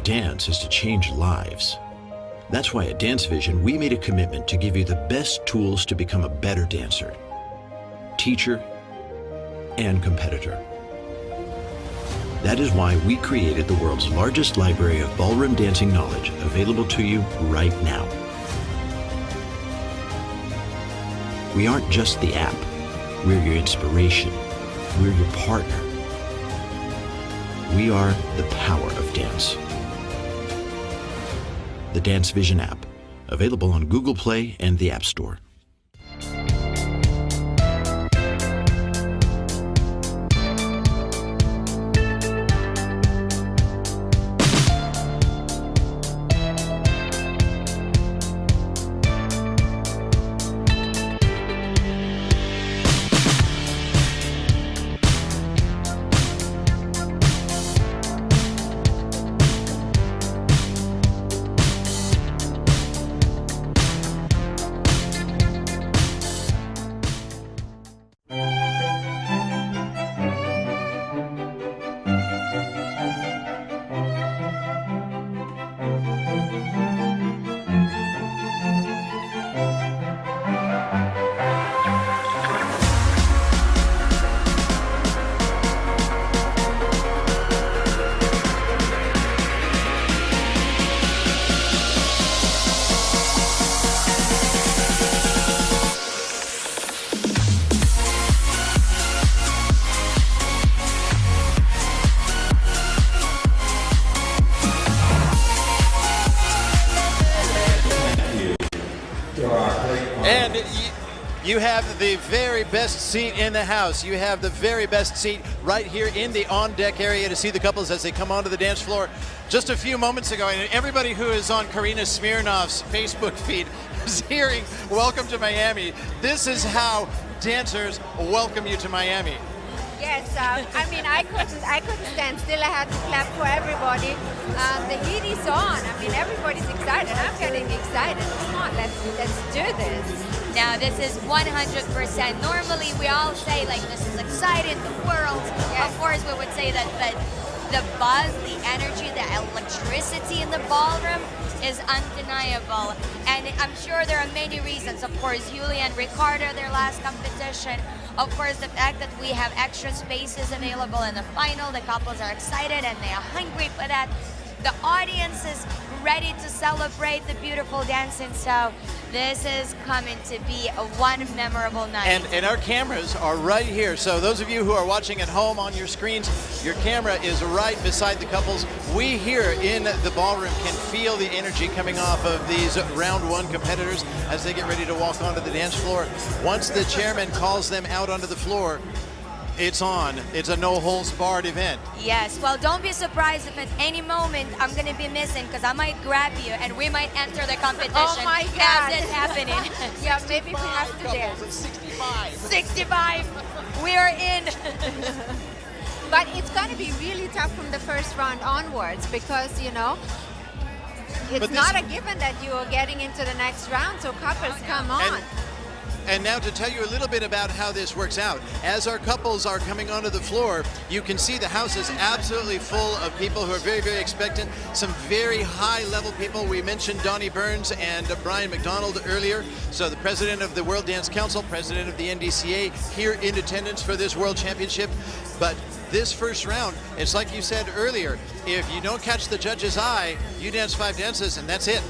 dance is to change lives. That's why at Dance Vision, we made a commitment to give you the best tools to become a better dancer, teacher, and competitor. That is why we created the world's largest library of ballroom dancing knowledge, available to you right now. We aren't just the app. We're your inspiration. We're your partner. We are the power of dance. The Dance Vision app, available on Google Play and the App Store. And you have the very best seat in the house. You have the very best seat right here in the on-deck area to see the couples as they come onto the dance floor. Just a few moments ago, and everybody who is on Karina Smirnov's Facebook feed is hearing "Welcome to Miami." This is how dancers welcome you to Miami. Yes, I mean, I couldn't stand still. I had to clap for everybody. The heat is on. I mean, everybody's excited. I'm getting excited. Come on, let's do this. Now, this is 100%. Normally, we all say, like, this is exciting, the world. Yes. Of course, we would say that the buzz, the energy, the electricity in the ballroom is undeniable. And I'm sure there are many reasons. Of course, Yulia and Ricardo, their last competition. Of course, the fact that we have extra spaces available in the final. The couples are excited and they are hungry for that. The audience is ready to celebrate the beautiful dancing. So this is coming to be one memorable night. And our cameras are right here. So those of you who are watching at home on your screens, your camera is right beside the couples. We here in the ballroom can feel the energy coming off of these round one competitors as they get ready to walk onto the dance floor. Once the chairman calls them out onto the floor, it's on. It's a no-holds-barred event. Yes, well, don't be surprised if at any moment I'm going to be missing, because I might grab you and we might enter the competition. Oh my God. As it's happening. Yeah, maybe we have to dance. 65. 65. We are in. But it's going to be really tough from the first round onwards because, you know, it's not a given that you are getting into the next round, so couples, come on. And now to tell you a little bit about how this works out. As our couples are coming onto the floor, you can see the house is absolutely full of people who are very, very expectant. Some very high-level people. We mentioned Donnie Burns and Brian McDonald earlier. So the president of the World Dance Council, president of the NDCA, here in attendance for this World Championship. But this first round, it's like you said earlier, if you don't catch the judge's eye, you dance 5 dances and that's it.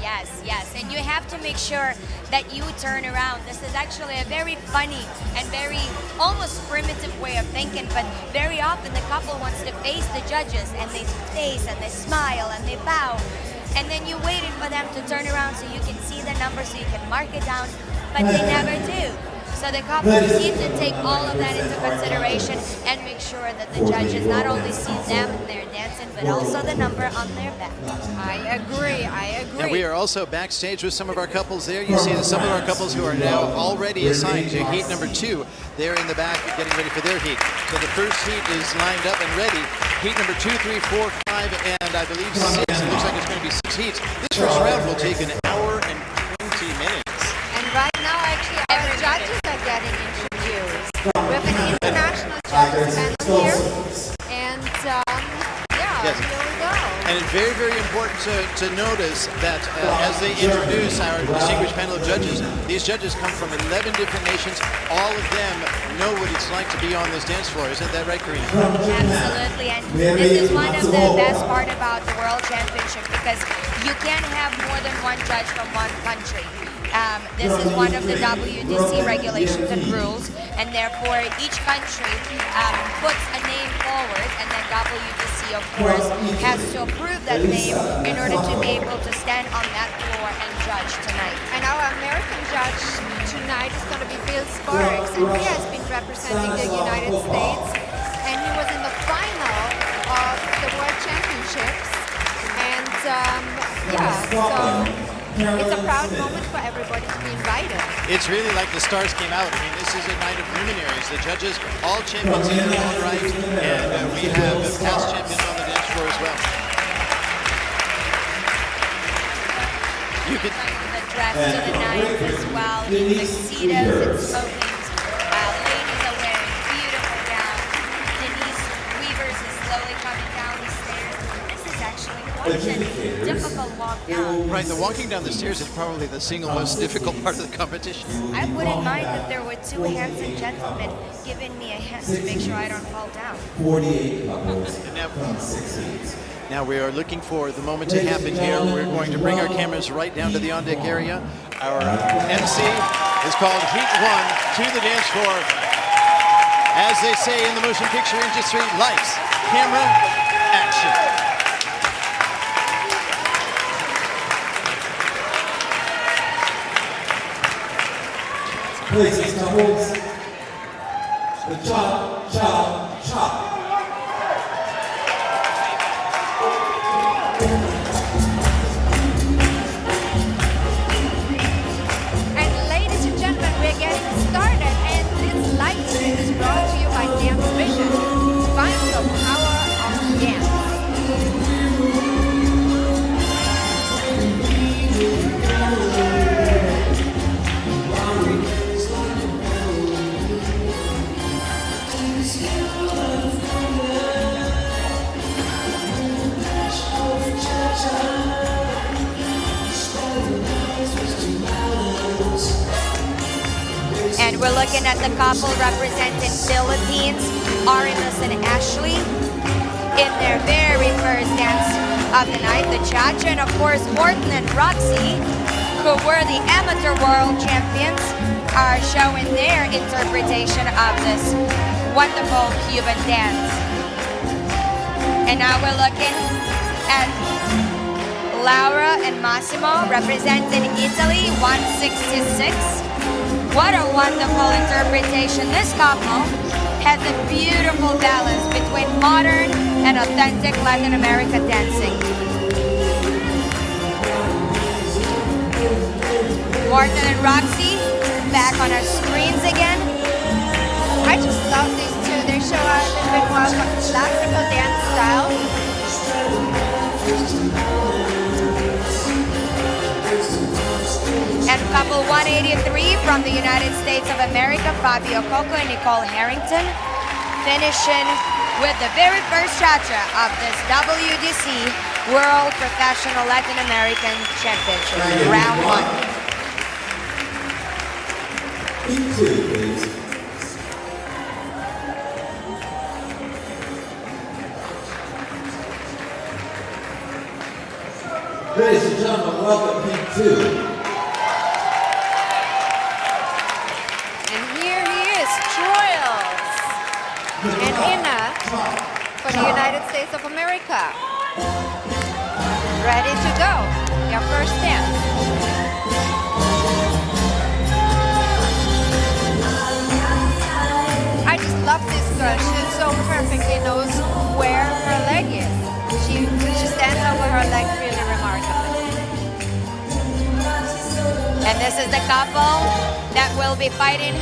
Yes, yes, and you have to make sure that you turn around. This is actually a very funny and very almost primitive way of thinking, but very often the couple wants to face the judges and they face and they smile and they bow. And then you're waiting for them to turn around so you can see the number so you can mark it down, but they never do. So the couples need to take all of that into consideration and make sure that the judges not only see them and their dancing, but also the number on their back. I agree, I agree. And we are also backstage with some of our couples there. You see that some of our couples who are now already assigned to heat number 2, they're in the back getting ready for their heat. So the first heat is lined up and ready. Heat number 2, 3, 4, 5, and I believe 6. It looks like it's going to be 6 heats. This first round will take an hour and 20 minutes. And right now, actually, our judges are getting introduced. We have an international judges panel here. And, yeah, Yes. here we go. And in very, very important to notice that as they introduce our distinguished panel of judges, these judges come from 11 different nations. All of them know what it's like to be on this dance floor. Isn't that right, Karina? Absolutely, and this is one of the best part about the World Championship, because you can't have more than one judge from one country. This is one of the WDC regulations and rules, and therefore each country puts a name forward, and then WDC, of course, has to approve that name in order to be able to stand on that floor and judge tonight. And our American judge tonight is going to be Bill Sparks, and he has been representing the United States, and he was in the final of the World Championships, and yeah, so it's a proud moment for everybody to be invited. It's really like the stars came out. I mean, this is a night of luminaries. The judges, all champions in their own right, and we have past champions on the dance floor as well. You can the dress to the nines as well, in tuxedos and smokings. Ladies are wearing beautiful gowns. Denise Weavers is slowly coming down the stairs. This is actually quite a difficult walk down. right. The walking down the stairs is probably the single most difficult part of the competition. I wouldn't mind if there were two handsome gentlemen giving me a hand to make sure I don't fall down. 48 couples And now, from 6 seats. now we are looking for the moment to happen here. We're going to bring our cameras right down to the on-deck area. Our MC is called Heat 1 to the dance floor. As they say in the motion picture industry, lights, camera, action. Places, couples. The chop, chop, chop. And ladies and gentlemen, we're getting started, and this live stream is brought to you by Dance Vision. Find the power of dance. And we're looking at the couple representing Philippines, Arimus and Ashley, in their very first dance of the night, the cha-cha. And of course, Morton and Roxy, who were the amateur world champions, are showing their interpretation of this wonderful Cuban dance. And now we're looking at Laura and Massimo representing Italy, 166. What a wonderful interpretation. This couple has a beautiful balance between modern and authentic Latin America dancing. Morton and Roxy back on our screens again. I just love these two. They show a little bit more of a classical dance style. And couple 183 from the United States of America, Fabio Coco and Nicole Harrington, finishing with the very first cha-cha of this WDC World Professional Latin American Championship, round 1. Heat 2, please. Ladies and gentlemen, welcome Heat 2. And here he is, Troyles and Inna for the United States of America. Ready to go. Your first dance. I just love this girl. She so perfectly knows where her leg is. She stands over her leg really remarkably. And this is the couple that will be fighting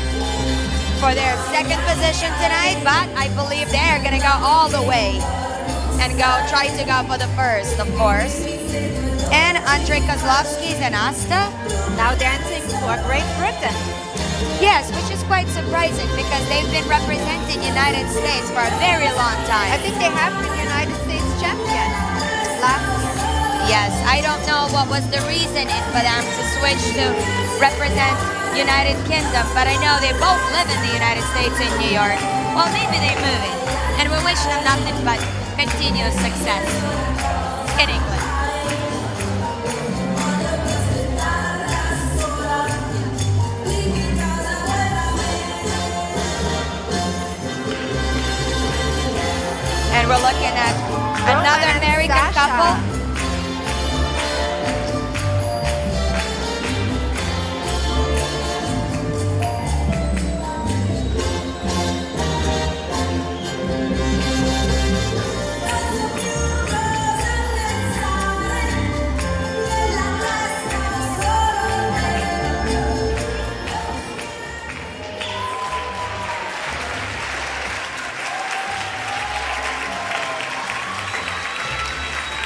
for their second position tonight, but I believe they're gonna go all the way and try to go for the first, of course. And Andrei Kozlovsky's and Asta. Now dancing for Great Britain. Yes, which is quite surprising because they've been representing United States for a very long time. I think they have been United States champion. last. Yes, I don't know what was the reason for them to switch to represent United Kingdom, but I know they both live in the United States in New York. Well, maybe they move it, and we wish them nothing but continuous success in England. And we're looking at another American couple.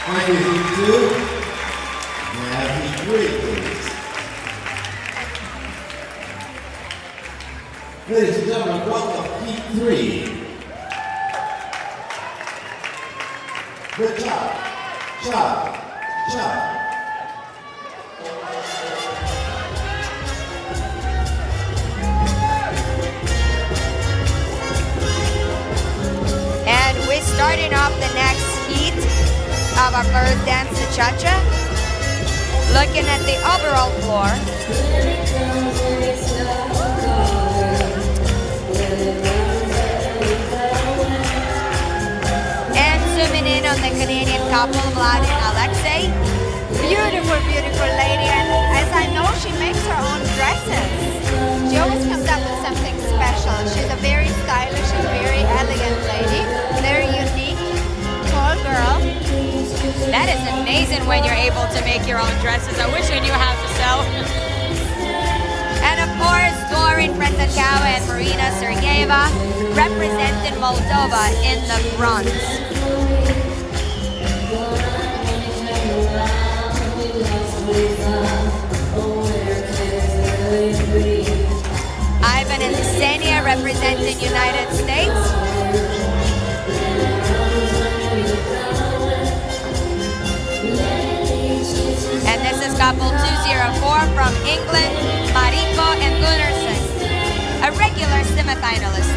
Thank you, Heat 2. Now Heat 3, please. Ladies and gentlemen, welcome Heat 3. The chop, chop, chop. And we're starting off the next heat of our first dance, the cha-cha. Looking at the overall floor. And zooming in on the Canadian couple, Vlad and Alexei. Beautiful, beautiful lady, and as I know, she makes her own dresses. She always comes up with something special. She's a very stylish and very elegant lady, very unique, tall girl. That is amazing when you're able to make your own dresses. I wish I knew how to sew. And of course, Dorin Frentakawa and Marina Sergeyeva representing Moldova in the bronze. Ivan and Ksenia representing United States. And this is couple 204 from England, Mariko and Gunnarsson, a regular semifinalist.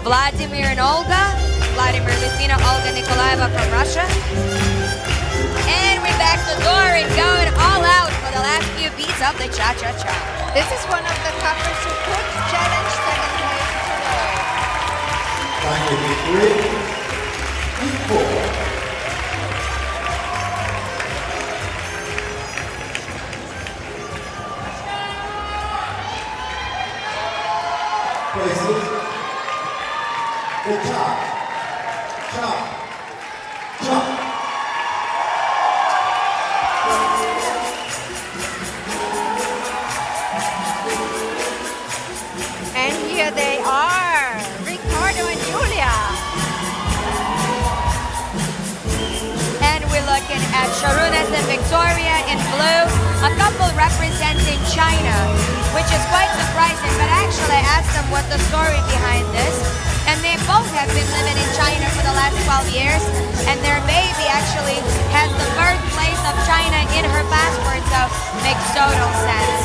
Vladimir and Olga, Vladimir Litvina, Olga Nikolaeva from Russia. And we're back to Dorin going all out for the last few beats of the cha-cha-cha. This is one of the couples who could challenge second place today. Thank you, Heat 3. Heat 4. Places. The chop, chop, chop. And here they are, Ricardo and Yulia. And we're looking at Sharunas and Victoria in blue, a couple representing China, which is quite surprising, but actually I asked them what the story behind this, and they both have been living in China for the last 12 years, and their baby actually has the birthplace of China in her passport, so makes total sense.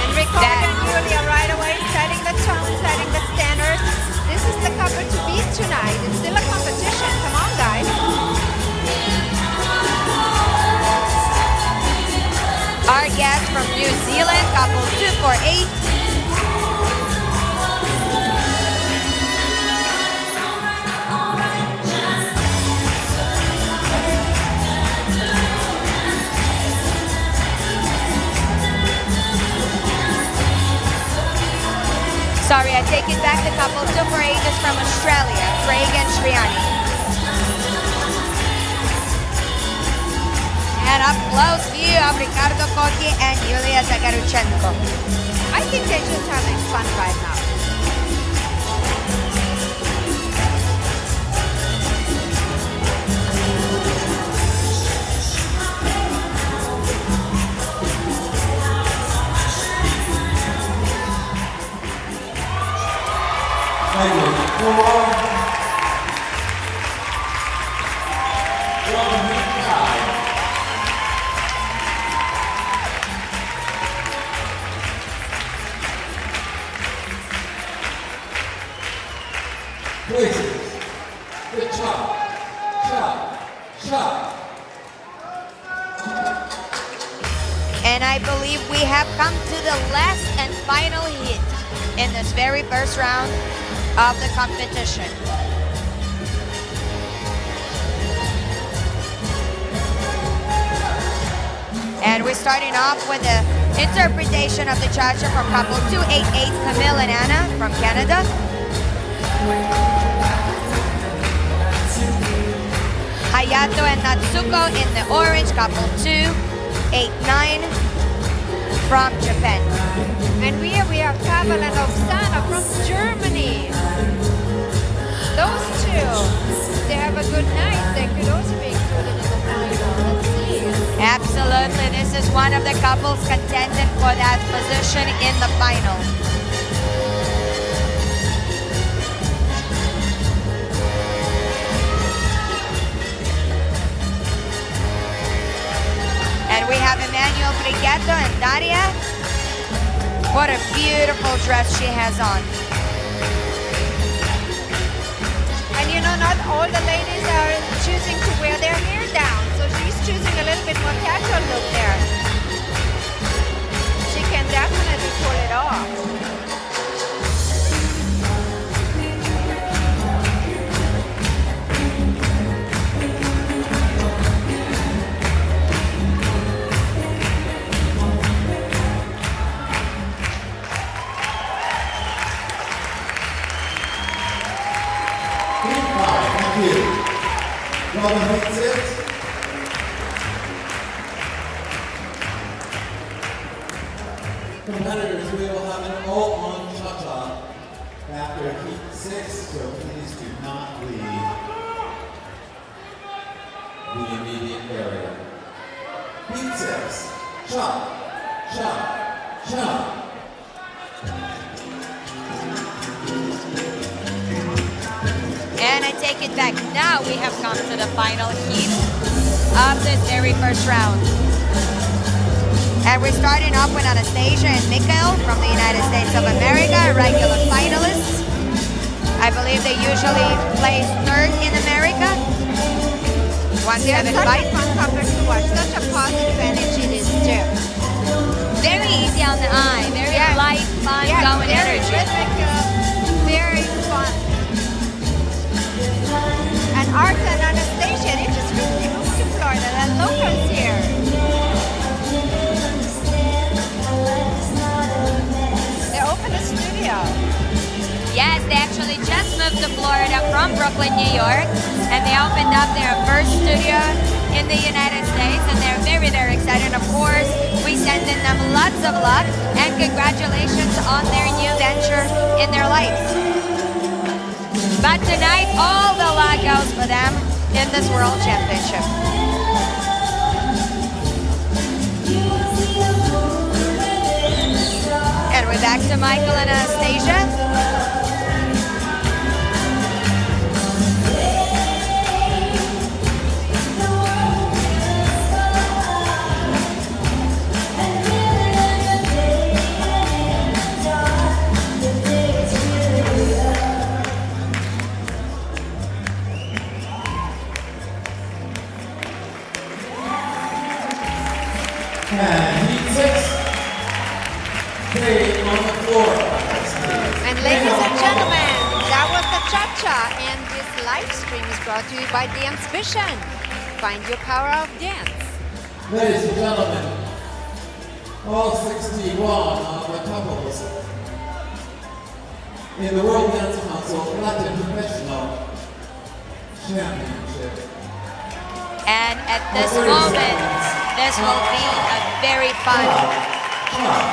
And Ricardo and Yulia right away setting the tone, setting the standard. This is the couple to beat tonight. It's still a competition. Come on, guys. Our guest from New Zealand, couple 248. Sorry, I take it back. The couple 248 is from Australia, Craig and Shriani. And up close view of Ricardo Koki and Yulia Zagaruchenko. I think they're just having fun right now. Places. Good chop, chop, chop. And I believe we have come to the last and final hit in this very first round of the competition. And we're starting off with the interpretation of the cha-cha from couple 288, Camille and Anna from Canada. Hayato and Natsuko in the orange, couple 289 from Japan. And here we have Pavel and Oksana from Germany. Those two, they have a good night. They could also be included in the final. Let's see. Absolutely, this is one of the couples contending for that position in the final. And we have Emmanuel Brighetto and Daria. What a beautiful dress she has on. And you know, not all the ladies are choosing to wear their hair down. So she's choosing a little bit more casual look there. She can definitely pull it off. Thank you. Robin hits it. Competitors, we will have an all-on cha-cha after heat 6, so please do not leave the immediate area. Heat 6, cha, cha, cha. And I take it back. Now we have come to the final heat of this very first round. And we're starting off with Anastasia and Mikhail from the United States of America, regular finalists. I believe they usually place third in America. They're 175. such a fun couple to watch. Such a positive energy this too. Very easy on the eye. Very light, fun, going very energy. rhythmic, very fun. And Arta and Anastasia, they just recently moved to Florida. They're locals here. They opened a studio. Yes, they actually just moved to Florida from Brooklyn, New York, and they opened up their first studio in the United States, and they're very, very excited. Of course, we send in them lots of luck and congratulations on their new venture in their lives. But tonight, all the luck goes for them in this World Championship. And we're back to Michael and Anastasia. And heat 6, stay on the floor. And ladies and gentlemen, that was the cha-cha, and this live stream is brought to you by Dance Vision. Find your power of dance. Ladies and gentlemen, all 61 of the couples in the World Dance Council Latin Professional Championship. And at this moment, this will be a very fun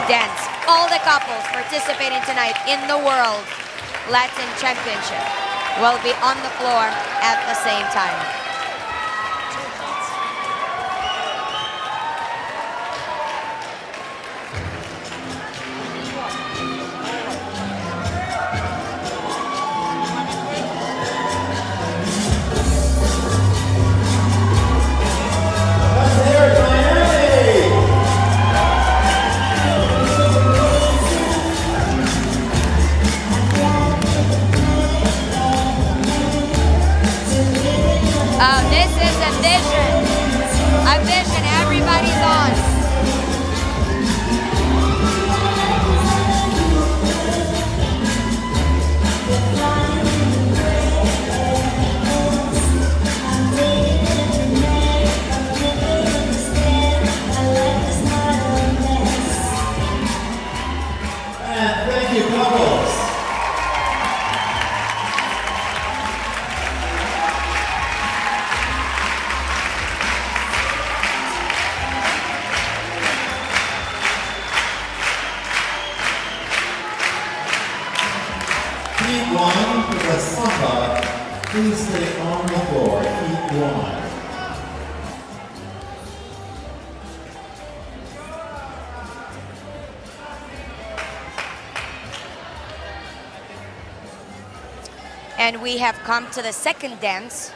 dance. All the couples participating tonight in the World Latin Championship will be on the floor at the same time. the samba, please stay on the floor. Heat 1. And we have come to the second dance,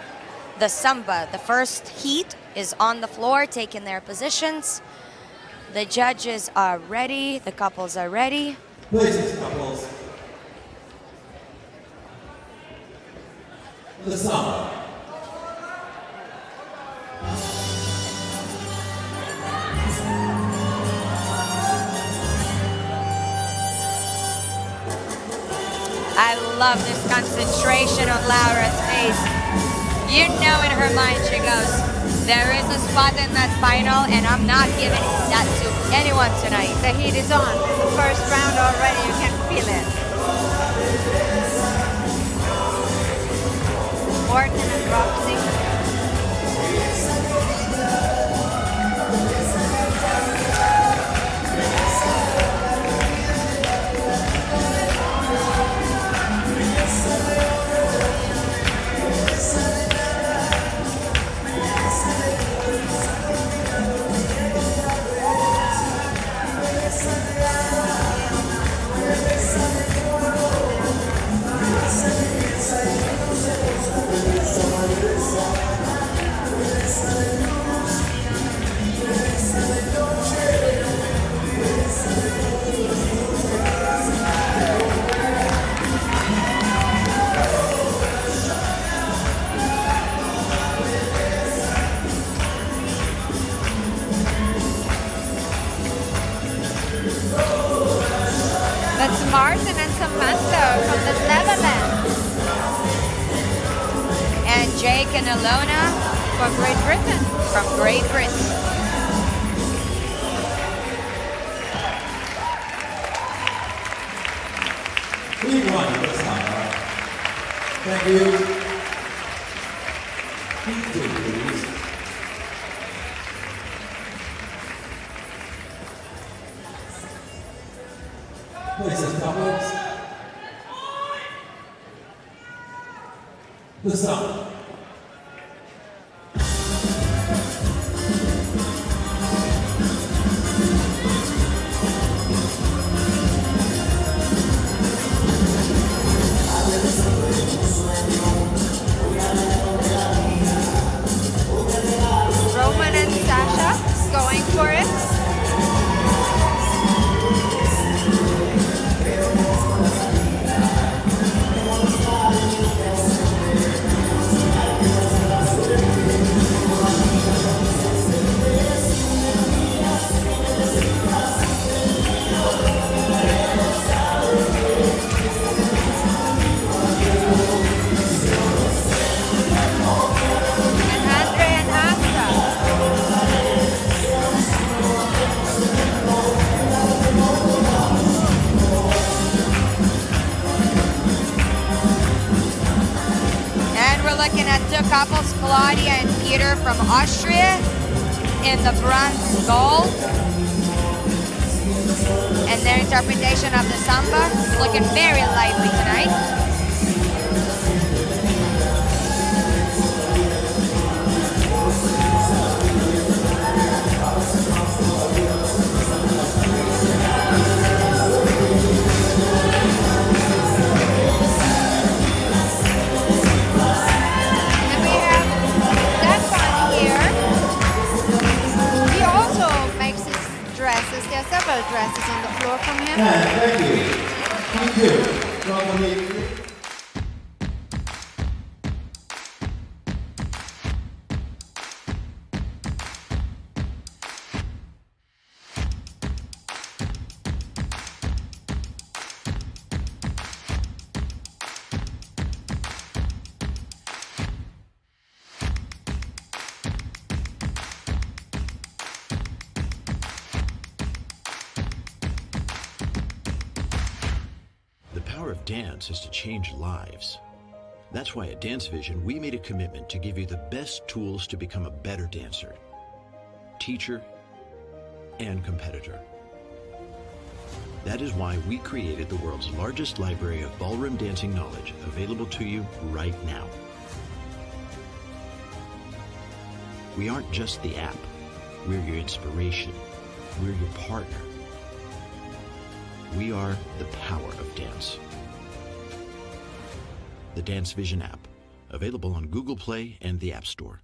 the samba. The first heat is on the floor, taking their positions. The judges are ready, the couples are ready. Places, couples. The samba. I love this concentration on Laura's face. You know in her mind she goes, there is a spot in that final and I'm not giving that to anyone tonight. The heat is on. The first round already, you can feel it. Morton and Roxy. That's Martin and Samantha from the Netherlands. And Jake and Alona For Great Britain. from Great Britain. Heat 1 the samba. Thank you. Heat 2, please. Places, couples. The samba. Roman and Sasha going for it. And Andre and Asta. And we're looking at two couples, Claudia and Peter from Austria in the bronze gold. And their interpretation of the samba is looking very lively tonight. And we have Stefan here. He also makes his dresses. There are several dresses on the floor from him. And thank you. Heat 2 from the heat. The power of dance is to change lives. That's why at Dance Vision, we made a commitment to give you the best tools to become a better dancer, teacher, and competitor. That is why we created the world's largest library of ballroom dancing knowledge, available to you right now. We aren't just the app. We're your inspiration. We're your partner. We are the power of dance. The Dance Vision app, available on Google Play and the App Store.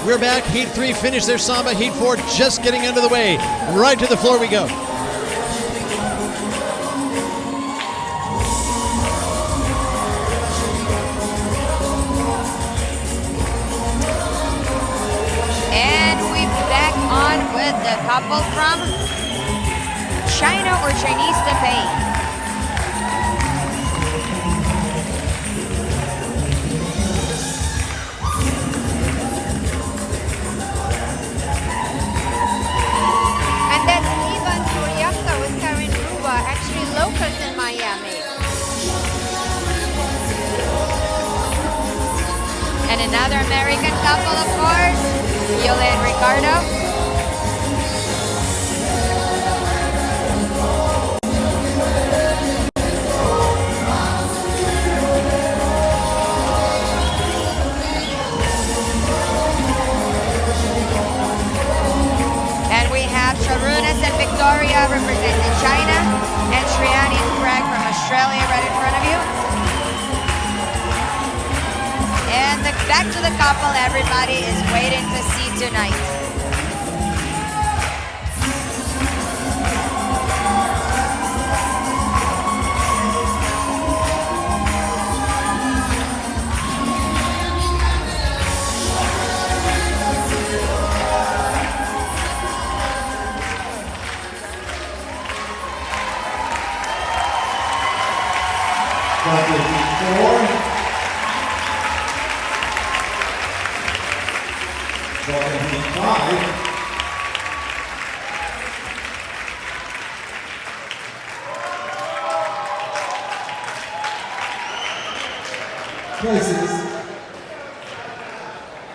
We're back. Heat 3 finished their samba. Heat 4 just getting under the way. Right to the floor we go. And we're back on with the couple from China or Chinese Taipei. Locals in Miami. And another American couple, of course, Yulia and Ricardo. And we have Sharunas and Victoria representing China. And Shriyani and Craig from Australia right in front of you. And back to the couple everybody is waiting to see tonight. Places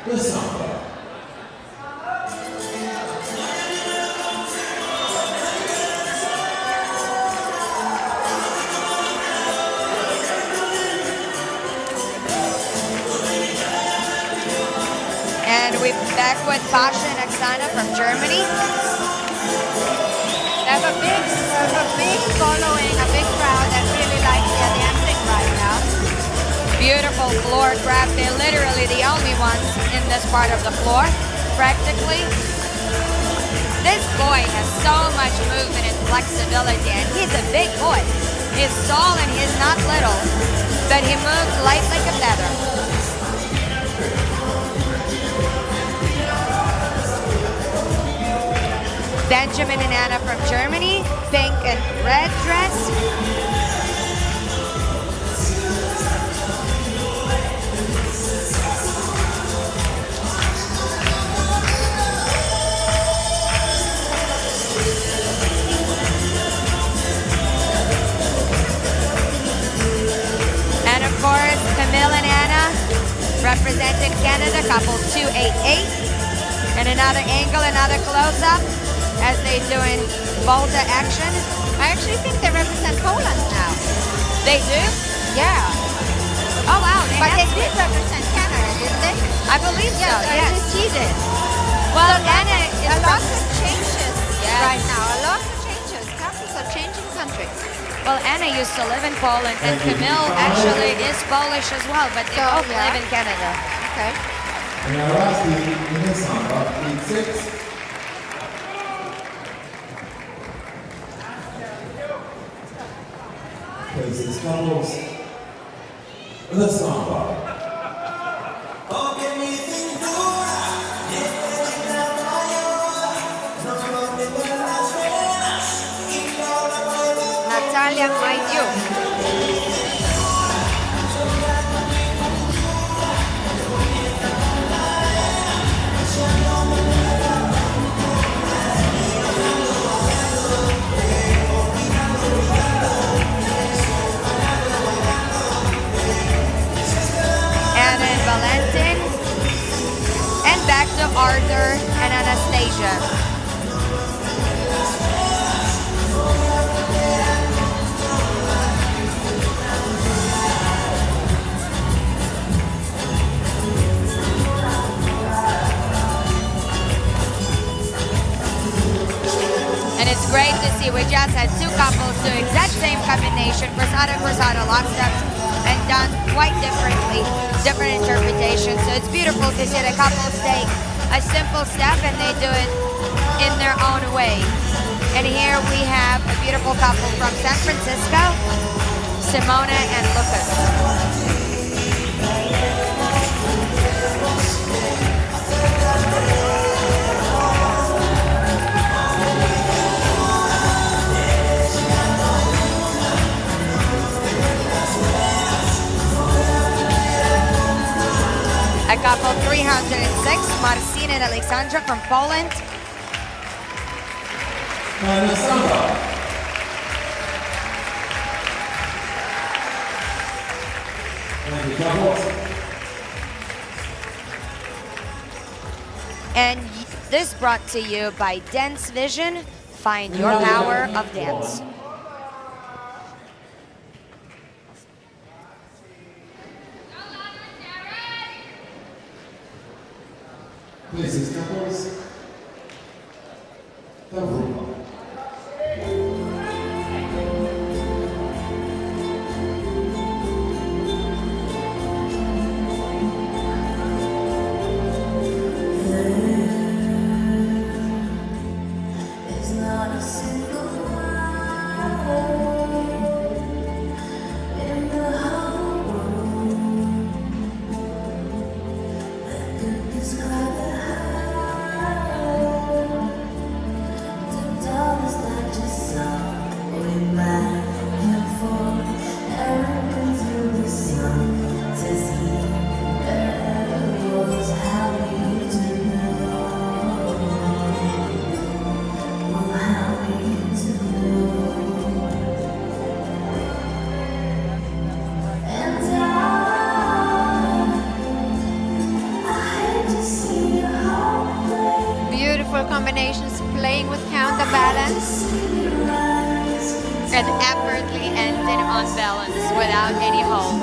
the samba. And we're back with Pasha and Oksana from Germany. They have a big following, a big crowd that really likes their dancing right now. Beautiful floor craft. They're literally the only ones in this part of the floor, practically. This boy has so much movement and flexibility, and he's a big boy. He's tall and he's not little, but he moves light like a feather. Benjamin and Anna from Germany, pink and red dress. And of course, Camille and Anna representing Canada, couple 288. And another angle, another close-up as they doing Volta action. I actually think they represent Poland now. They do? Yeah. Oh wow, But they did represent Canada, didn't they? I believe so, yes. She did. Well, So Anna is a lot from, of changes Yes. right now. A lot of changes. Couples are changing countries. well, Anna used to live in Poland, and Camille actually is Polish as well, but they So, both yeah. live in Canada. Okay. And our last team in this samba, lead 6. Places couples. The samba. Natalia, mind you. Anna and Valentin, and back to Arthur and Anastasia. And it's great to see we just had two couples do exact same combination, cruzado, locksteps, and done quite differently, different interpretations. So it's beautiful to see the couples take a simple step and they do it in their own way. And here we have a beautiful couple from San Francisco, Simona and Lucas. A couple 306, Marcin and Alexandra from Poland. And the samba. Thank you, couples. And this brought to you by Dance Vision. Find your power of dance. Places couples. The rumba. There's not a single word in the whole world that could describe the hurt. The dawn is like just some way back and forth, errand through the sun to see that was how we used to know. Beautiful combinations, playing with counterbalance. And effortlessly ending on balance without any hold.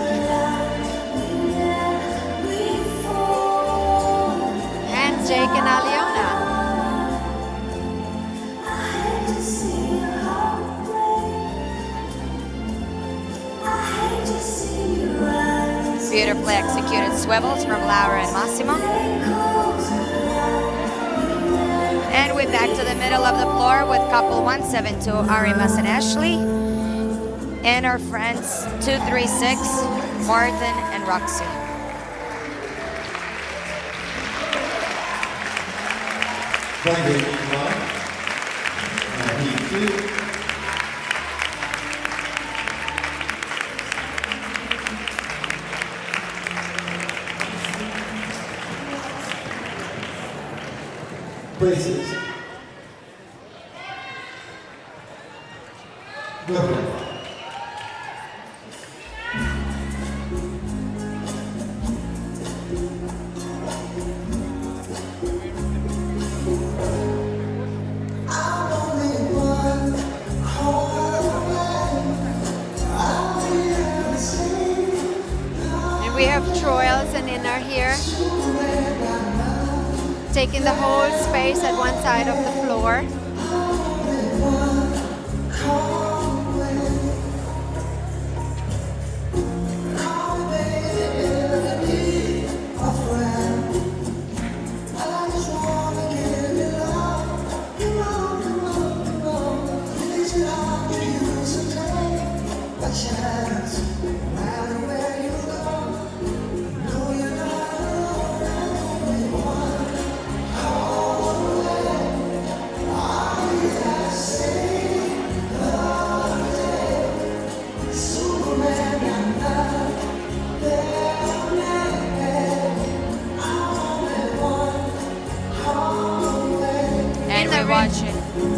And Jake and Aliona. Beautifully executed swivels from Laura and Massimo. And we're back to the middle of the floor with couple 172, Arimas and Ashley. And our friends 236, Martin and Roxy. Thank you, Yulia. And he too. Places. The rumba. I'm only one call away. I'll be We have Troils and Inner here, taking the whole space at one side of the floor.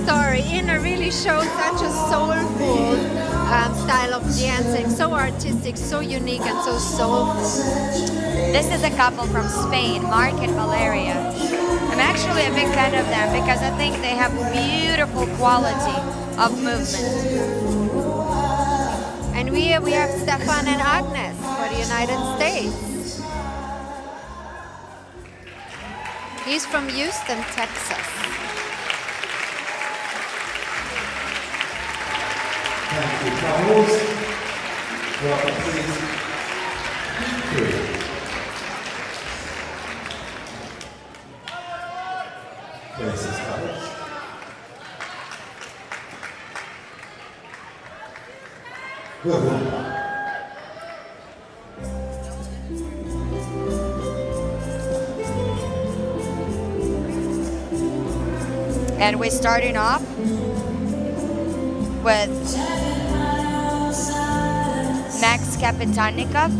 Sorry, Inner really shows such a soulful style of dancing, so artistic, so unique, and so soulful. This is a couple from Spain, Mark and Valeria. I'm actually a big fan of them because I think they have beautiful quality of movement. And we have Stefan and Agnes for the United States. He's from Houston, Texas. Thank you, couples. Welcome, please. Places, couples. Good one. And we're starting off with Max Kapitanikov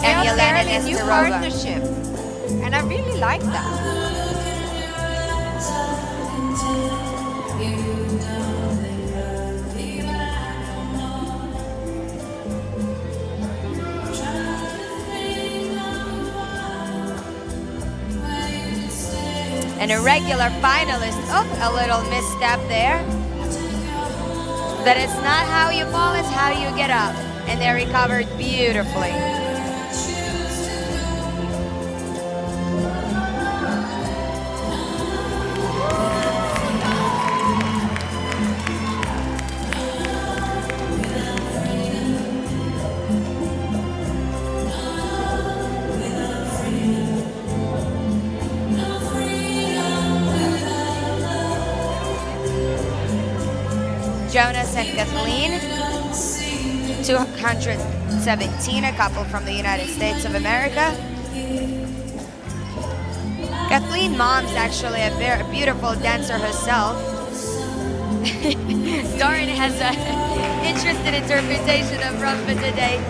and They are Yelena fairly new Nesterova. partnership, and I really like that. And a regular finalist, oh, a little misstep there. That it's not how you fall, it's how you get up. And they recovered beautifully. Jonas and Kathleen, 217, a couple from the United States of America. Kathleen mom's actually a very beautiful dancer herself. Doran has an interesting interpretation of rumba today.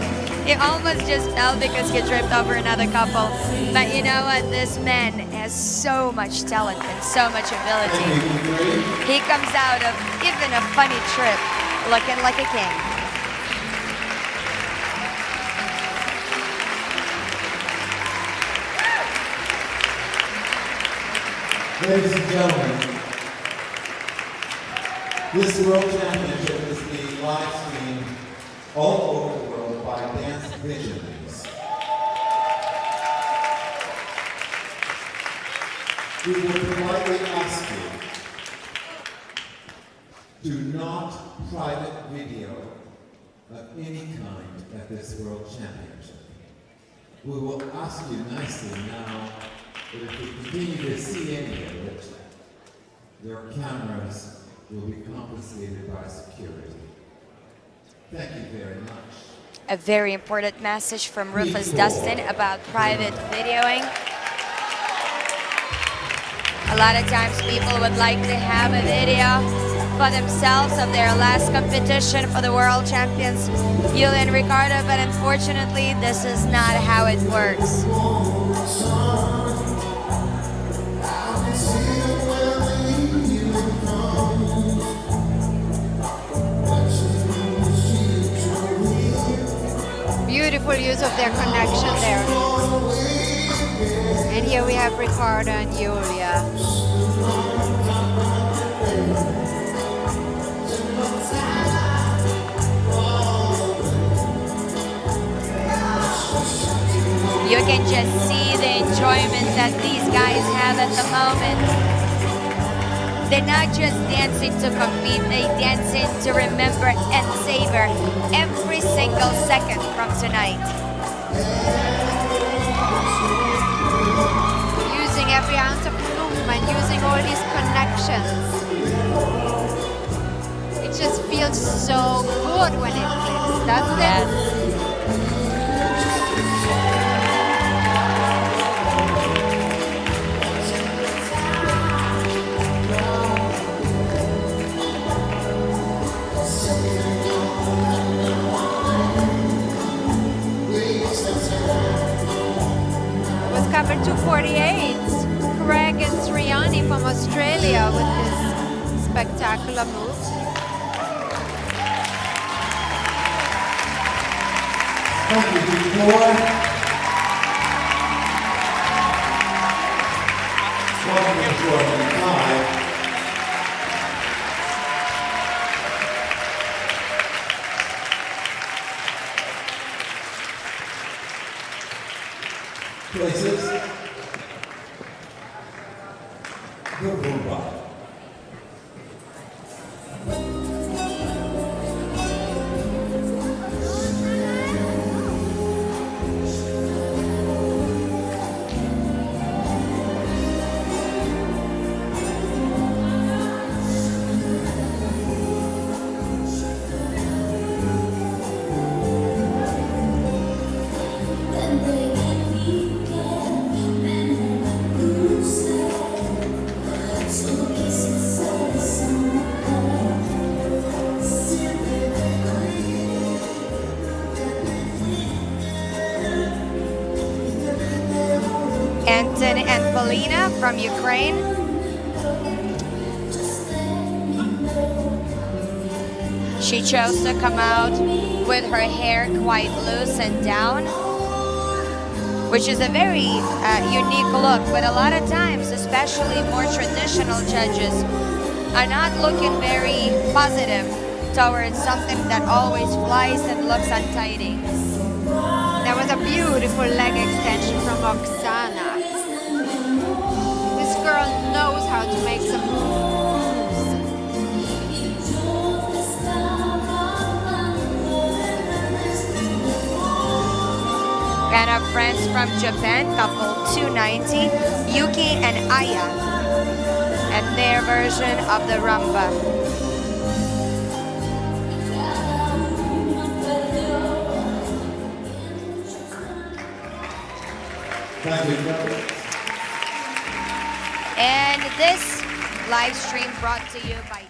He almost just fell because he tripped over another couple. But you know what? This man has so much talent and so much ability. He comes out of even a funny trip looking like a king. Ladies and gentlemen, this World Championship is being live streamed all over the world by Dance Visionaries. We would politely ask you to not private video of any kind at this World Championship. We will ask you nicely now that if we continue to see any of it, your cameras will be confiscated by security. Thank you very much. A very important message from Rufus Dustin about private videoing. A lot of times people would like to have a video for themselves of their last competition for the world champions, Yulia and Ricardo, but unfortunately this is not how it works. Beautiful use of their connection there. And here we have Ricardo and Yulia. You can just see the enjoyment that these guys have at the moment. They're not just dancing to compete, they dancing to remember and savor every single second from tonight. Using every ounce of movement, using all these connections. It just feels so good when it clicks, doesn't it? Cover 248, Craig and Sriani from Australia with this spectacular move. Places. Good Mumbai. Anton and Polina from Ukraine. She chose to come out with her hair quite loose and down, which is a very unique look, but a lot of times, especially more traditional judges, are not looking very positive towards something that always flies and looks untidy. That was a beautiful leg extension from Oksana. This girl knows how to make some moves. And our friends from Japan, couple 290, Yuki and Aya, and their version of the rumba. And this live stream brought to you by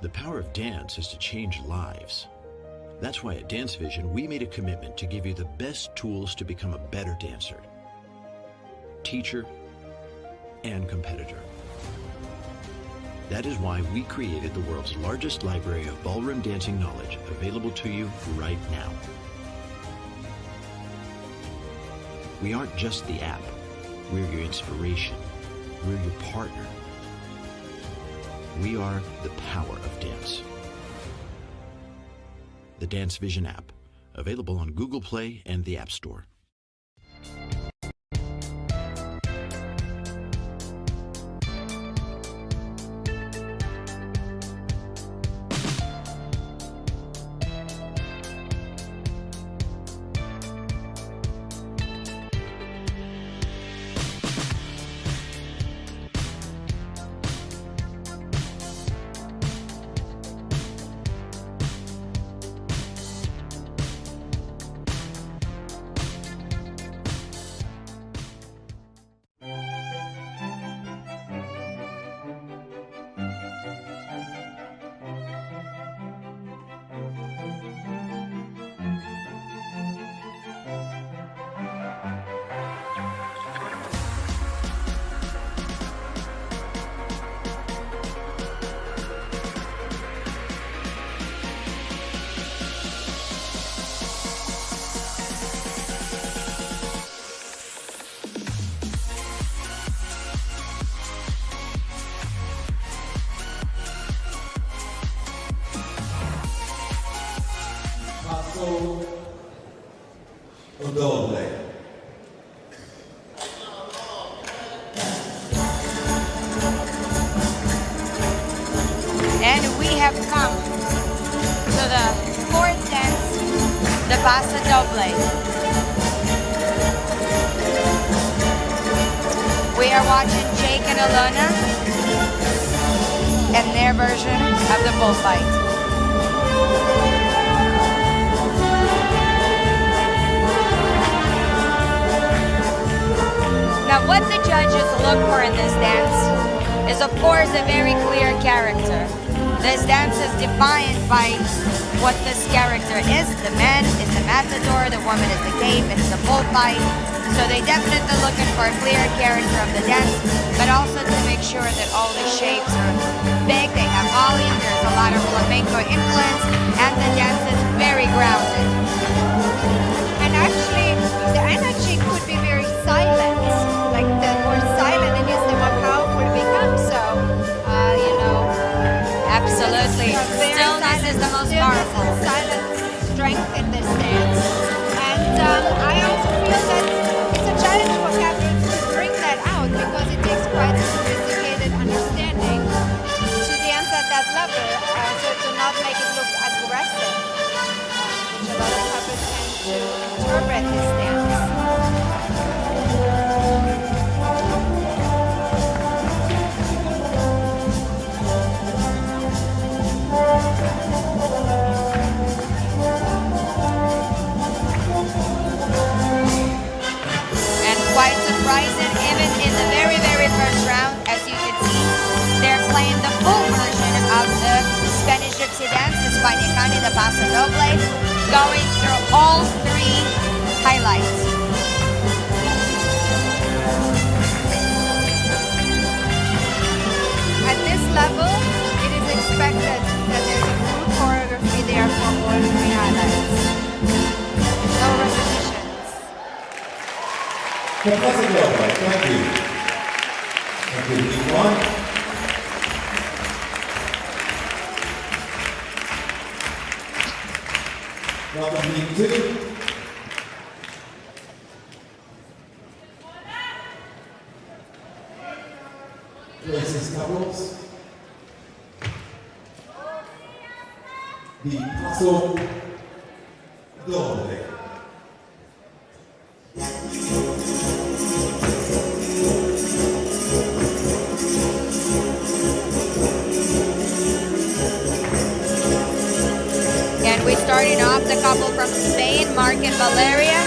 The power of dance is to change lives. That's why at Dance Vision, we made a commitment to give you the best tools to become a better dancer, teacher, and competitor. That is why we created the world's largest library of ballroom dancing knowledge available to you right now. We aren't just the app. We're your inspiration. We're your partner. We are the power of dance. The Dance Vision app, available on Google Play and the App Store. paso doble. And we have come to the fourth dance, the paso doble. We are watching Jake and Alona and their version of the bullfight. Now what the judges look for in this dance is of course a very clear character. This dance is defined by what this character is. The man is the matador, the woman is the cape, it's the bullfight. So they definitely looking for a clear character of the dance, but also to make sure that all the shapes are big, they have volume, there's a lot of flamenco influence, and the dance is very grounded. And actually, the energy could be very silent. Like the more silent it is, the more powerful it becomes. So, you know. Absolutely. Stillness is the most powerful. Silent strength in this dance. And I also feel that it's a challenge for captains to bring that out because it takes quite a sophisticated understanding to dance at that level. So to not make it look aggressive, which a lot of captains tend to interpret this dance. Quite surprising, even in the very, very first round, as you can see, they're playing the full version of the Spanish Gypsy dance, the Spaniacani, the Paso Doble, going through all three highlights. At this level, it is expected that there's a full choreography there for all three highlights. No repetitions. The paso doble, thank you. Thank you, Team 1. Welcome, Team 2. Places couples. The paso doble. And we started off the couple from Spain, Mark and Valeria.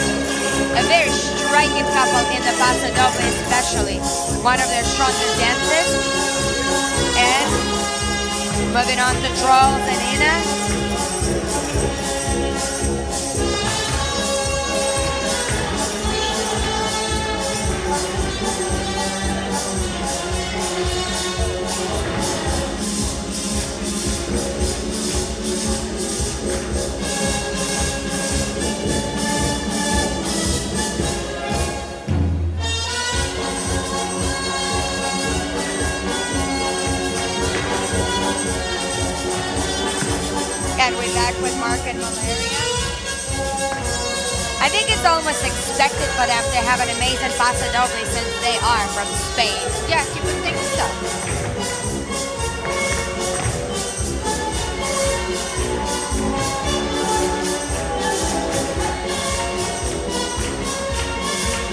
A very striking couple in the Paso Doble especially. One of their strongest dances. And moving on to Charles and Ina. And we're back with Mark and Valeria. I think it's almost expected for them to have an amazing Paso Doble since they are from Spain. Yes, you would think so.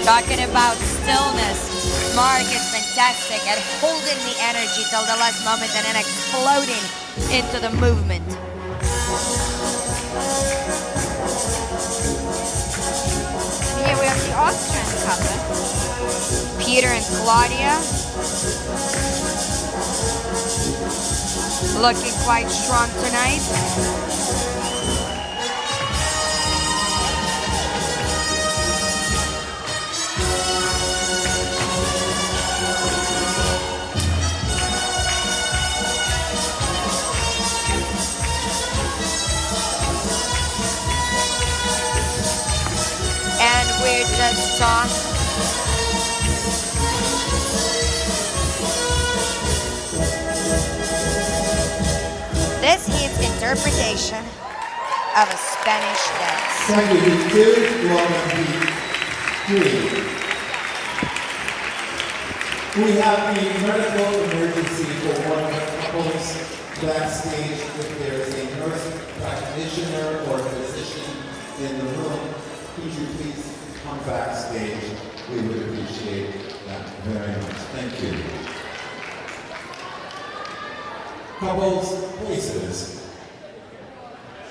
Talking about stillness, Mark is fantastic at holding the energy till the last moment and then exploding into the movement. Here we have the Austrian couple. Peter and Claudia. Looking quite strong tonight. And we just saw this is interpretation of a Spanish dance. Thank you, Heat 2. Welcome, Heat 3. We have the medical emergency for one of the couples backstage. If there is a nurse practitioner or physician in the room, could you please come backstage? We would appreciate that very much. Thank you. Couples places.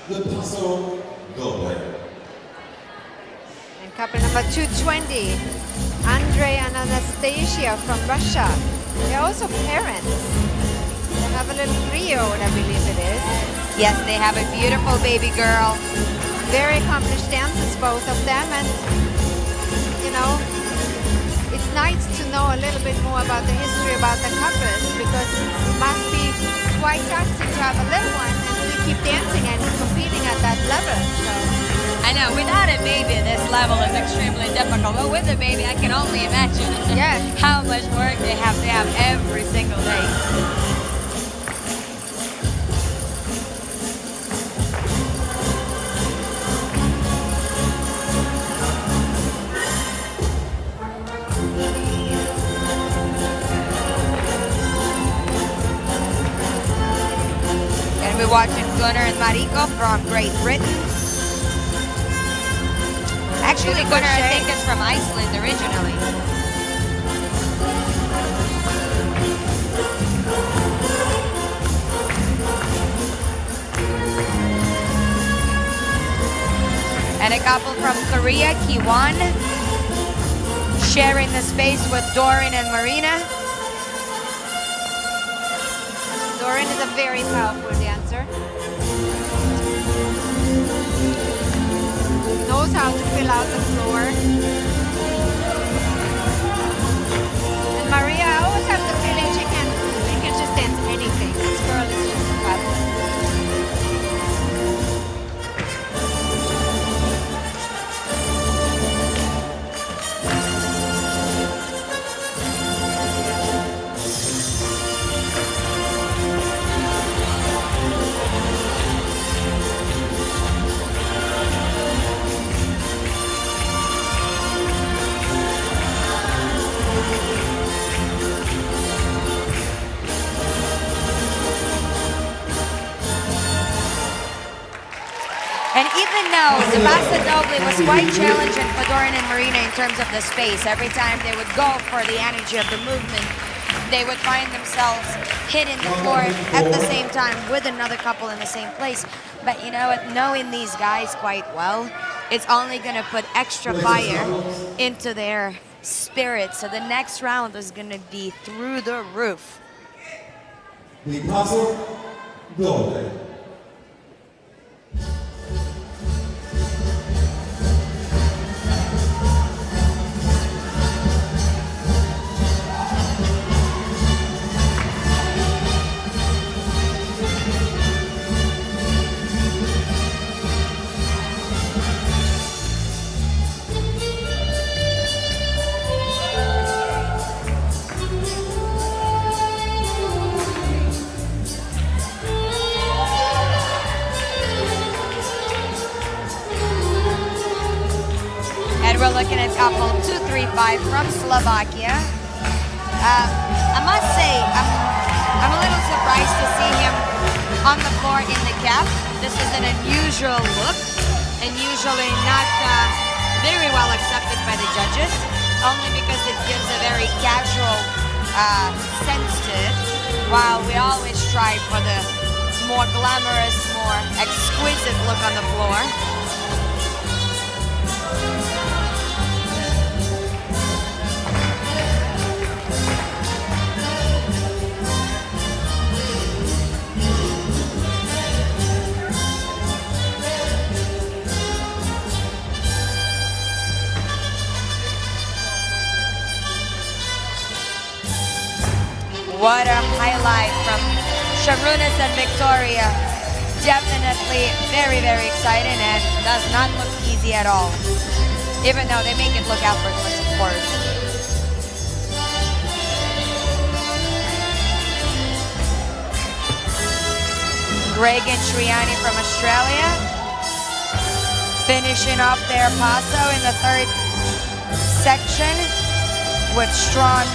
The Paso Doble. And couple number 220, Andrei and Anastasia from Russia. They're also parents. They have a little 3-year-old, I believe it is. Yes, they have a beautiful baby girl. Very accomplished dancers, both of them, and you know, it's nice to know a little bit more about the history about the couples, because it must be quite taxing to have a little one and to keep dancing and competing at that level. So. I know, without a baby, this level is extremely difficult. But with a baby, I can only imagine how much work they have to have every single day. And we're watching Gunnar and Mariko from Great Britain. Actually, Gunnar, I think, is from Iceland originally. And a couple from Korea, Kiwon, sharing the space with Doran and Marina. Doran is a very powerful dancer. Knows how to fill out the floor. And Maria, I always have the feeling she can just dance anything. This girl is just incredible. And even though the Paso Doble was quite challenging for Doran and Marina in terms of the space, every time they would go for the energy of the movement, they would find themselves hitting the floor at the same time with another couple in the same place. But you know what, knowing these guys quite well, it's only going to put extra fire into their spirit. So the next round is going to be through the roof. The Paso Doble. We're looking at couple 235 from Slovakia. I must say, I'm a little surprised to see him on the floor in the cap. This is an unusual look and usually not very well accepted by the judges, only because it gives a very casual sense to it, while we always strive for the more glamorous, more exquisite look on the floor. What a highlight from Sharunas and Victoria. Definitely very, very exciting and does not look easy at all. Even though they make it look effortless, of course. Greg and Triani from Australia. finishing up their paso in the third section with strong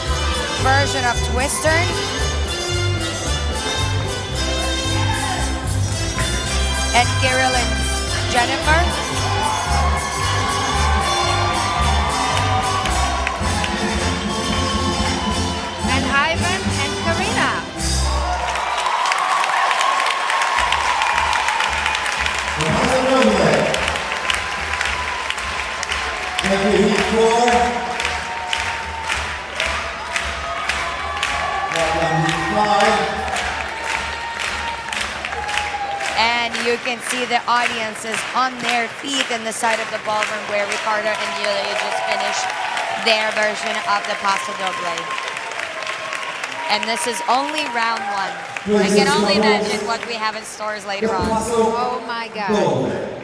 version of twist turn. And Kirill and Jennifer. And Ivan and Karina. Thank you, Heat 4. Welcome, Heat 5. And you can see the audience is on their feet in the side of the ballroom where Ricardo and Yulia just finished their version of the Paso Doble. And this is only round one. I can only imagine what we have in stores later on. Oh my God.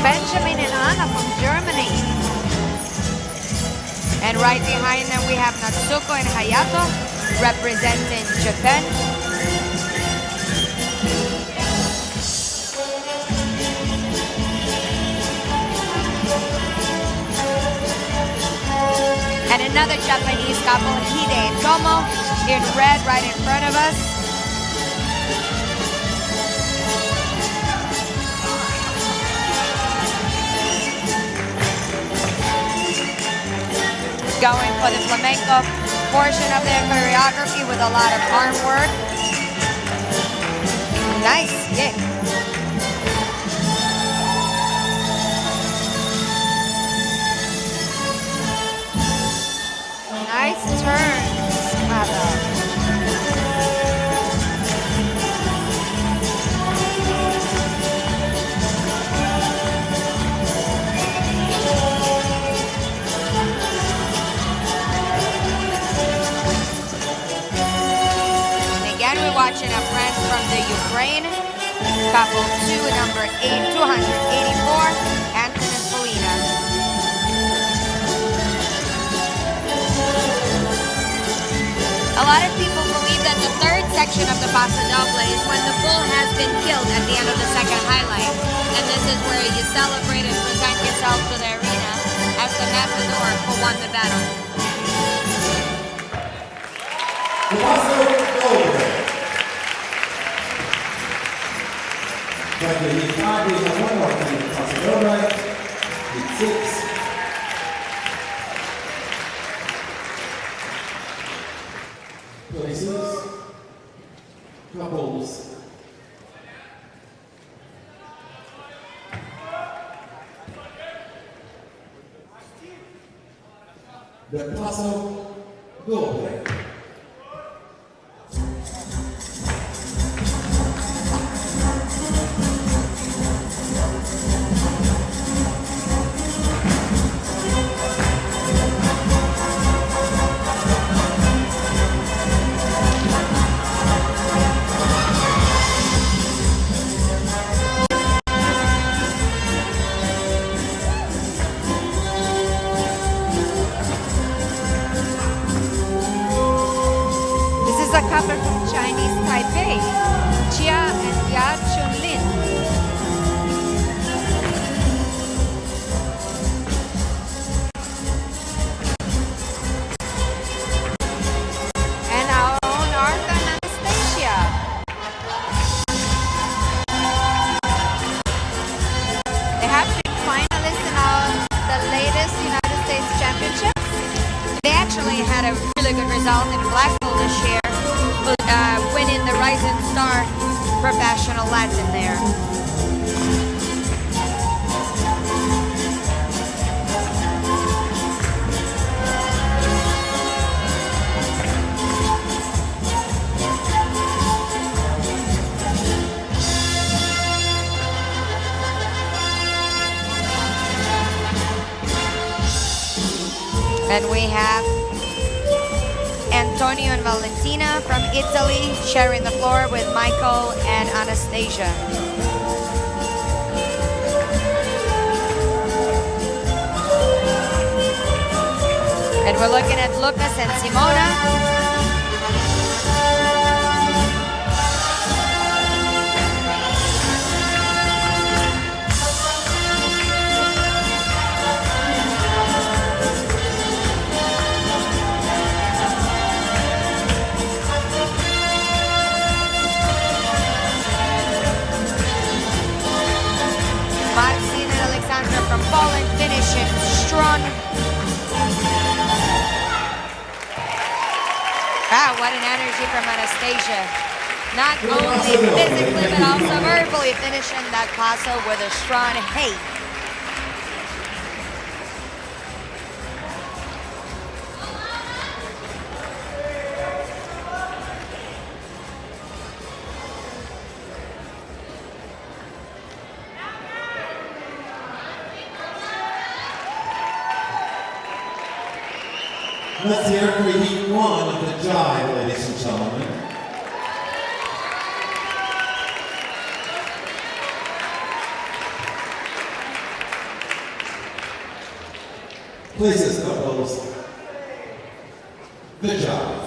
Benjamin and Anna from Germany. And right behind them we have Natsuko and Hayato representing Japan. And another Japanese couple, Hide and Tomo, in red right in front of us. Going for the flamenco portion of their choreography with a lot of arm work. Nice kick. Nice turns, Pavel. We're watching a friend from the Ukraine, couple 2, number 284, Anton and Polina. A lot of people believe that the third section of the Paso Doble is when the bull has been killed at the end of the second highlight. And this is where you celebrate and present yourself to the arena as the matador who won the battle. The Paso Doble. Thank you, Heat 5. We have one more team, Paso Doble. Heat 6. Places. Couples. The Paso Doble. A couple from Chinese Taipei, Chia and Ya Chunlin. And our own Arthur and Anastasia. They have been finalists in the latest United States Championships. They actually had a really good result in Blackpool this year. Winning the Rising Star Professional Latin there. And we have Antonio and Valentina from Italy sharing the floor with Michael and Anastasia. And we're looking at Lucas and Simona. Marcin and Alexandra from Poland finishing strong. Wow, what an energy from Anastasia. Not only physically, but also verbally finishing that paso with a strong hey. Let's hear for heat one of the jive, ladies and gentlemen. Places couples, the jive.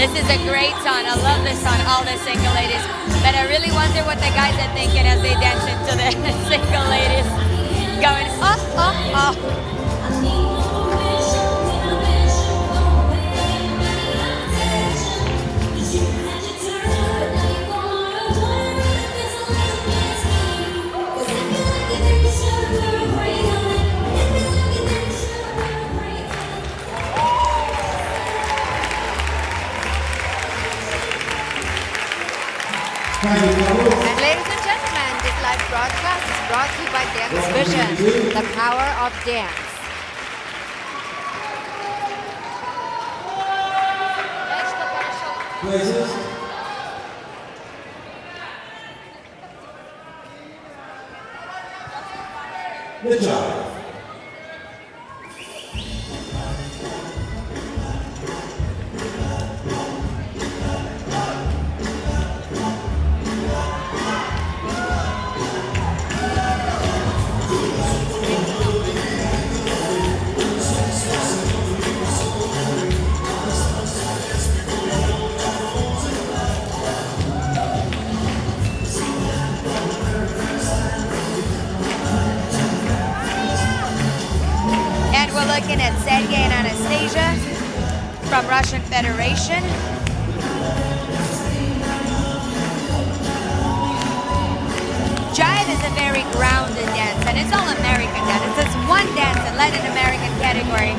This is a great song. I love this song, all the single ladies. But I really wonder what the guys are thinking as they dance into the single ladies. Going, oh, oh, oh. And ladies and gentlemen, this live broadcast is brought to you by Dance Vision, the power of dance. Places. The jive. Looking at Sergey and Anastasia from Russian Federation. Jive is a very grounded dance, and it's all American dance. It's one dance in Latin American category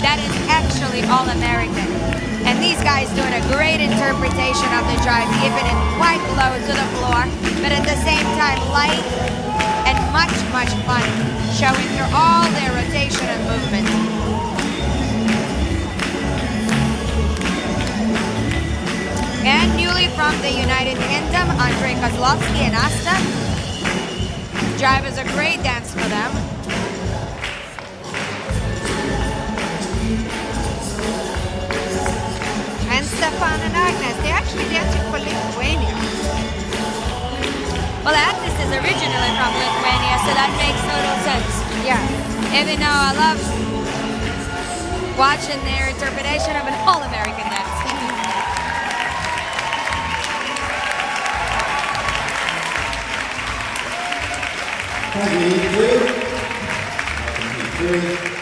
that is actually all American. And these guys doing a great interpretation of the jive, keeping it quite low to the floor, but at the same time light and much, much fun, showing through all their rotation and movement. And newly from the United Kingdom, Andrei Kozlovsky and Asta. Jive is a great dance for them. And Stefan and Agnes, they're actually dancing for Lithuania. Well, Agnes is originally from from Lithuania, so that makes total sense. Yeah. Even though I love watching their interpretation of an all-American dance. Thank you, E3. E3.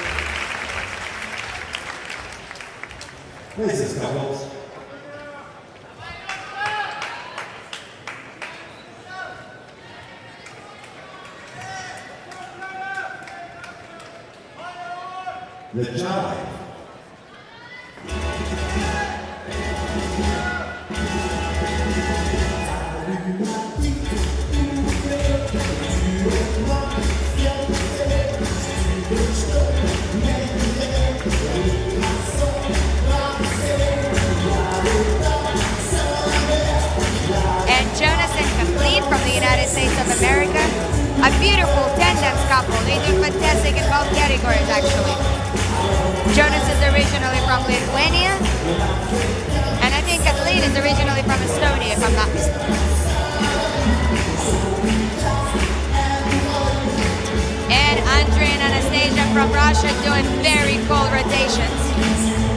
Places, couples. The jive. And Jonas and Kathleen from the United States of America. A beautiful tandem couple. They do fantastic in both categories, actually. Jonas is originally from Lithuania, and I think Kathleen is originally from Estonia, if I'm not mistaken. And Andre and Anastasia from Russia doing very cool rotations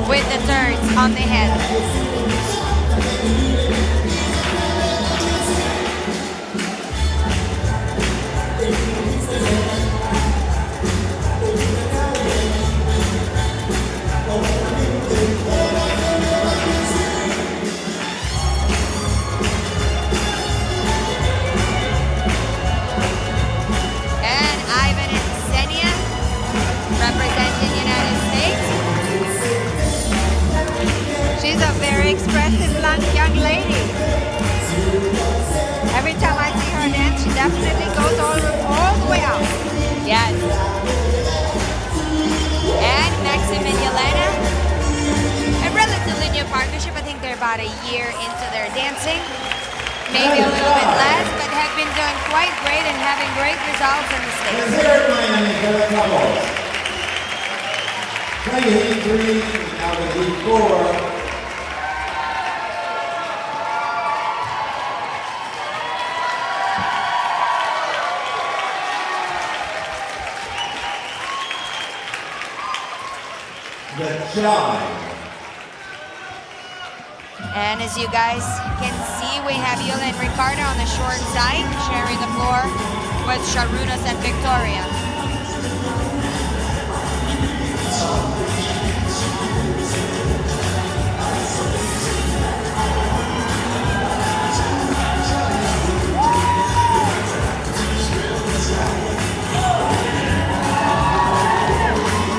with the turns on the head. And Ivan and Ksenia representing the United States. She's a very expressive young lady. Every time I see her dance, she definitely goes all the way out. Yes. And Maxim and Yelena, a relatively new partnership. I think they're about a year into their dancing. Maybe a little bit less, but have been doing quite great and having great results in the Let's States. hear it, Miami, for the couples. Thank you, E3. Now with E4. The jive. And as you guys can see, we have Yulia and Ricardo on the short side, sharing the floor with Sharunas and Victoria.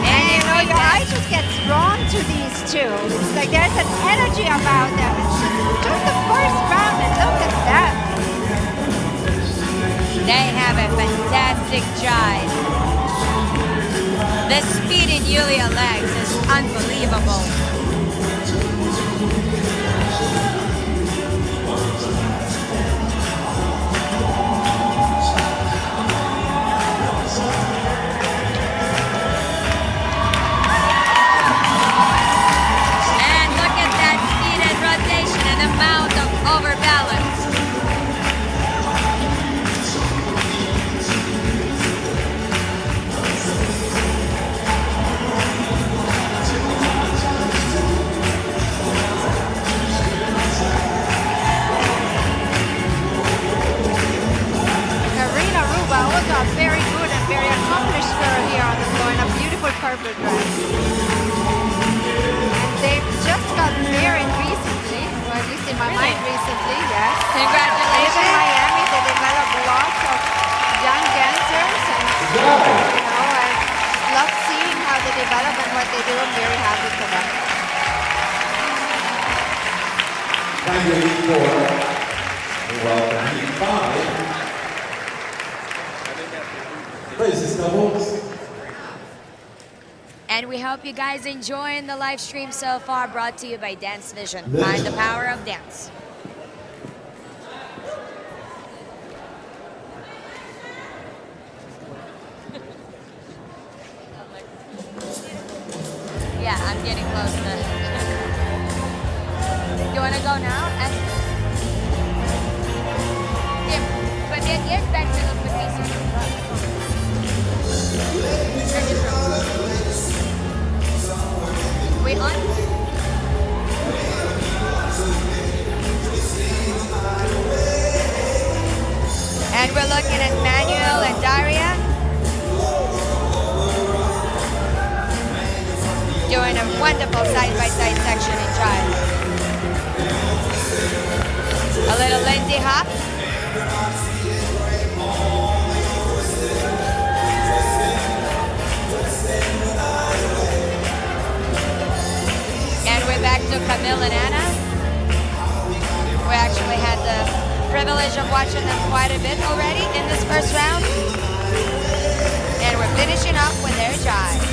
And you know, your eye just gets drawn to these two. It's like there's an energy about them. It's just the first round, and look at that. They have a fantastic jive. The speed in Yulia legs is unbelievable. And look at that speed and rotation and amount of overbalance. Karina Ruba, also a very good and very accomplished girl here on the floor in a beautiful purple dress. And they've just got married recently, or at least in my mind recently, yes. Live in Congratulations. Miami, they developed lots of young dancers, and you know, I love seeing how they develop and what they do. I'm very happy for them. Thank you, E4. Welcome, E5. Places, couples. And we hope you guys enjoying the live stream so far, brought to you by Dance Vision. Find the power of dance. Yeah, I'm getting close to. You want to go now? Yeah, but Bien, yes, back to the piece. We on? And we're looking at Manuel and Daria doing a wonderful side-by-side section in jive. A little Lindy hop. And we're back to Camille and Anna. We actually had the privilege of watching them quite a bit already in this first round. And we're finishing up with their jive.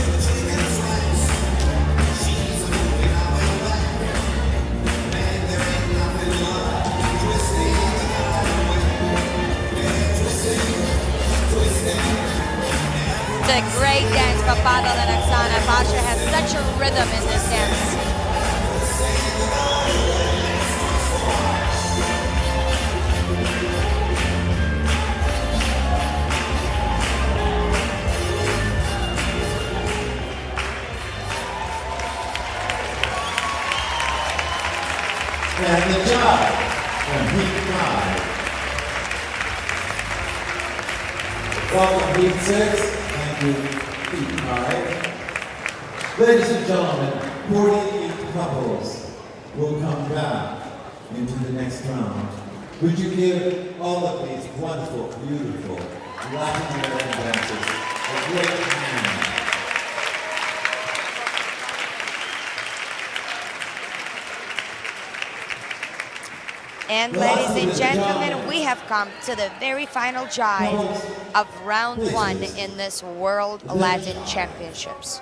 It's a great dance for Pavel and Oksana. Pasha has such a rhythm in this dance. And the job from Heat 5. Welcome, Heat 6. Thank you, Heat 5. Ladies and gentlemen, 48 couples will come back into the next round. Would you give all of these wonderful, beautiful Latin American dancers a great hand? And ladies and gentlemen, we have come to the very final jive of round 1 in this World Latin Championships.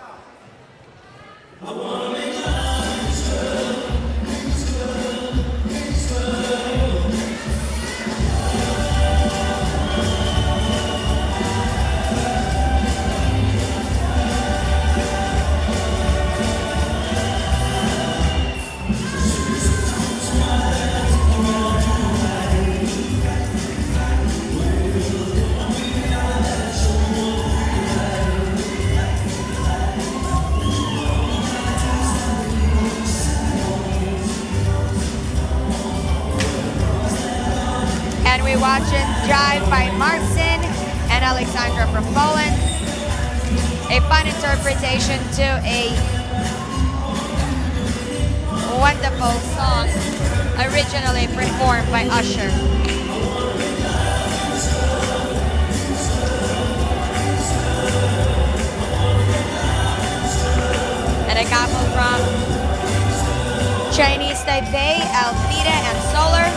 We're watching jive by Marcin and Alexandra from Poland. A fun interpretation to a wonderful song originally performed by Usher. And a couple from Chinese Taipei, Alfida and Solar.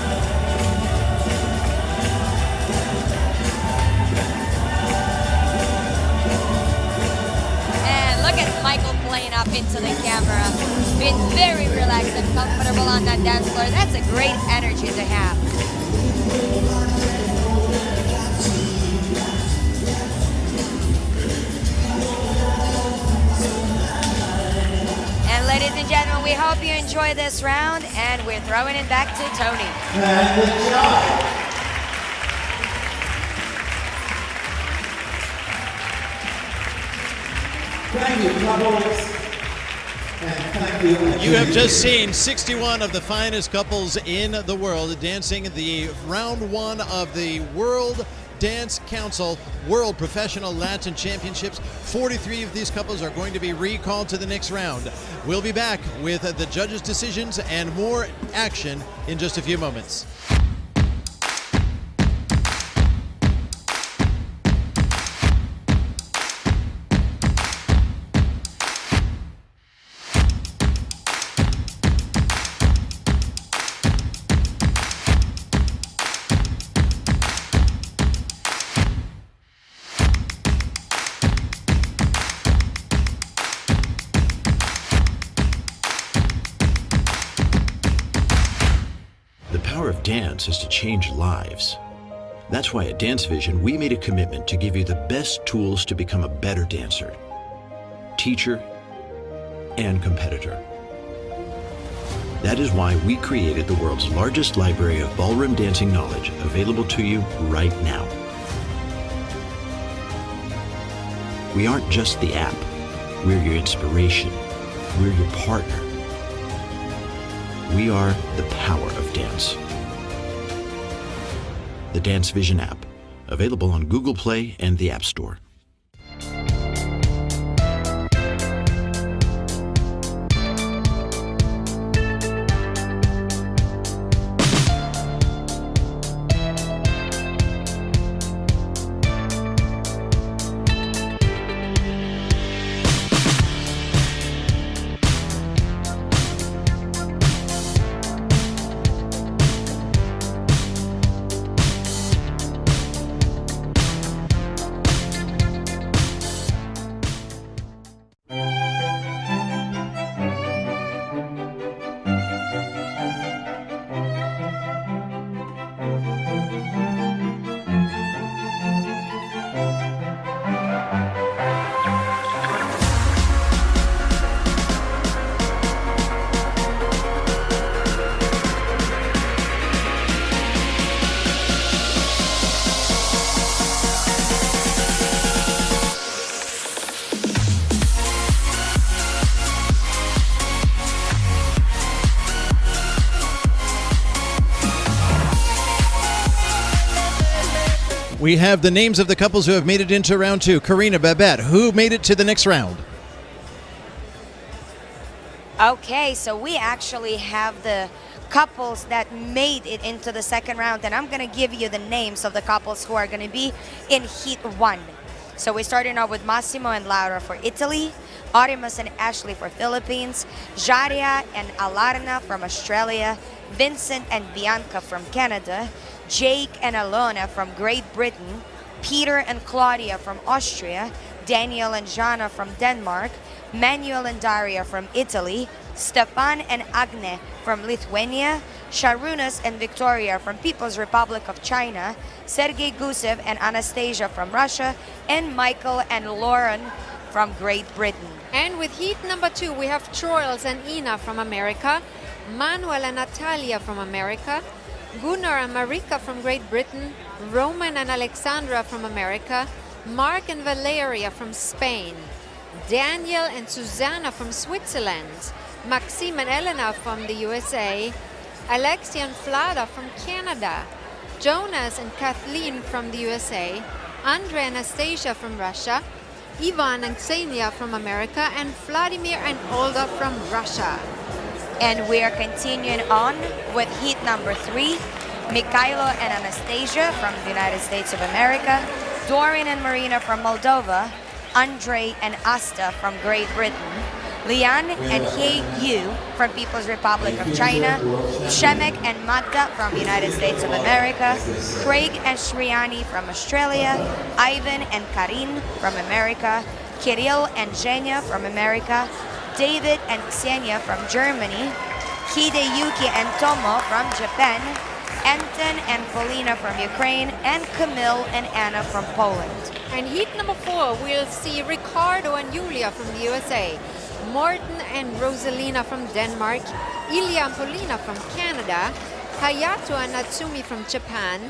Look at Michael playing up into the camera. Being very relaxed and comfortable on that dance floor. That's a great energy to have. And ladies and gentlemen, we hope you enjoy this round, and we're throwing it back to Tony. And good job. Thank you, couples. And thank you. You have just seen 61 of the finest couples in the world dancing the round 1 of the World Dance Council World Professional Latin Championships. 43 of these couples are going to be recalled to the next round. We'll be back with the judges' decisions and more action in just a few moments. Dance is to change lives. That's why at Dance Vision, we made a commitment to give you the best tools to become a better dancer, teacher, and competitor. That is why we created the world's largest library of ballroom dancing knowledge, available to you right now. We aren't just the app. We're your inspiration. We're your partner. We are the power of dance. The Dance Vision app, available on Google Play and the App Store. We have the names of the couples who have made it into round two. Karina, Babette, who made it to the next round? Okay, so we actually have the couples that made it into the second round, and I'm going to give you the names of the couples who are going to be in Heat 1. So we're starting off with Massimo and Laura for Italy, Arimas and Ashley for Philippines, Jaria and Alarna from Australia, Vincent and Bianca from Canada, Jake and Alona from Great Britain, Peter and Claudia from Austria, Daniel and Jana from Denmark, Manuel and Daria from Italy, Stefan and Agne from Lithuania, Sharunas and Victoria from People's Republic of China, Sergei Gusev and Anastasia from Russia, and Michael and Lauren from Great Britain. And with heat number 2, we have Troils and Ina from America, Manuel and Natalia from America, Gunnar and Marika from Great Britain, Roman and Alexandra from America, Mark and Valeria from Spain, Daniel and Susanna from Switzerland, Maxime and Elena from the USA, Alexia and Flada from Canada, Jonas and Kathleen from the USA, Andre and Anastasia from Russia, Ivan and Xenia from America, and Vladimir and Olga from Russia. And we are continuing on with heat number 3. Mikhailo and Anastasia from the United States of America, Dorian and Marina from Moldova, Andre and Asta from Great Britain, Lian and He Yu from People's Republic of China, Shemek and Magda from the United States of America, Craig and Shriani from Australia, Ivan and Karin from America, Kirill and Zhenya from America, David and Ksenia from Germany, Hideyuki and Tomo from Japan, Anton and Polina from Ukraine, and Camille and Anna from Poland. And heat number 4, we'll see Ricardo and Yulia from the USA, Morten and Rosalina from Denmark, Ilya and Polina from Canada, Hayato and Natsumi from Japan.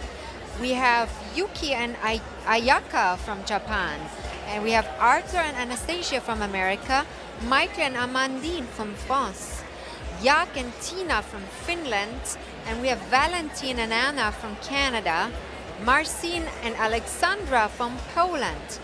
We have Yuki and Ayaka from Japan. And we have Arthur and Anastasia from America, Michael and Amandine from France, Jak and Tina from Finland, and we have Valentine and Anna from Canada, Marcin and Alexandra from Poland,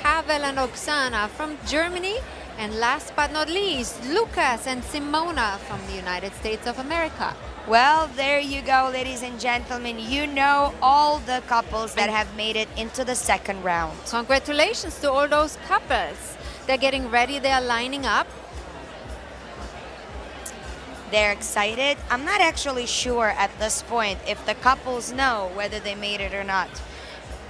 Pavel and Oksana from Germany, and last but not least, Lucas and Simona from the United States of America. Well, there you go, ladies and gentlemen. You know all the couples that have made it into the second round. Congratulations to all those couples. They're getting ready, they're lining up. They're excited. I'm not actually sure at this point if the couples know whether they made it or not.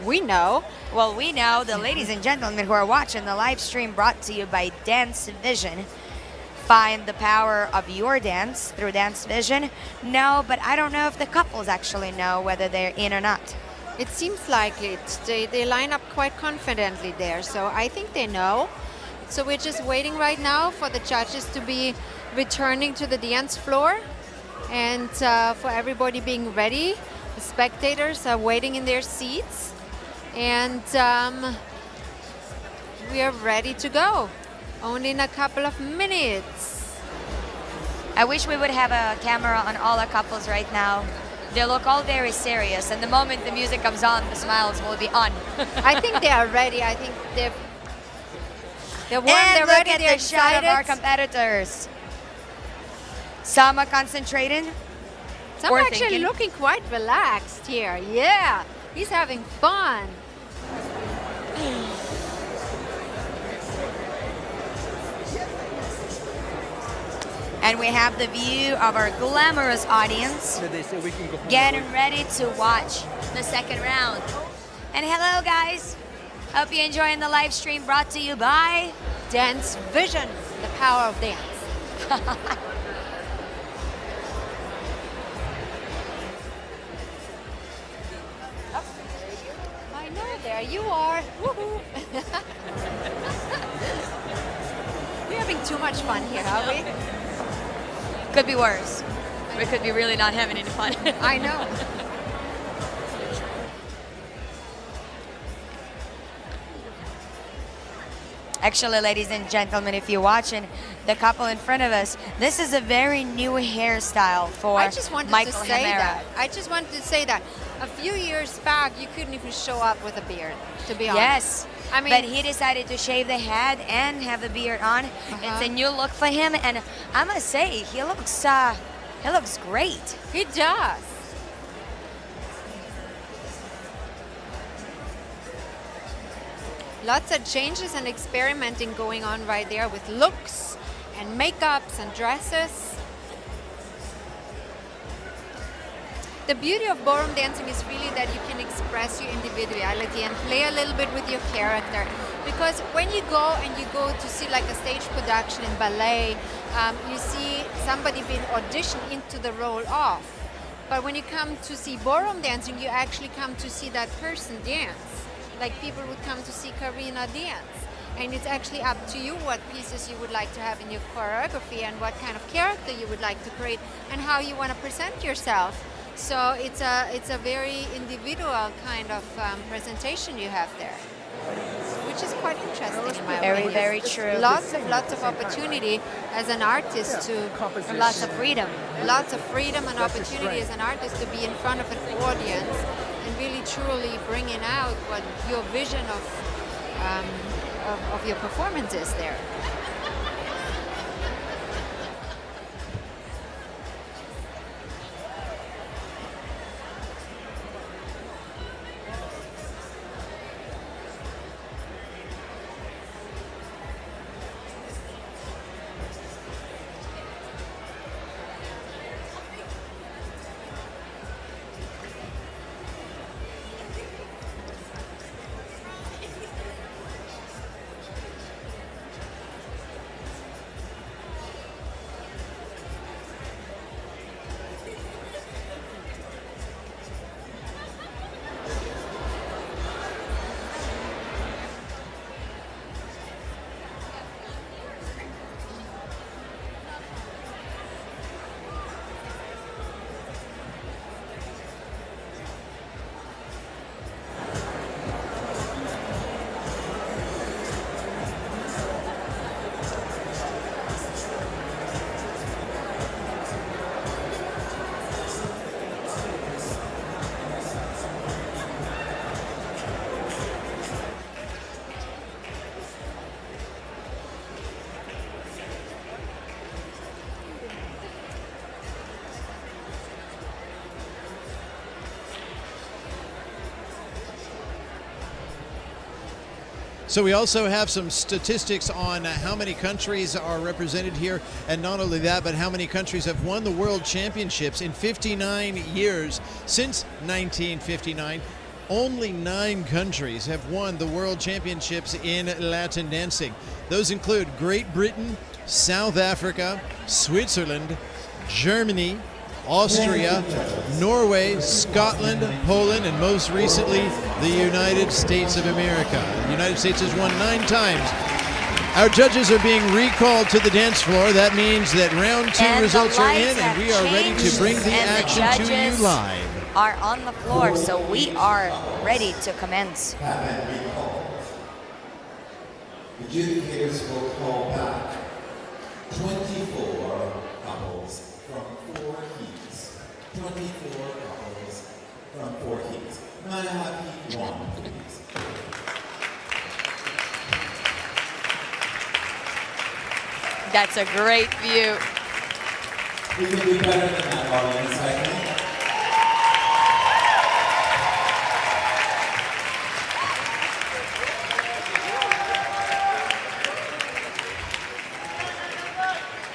We know. Well, we know, the ladies and gentlemen who are watching the live stream brought to you by Dance Vision. Find the power of your dance through Dance Vision. No, but I don't know if the couples actually know whether they're in or not. It seems likely. They line up quite confidently there, so I think they know. So we're just waiting right now for the judges to be returning to the dance floor, and for everybody being ready. The spectators are waiting in their seats, and we are ready to go. Only in a couple of minutes. I wish we would have a camera on all our couples right now. They look all very serious, and the moment the music comes on, the smiles will be on. I think they are ready. I think they're warm, And they're look ready, at they're the shot of our excited. competitors. Some are concentrating. Some or are actually thinking. looking quite relaxed here. Yeah, he's having fun. And we have the view of our glamorous audience getting ready to watch the second round. And hello, guys. Hope you're enjoying the live stream brought to you by Dance Vision, the power of dance. I know, there you are. Woohoo! We're having too much fun here, are we? Could be worse. We could be really not having any fun. I know. Actually, ladies and gentlemen, if you're watching the couple in front of us, this is a very new hairstyle for I just wanted Michael to say Hamera. that. I just wanted to say that. A few years back, you couldn't even show up with a beard, to be honest. Yes. I mean, but he decided to shave the head and have the beard on. It's a new look for him, and I must say, he looks great. he does. Lots of changes and experimenting going on right there with looks and makeups and dresses. The beauty of ballroom dancing is really that you can express your individuality and play a little bit with your character. Because when you go to see like a stage production in ballet, you see somebody being auditioned into the role of. But when you come to see ballroom dancing, you actually come to see that person dance. Like people would come to see Karina dance. And it's actually up to you what pieces you would like to have in your choreography and what kind of character you would like to create and how you want to present yourself. So it's a very individual kind of presentation you have there, which is quite interesting in my opinion. Very true. Lots of opportunity as an artist to Lots of freedom. lots of freedom and opportunity as an artist to be in front of an audience and really truly bringing out what your vision of your performance is there. So we also have some statistics on how many countries are represented here, and not only that, but how many countries have won the World Championships in 59 years. Since 1959, only 9 countries have won the World Championships in Latin dancing. Those include Great Britain, South Africa, Switzerland, Germany, Austria, Norway, Scotland, Poland, and most recently, the United States of America. The United States has won 9 times. Our judges are being recalled to the dance floor. That means that round 2 And the results are in, lights and we are have ready to changed, bring the and the action to you judges live. are on the floor, so we are ready to commence. Have been recalled. Adjudicators will call back 24 couples from 4 heats. 24 couples from 4 heats. May I have heat 1, please? That's a great view. We can do better than that, audience, I think.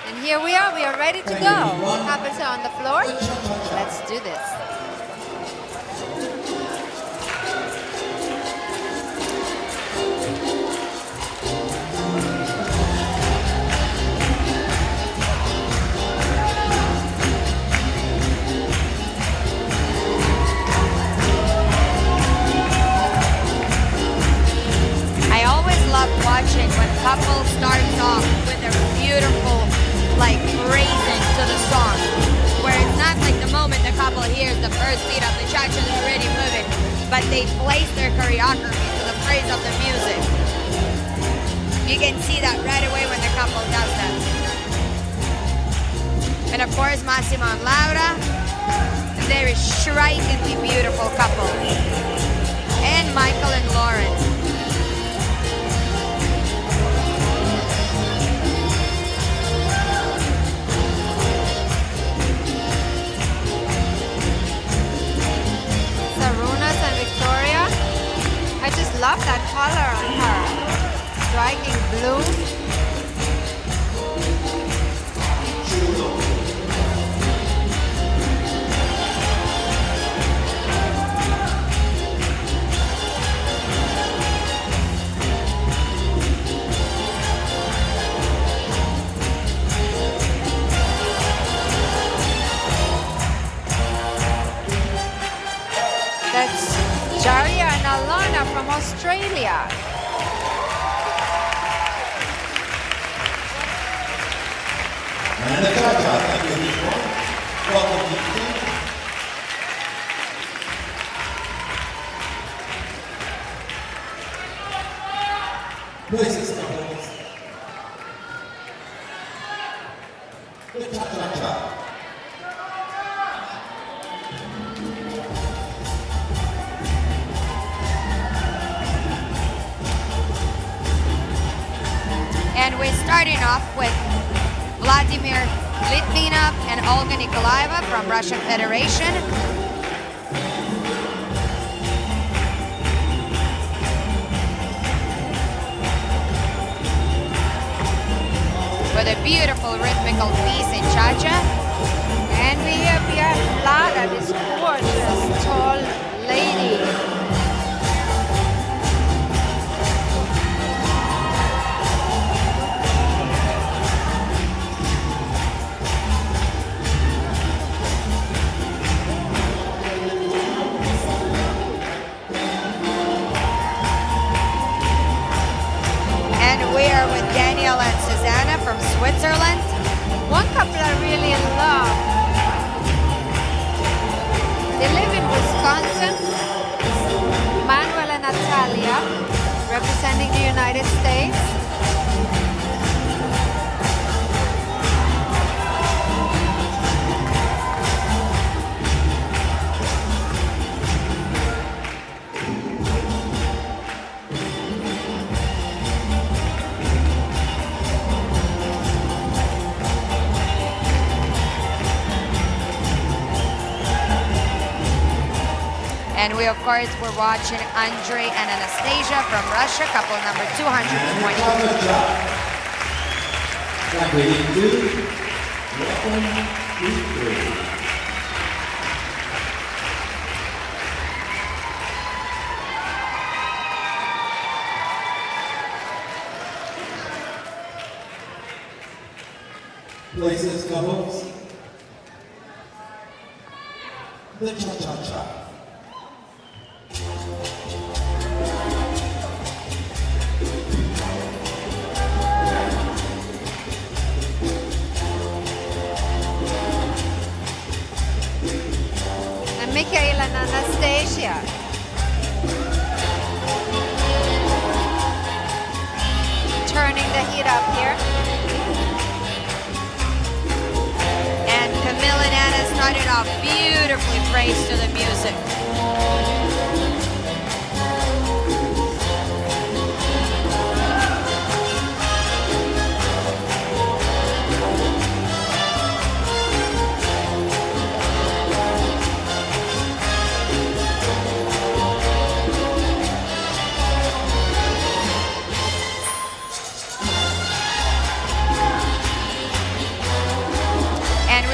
And here we are ready to go. Couples are on the floor. Let's do this. I always love watching when a couple starts off with a beautiful, like, phrasing to the song, where it's not like the moment the couple hears the first beat of the cha-cha is already moving, but they place their choreography to the phrase of the music. You can see that right away when the couple does that. And of course, Massimo and Laura, a very strikingly beautiful couple. And Michael and Lauren. Sarunas and Victoria. I just love that color on her. Striking blue. That's Jaria and Alana from Australia. And the cha-cha, thank you, people. Welcome to the team. Places, couples. The cha-cha-cha. And we're starting off with Vladimir Litvinov and Olga Nikolaeva from Russian Federation. With a beautiful rhythmical piece in cha-cha. And we have Vlada, this gorgeous, tall lady. And we are with Daniel and Susanna from Switzerland. One couple I really love. They live in Wisconsin. Manuel and Natalia, representing the United States. And we, of course, were watching Andrei and Anastasia from Russia, couple number 220. Places, couples. The cha-cha-cha. Mikhail and Anastasia. Turning the heat up here. And Camille and Anna started off beautifully praised to the music.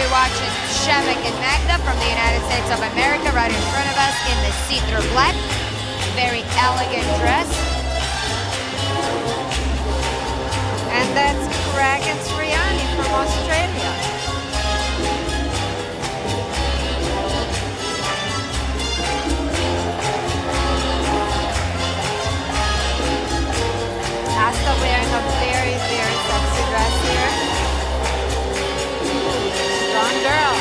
Watching Shevik and Magda from the United States of America right in front of us in the see-through black. Very elegant dress. And that's Craig and Sriani from Australia. Asta wearing a very, very sexy dress here. Strong girl.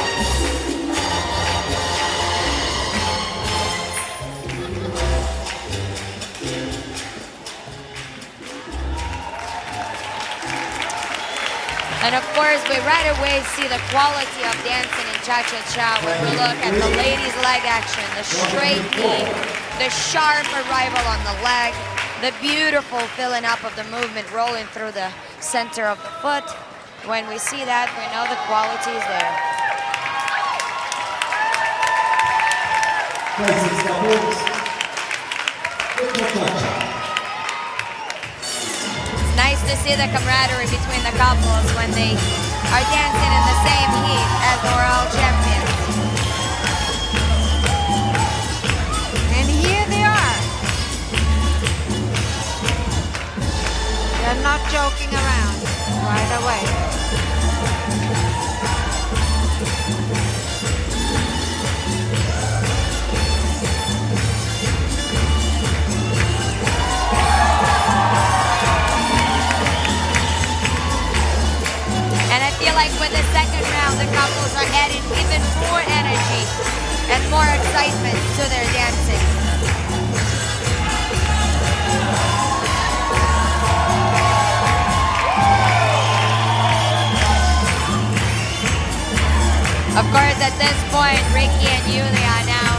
And of course, we right away see the quality of dancing in Cha-Cha-Cha when we look at the ladies' leg action, the straight knee, the sharp arrival on the leg, the beautiful filling up of the movement rolling through the center of the foot. When we see that, we know the quality is there. It's nice to see the camaraderie between the couples when they are dancing in the same heat as the world champions. And here they are. They're not joking around right away. And I feel like with the second round, the couples are adding even more energy and more excitement to their dancing. Of course, at this point, Ricky and Yulia are now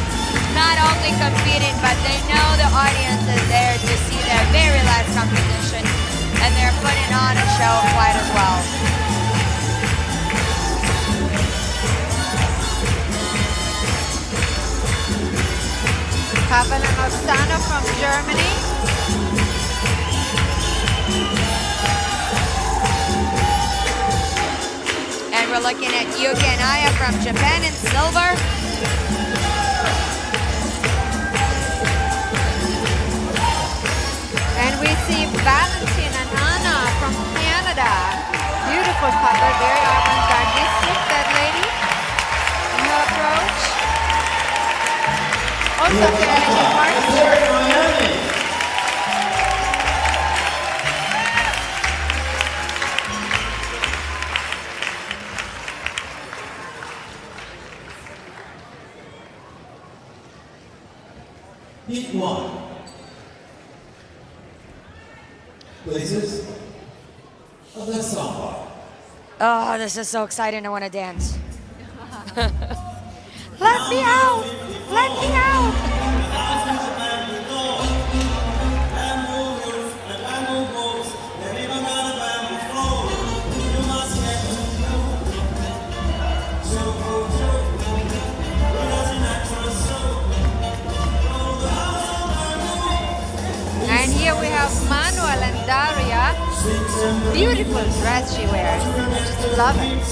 not only competing, but they know the audience is there to see their very last competition, and they're putting on a show quite as well. Pavel and Oksana from Germany. And we're looking at Yuki and Aya from Japan in silver. And we see Valentin and Anna from Canada. Beautiful couple, very avant-gardistic, that lady. In her approach. Also fairly good partnership. Heat one. Blazers of the samba. Oh, this is so exciting. I want to dance. Let me out! Let me out! And here we have Manuel and Daria. Beautiful dress she wears. I just love it.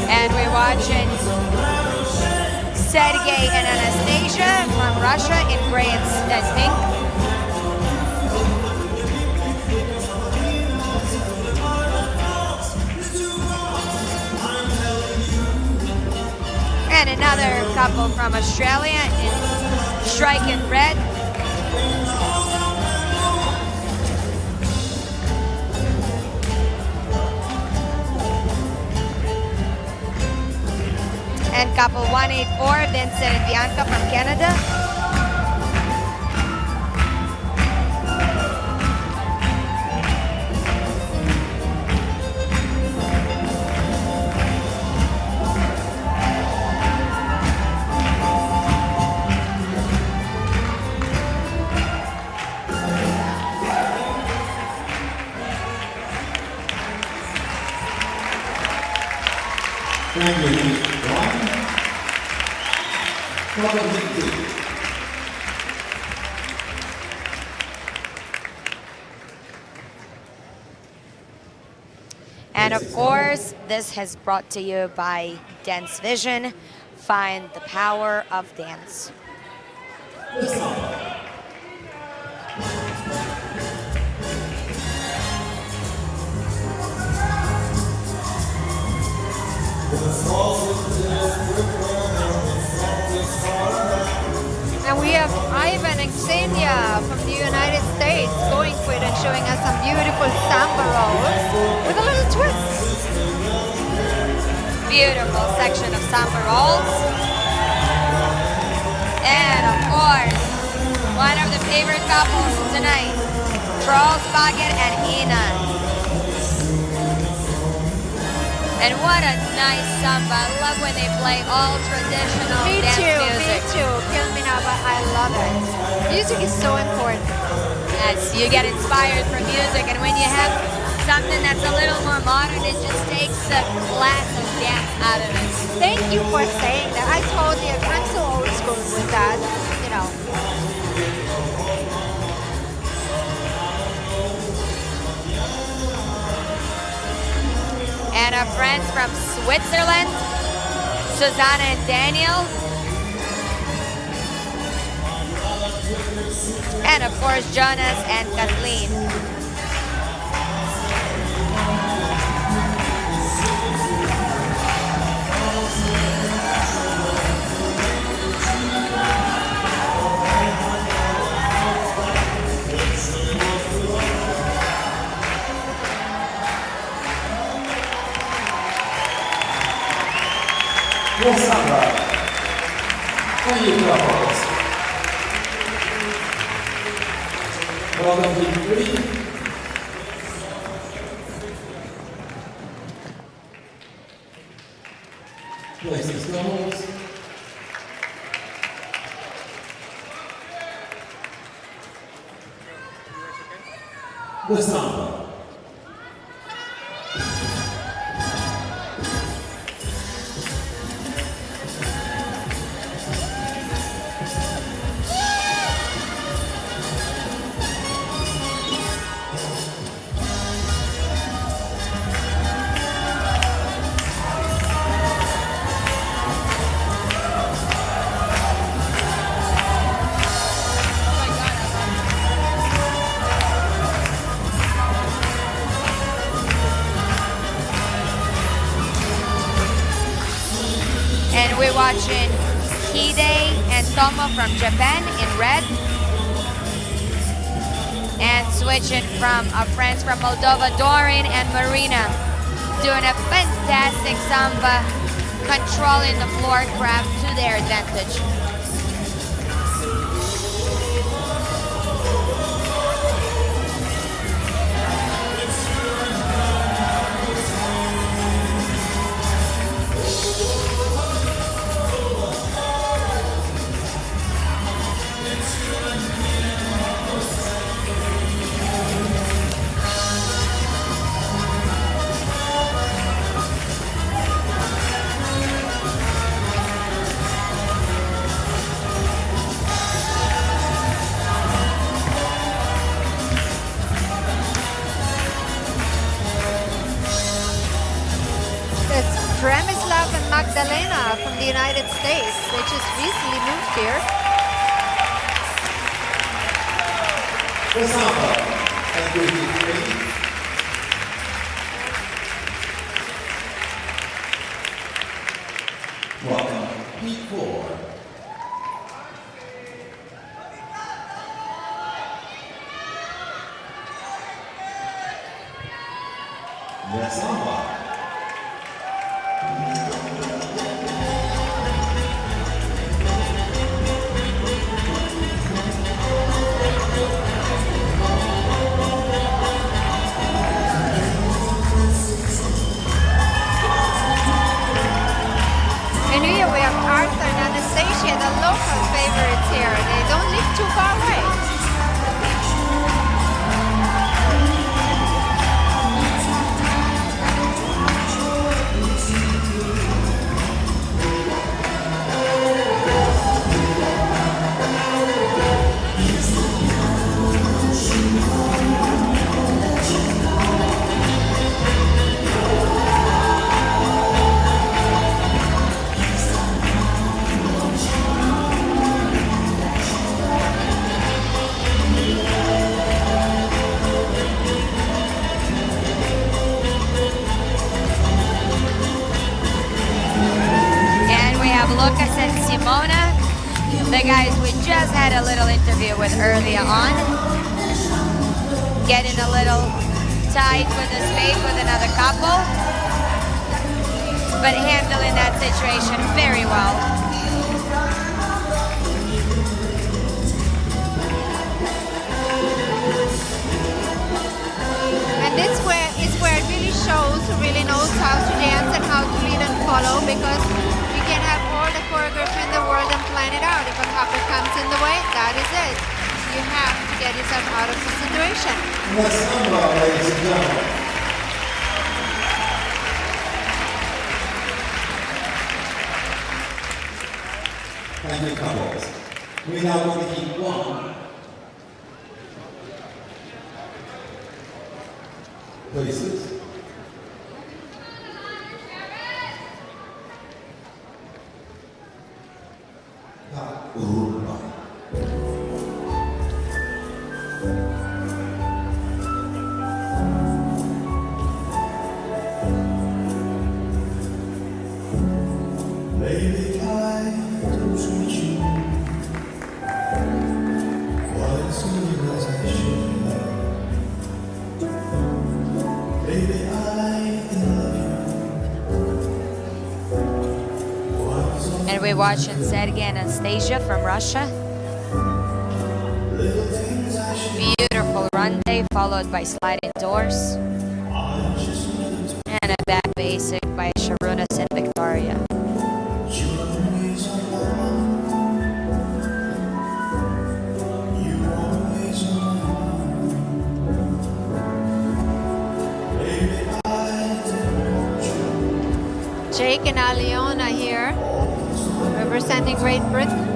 And we're watching Sergey and Anastasia from Russia in gray and pink. And another couple from Australia in striking red. couple 184, Vincent and Bianca from Canada. Thank you, Heat 1. Couple Heat 2. And of course, this has brought to you by Dance Vision. Find the power of dance. And we have Ivan and Xenia from the United States going for it and showing us some beautiful samba rolls with a little twist. Beautiful section of samba rolls. And of course, one of the favorite couples tonight, Charles Baggett and Ina. And what a nice samba. I love when they play all traditional dance music. Me too. Kill me now, but I love it. Music is so important. Yes, you get inspired from music, and when you have something that's a little more modern, it just takes the class of dance out of it. Thank you for saying that. I totally agree. I'm so old school with that, you know. And our friends from Switzerland, Susanna and Daniel. And of course, Jonas and Kathleen. What's up, bro? Thank you, couples. Welcome to Heat 3. Place the stones. The samba. And we're watching Hide and Tomo from Japan in red. And switching from our friends from Moldova, Dorin and Marina. Doing a fantastic samba, controlling the floor craft to their advantage. Premislav and Magdalena from the United States. They just recently moved here. The samba. Thank you, Heat 3. Welcome, Heat 4. The samba. guys, we just had a little interview with earlier on. Getting a little tight with the space with another couple, but handling that situation very well. And this is where it really shows who really knows how to dance and how to lead and follow, because you can have all the choreography in the world and plan it out. If a couple comes in the way, that is it. You have to get yourself out of the situation. Let's number, ladies and gentlemen. Thank you, couples. We now want to keep one. Places. Baby, I don't treat you quite as good as I should. Baby, I love you. And we're watching Sergey and Anastasia from Russia. Beautiful runway followed by sliding doors. And a back basic by Sharunas and Victoria. Jake and Aliona here, representing Great Britain.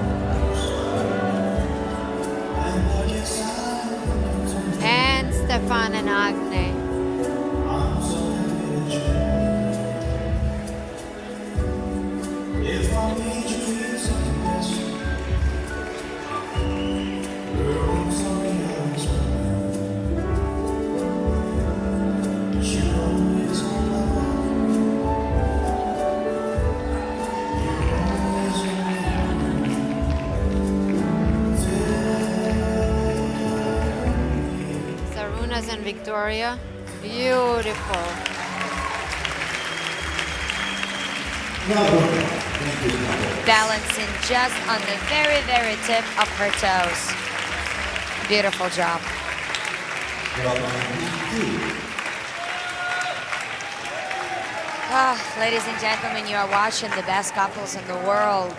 And Stefan and Agne. Sarunas and Victoria, beautiful. Balancing just on the very, very tip of her toes. Beautiful job. Ladies and gentlemen, you are watching the best couples in the world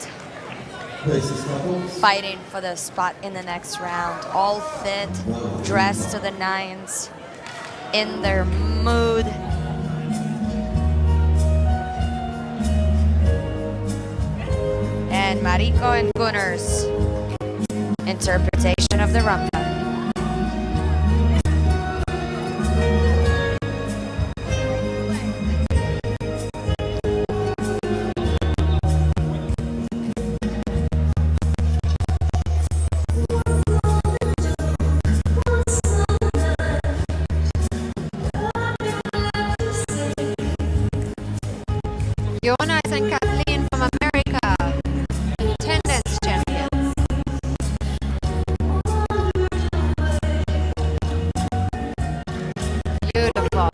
fighting for the spot in the next round. All fit, dressed to the nines, in their mood. And Mariko and Gunnar's interpretation of the rumba. Jonas and Kathleen from America, attendance champions. Beautiful.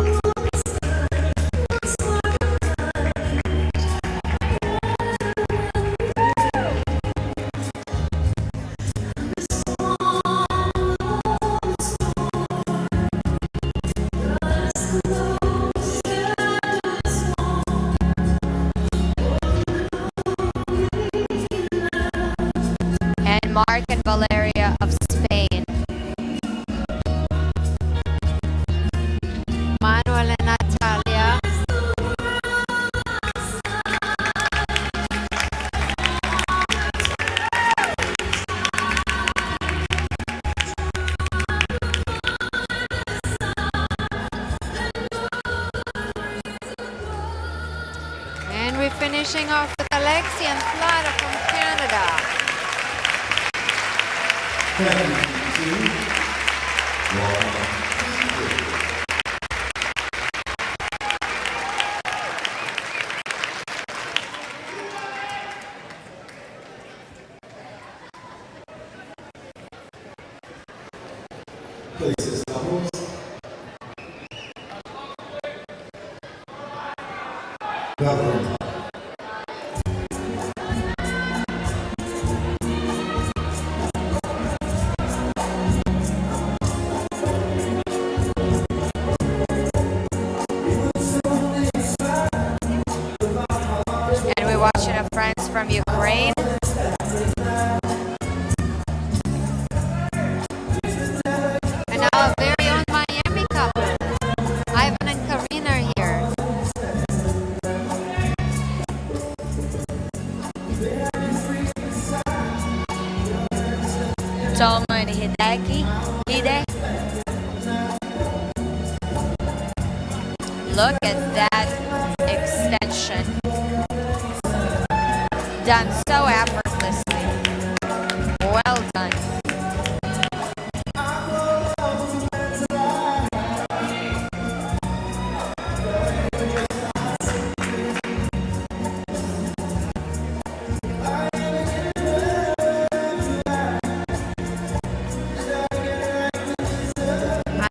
Mark and Valeria of Spain. Manuel and Natalia. And we're finishing off with Alexi and Flada from Canada. places doubles. Double. And we're watching our friends from Ukraine. And our very own Miami couple, Ivan and Karina are here. Toma and Hide. Look at that extension. Done so effortlessly. Well done.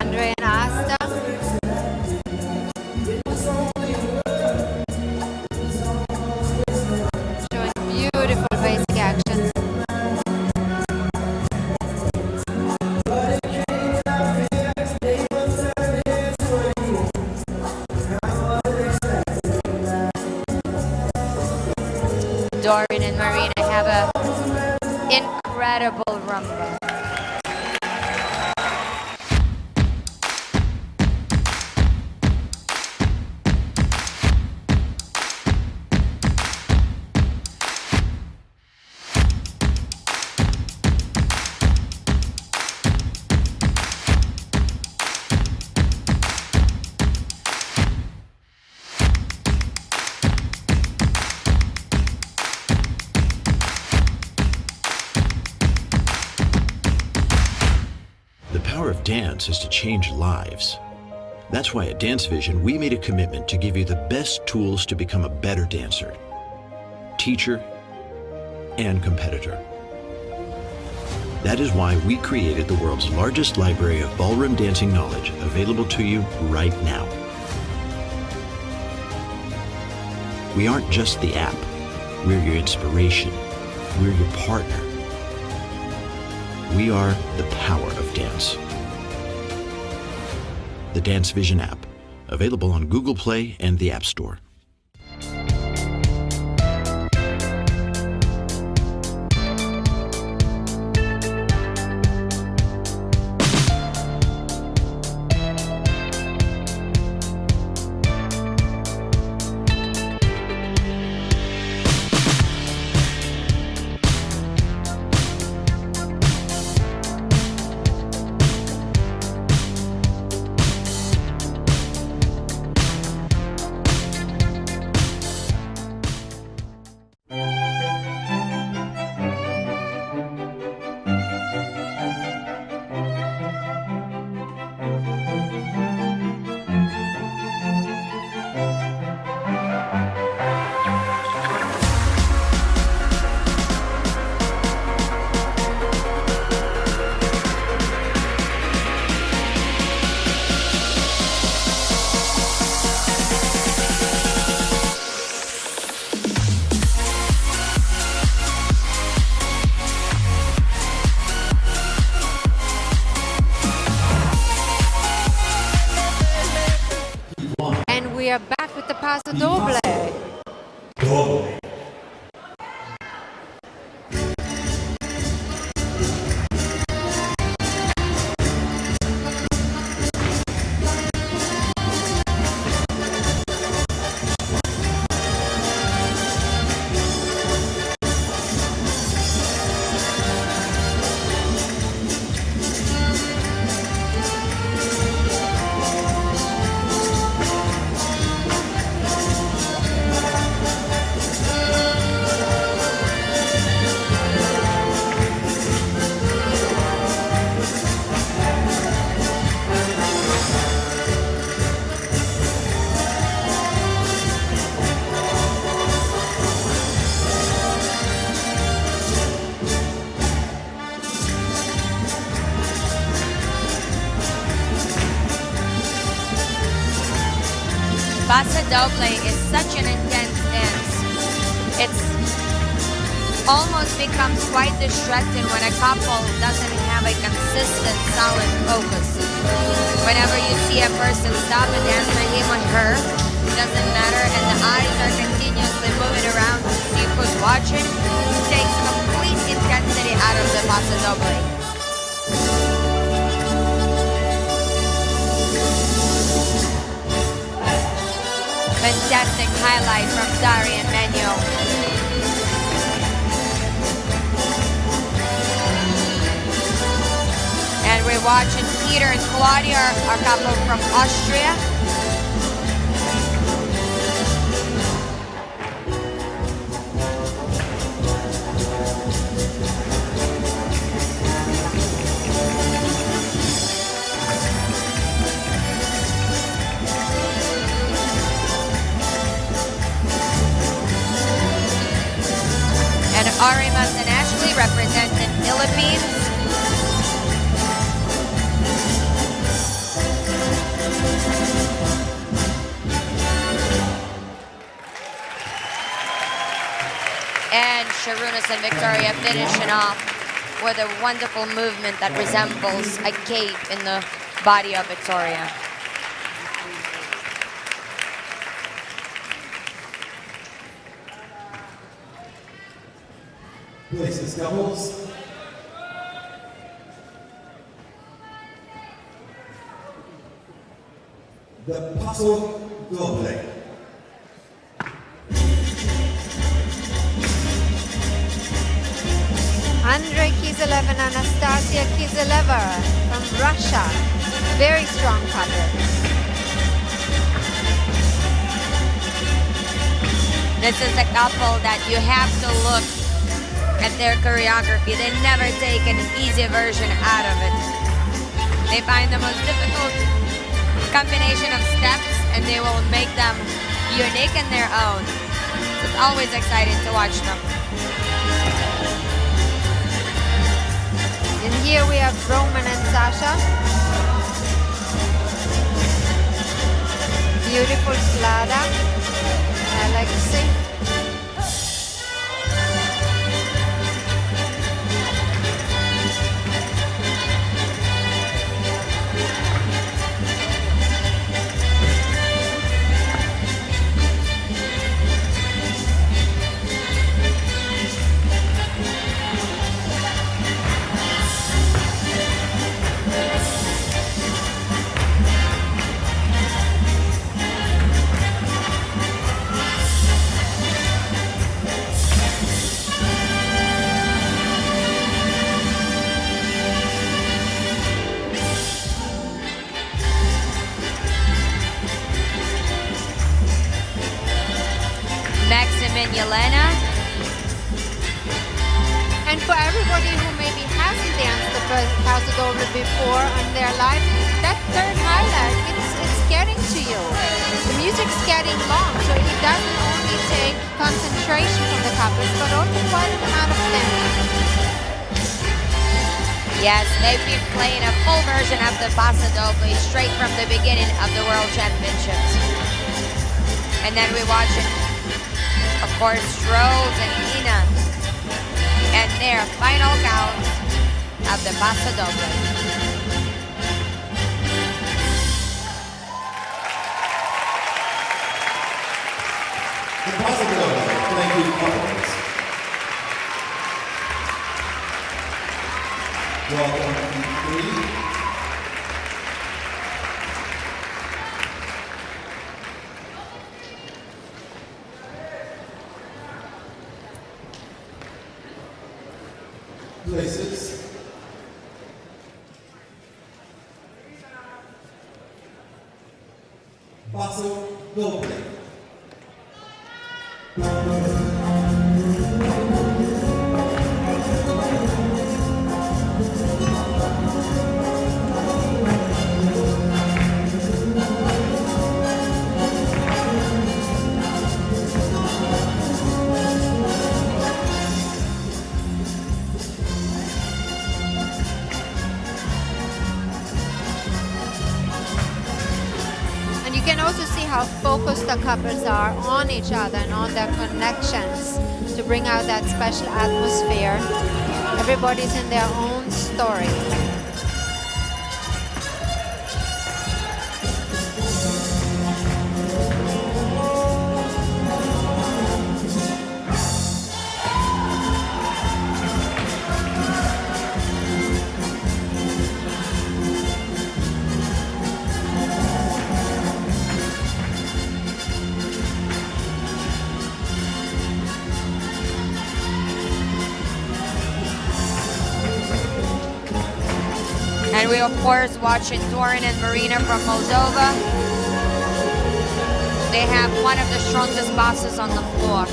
Andre and Asta. Showing beautiful basic actions. Dorian and Marina have a incredible rumba. The power of dance is to change lives. That's why at Dance Vision, we made a commitment to give you the best tools to become a better dancer, teacher, and competitor. That is why we created the world's largest library of ballroom dancing knowledge, available to you right now. We aren't just the app. We're your inspiration. We're your partner. We are the power of dance. The Dance Vision app, available on Google Play and the App Store. We are back with the paso doble. Doble. Paso Doble is such an intense dance. It's almost becomes quite distracting when a couple doesn't have a consistent, solid focus. Whenever you see a person stop and dance for him or her, it doesn't matter, and the eyes are continuously moving around to see who's watching, it takes complete intensity out of the Paso Doble. Fantastic highlight from Darian Manuel. And we're watching Peter and Claudia, a couple from Austria. And Arimas and Ashley representing Philippines. And Sharunas and Victoria finishing off with a wonderful movement that resembles a cape in the body of Victoria. Places couples. The Paso Doble. Andrei Kiselev and Anastasia Kiseleva from Russia. Very strong couple. This is a couple that you have to look at their choreography. They never take an easy version out of it. They find the most difficult combination of steps and they will make them unique in their own. It's always exciting to watch them. And here we have Roman and Sasha. Beautiful Vlada, Alexei. And Yelena. And for everybody who maybe hasn't danced the Paso Doble before in their life, that third highlight, it's getting to you. The music's getting long, so it doesn't only take concentration from the couples, but also quite an amount of tempo. Yes, they've been playing a full version of the Paso Doble straight from the beginning of the World Championships. And then we watch it, of course, Rose and Ina and their final count of the Paso Doble. The Paso Doble. Thank you, couples. Welcome to 3. Places. Paso Doble. can also see how focused the couples are on each other and on their connections to bring out that special atmosphere. Everybody's in their own story. And we, of course, watching Doran and Marina from Moldova. They have one of the strongest bosses on the floor.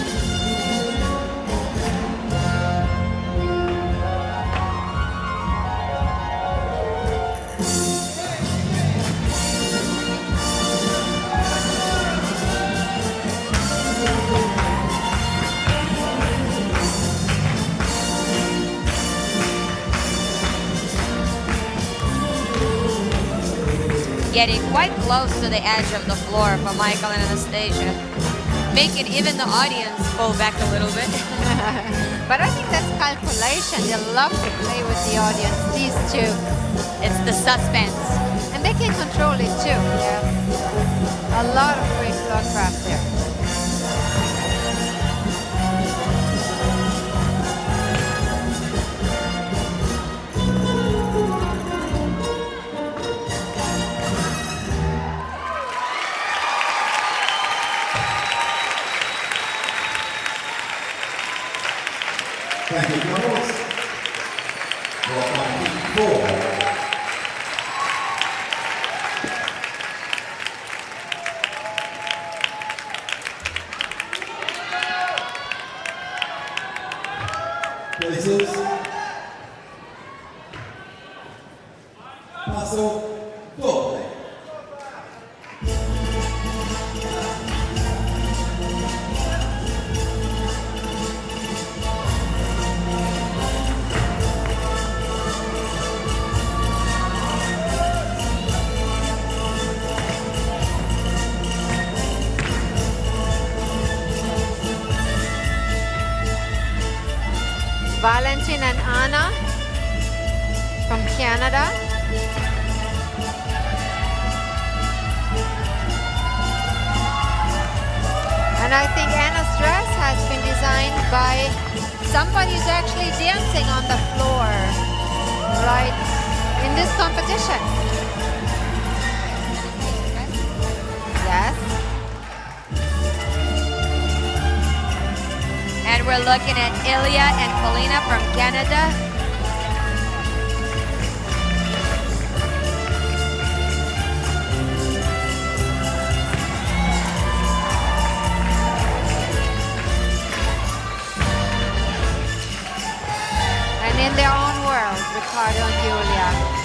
Getting quite close to the edge of the floor for Michael and Anastasia, making even the audience pull back a little bit. But I think that's calculation. They love to play with the audience, these two. It's the suspense. And they can control it too. Yeah. A lot of great floor craft there. Thank you, couples. Welcome to 4. Places. Paso doble. Valentin and Anna from Canada. And I think Anna's dress has been designed by somebody who's actually dancing on the floor, right, in this competition. Yes. And we're looking at Ilya and Polina from Canada. And in their own world, Ricardo and Yulia.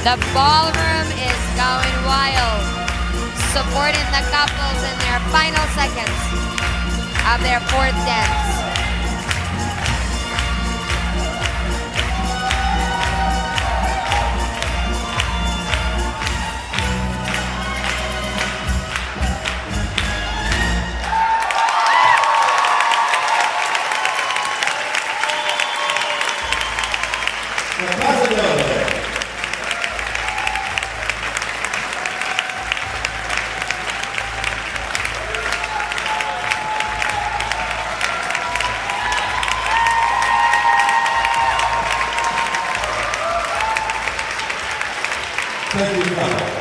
The ballroom is going wild, supporting the couples in their final seconds of their fourth dance. Thank you, fellas.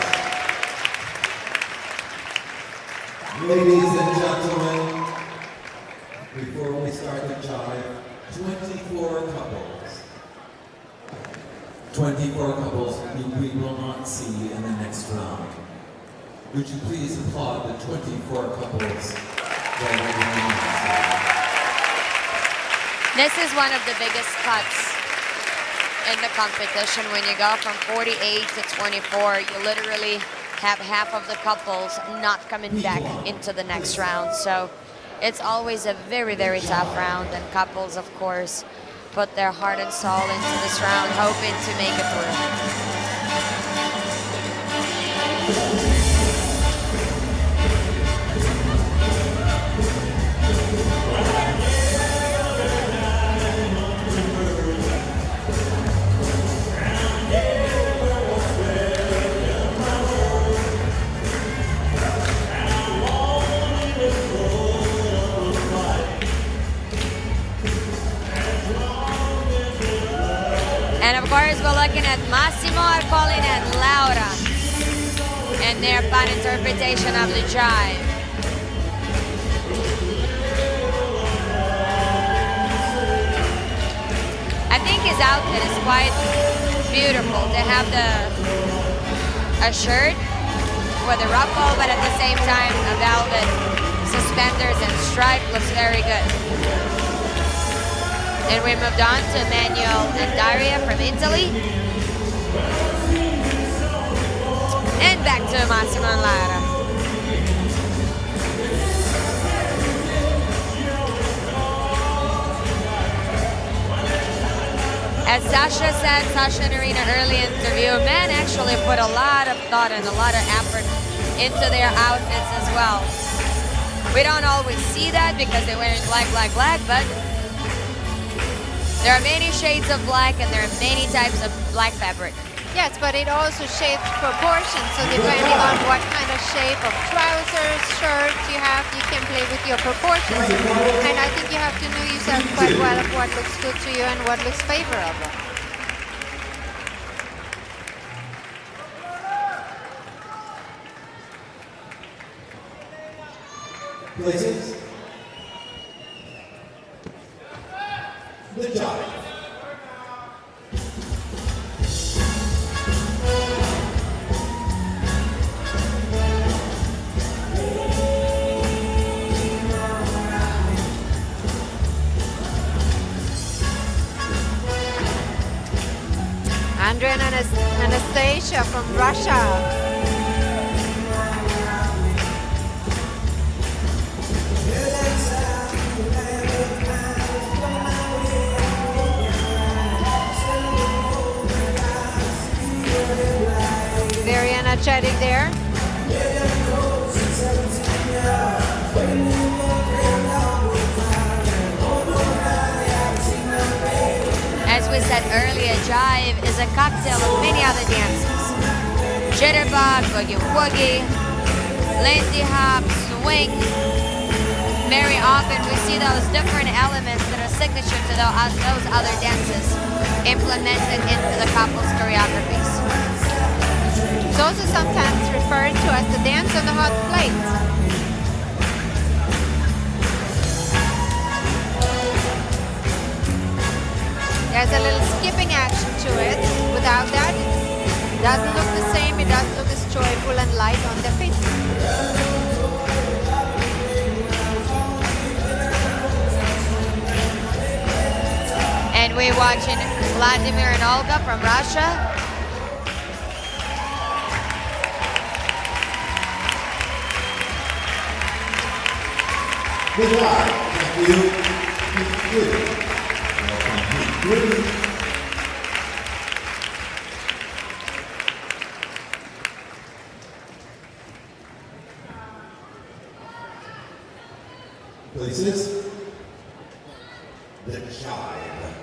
Ladies and gentlemen, before we start the jive, 24 couples. 24 couples we will not see in the next round. Would you please applaud the 24 couples that we will not see? This is one of the biggest cuts in the competition. When you go from 48 to 24, you literally have half of the couples not coming back into the next round. So it's always a very, very tough round, and couples, of course, put their heart and soul into this round, hoping to make it through. And of course, we're looking at Massimo Arpolin and Laura and their fun interpretation of the jive. I think his outfit is quite beautiful. They have a shirt with a ruffle, but at the same time, a velvet suspenders and stripe looks very good. And we moved on to Manuel and Daria from Italy. And back to Massimo and Lara. As Sasha said, Sasha and Irina early interview, men actually put a lot of thought and a lot of effort into their outfits as well. We don't always see that because they're wearing black, black, black, but there are many shades of black and there are many types of black fabric. Yes, but it also shapes proportions. So depending on what kind of shape of trousers, shirts you have, you can play with your proportions. And I think you have to know yourself quite well of what looks good to you and what looks favorable. Places. The jive. Andrea and Anastasia from Russia. Very energetic there. As we said earlier, jive is a cocktail of many other dances. Jitterbug, boogie woogie, Lindy hop, swing. Very often we see those different elements that are signature to those other dances implemented into the couple's choreographies. It's also sometimes referred to as the dance on the hot plate. There's a little skipping action to it. Without that, it doesn't look the same. It doesn't look as joyful and light on the feet. And we're watching Vladimir and Olga from Russia. Good job. Thank you. Thank you. Places. The jive.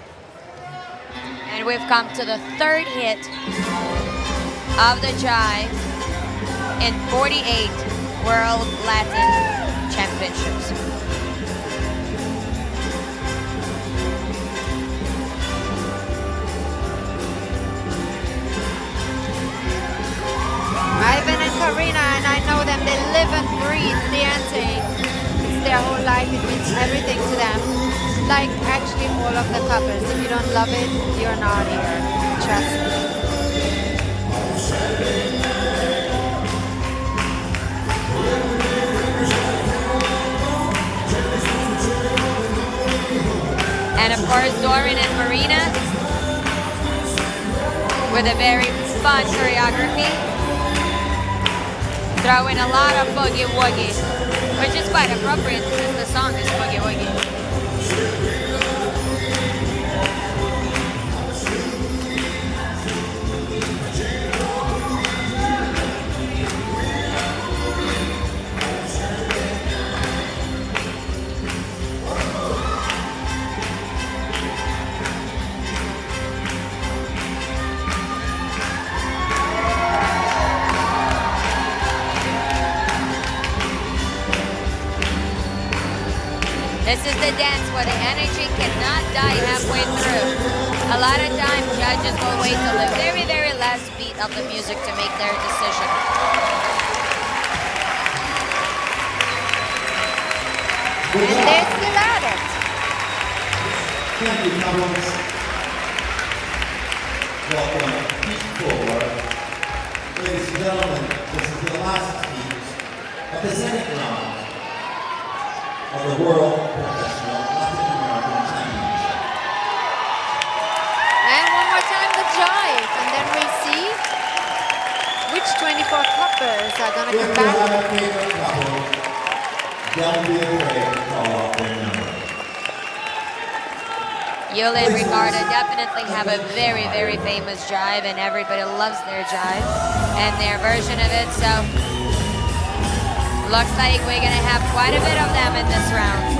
And we've come to the third hit of the jive in 48 World Latin Championships. Ivan and Karina, and I know them, they live and breathe dancing. It's their whole life, it means everything to them. Like actually full of the couples. If you don't love it, you're not here. Trust me. And of course, Doran and Marina with a very fun choreography. Throw in a lot of boogie woogie, which is quite appropriate since the song is boogie woogie. This is the dance where the energy cannot die halfway through. A lot of times, judges will wait till the very, very last beat of the music to make their decision. And they're still at it. Thank you, couples. Welcome, peak forward. Ladies and gentlemen, this is the last heat of the second round of the World Professional Latin American Championship. And one more time the jive, and then we'll see which 24 couples are going to If come you back. have a favorite couple, don't be afraid to call out their number. Yulia and Ricardo definitely have a very, very famous jive, and everybody loves their jive and their version of it. So looks like we're gonna have quite a bit of them in this round.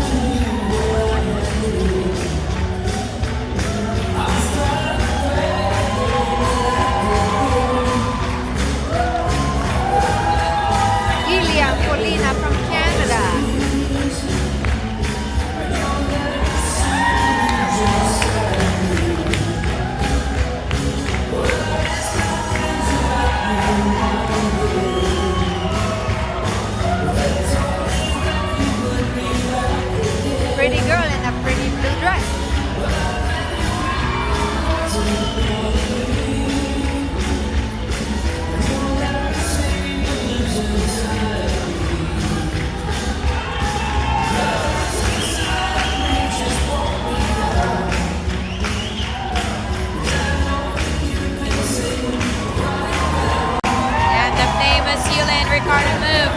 Yulia and Paulina from Canada. Pretty girl in a pretty blue dress. And the famous Yulia and Ricardo move.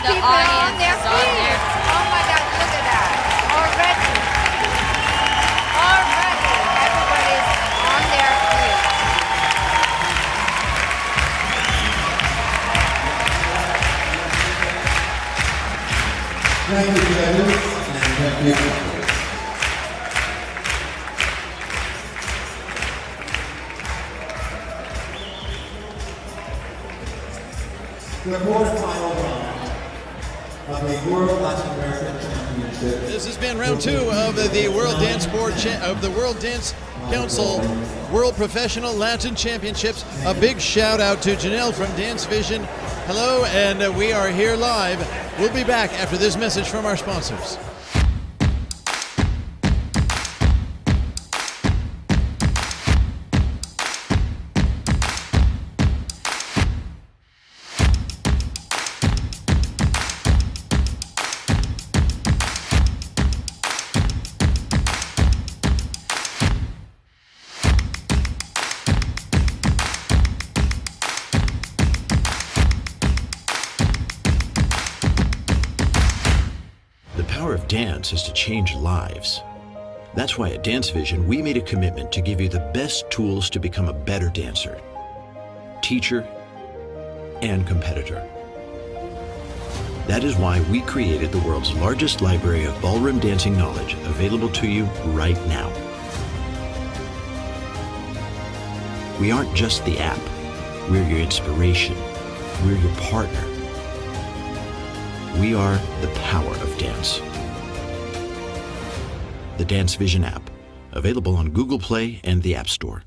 The People are on audience their is on feet. there. Oh my God, look at that. Already, everybody's on their feet. Thank you, judges, and thank you, couples. The quarterfinal round of the World Latin American Championship. This has been round 2 of the World Dance Board of the World Dance Council World Professional Latin Championships. A big shout out to Janelle from Dance Vision. Hello, and we are here live. We'll be back after this message from our sponsors. Dance is to change lives. That's why at Dance Vision, we made a commitment to give you the best tools to become a better dancer, teacher, and competitor. That is why we created the world's largest library of ballroom dancing knowledge available to you right now. We aren't just the app. We're your inspiration. We're your partner. We are the power of dance. The Dance Vision app, available on Google Play and the App Store.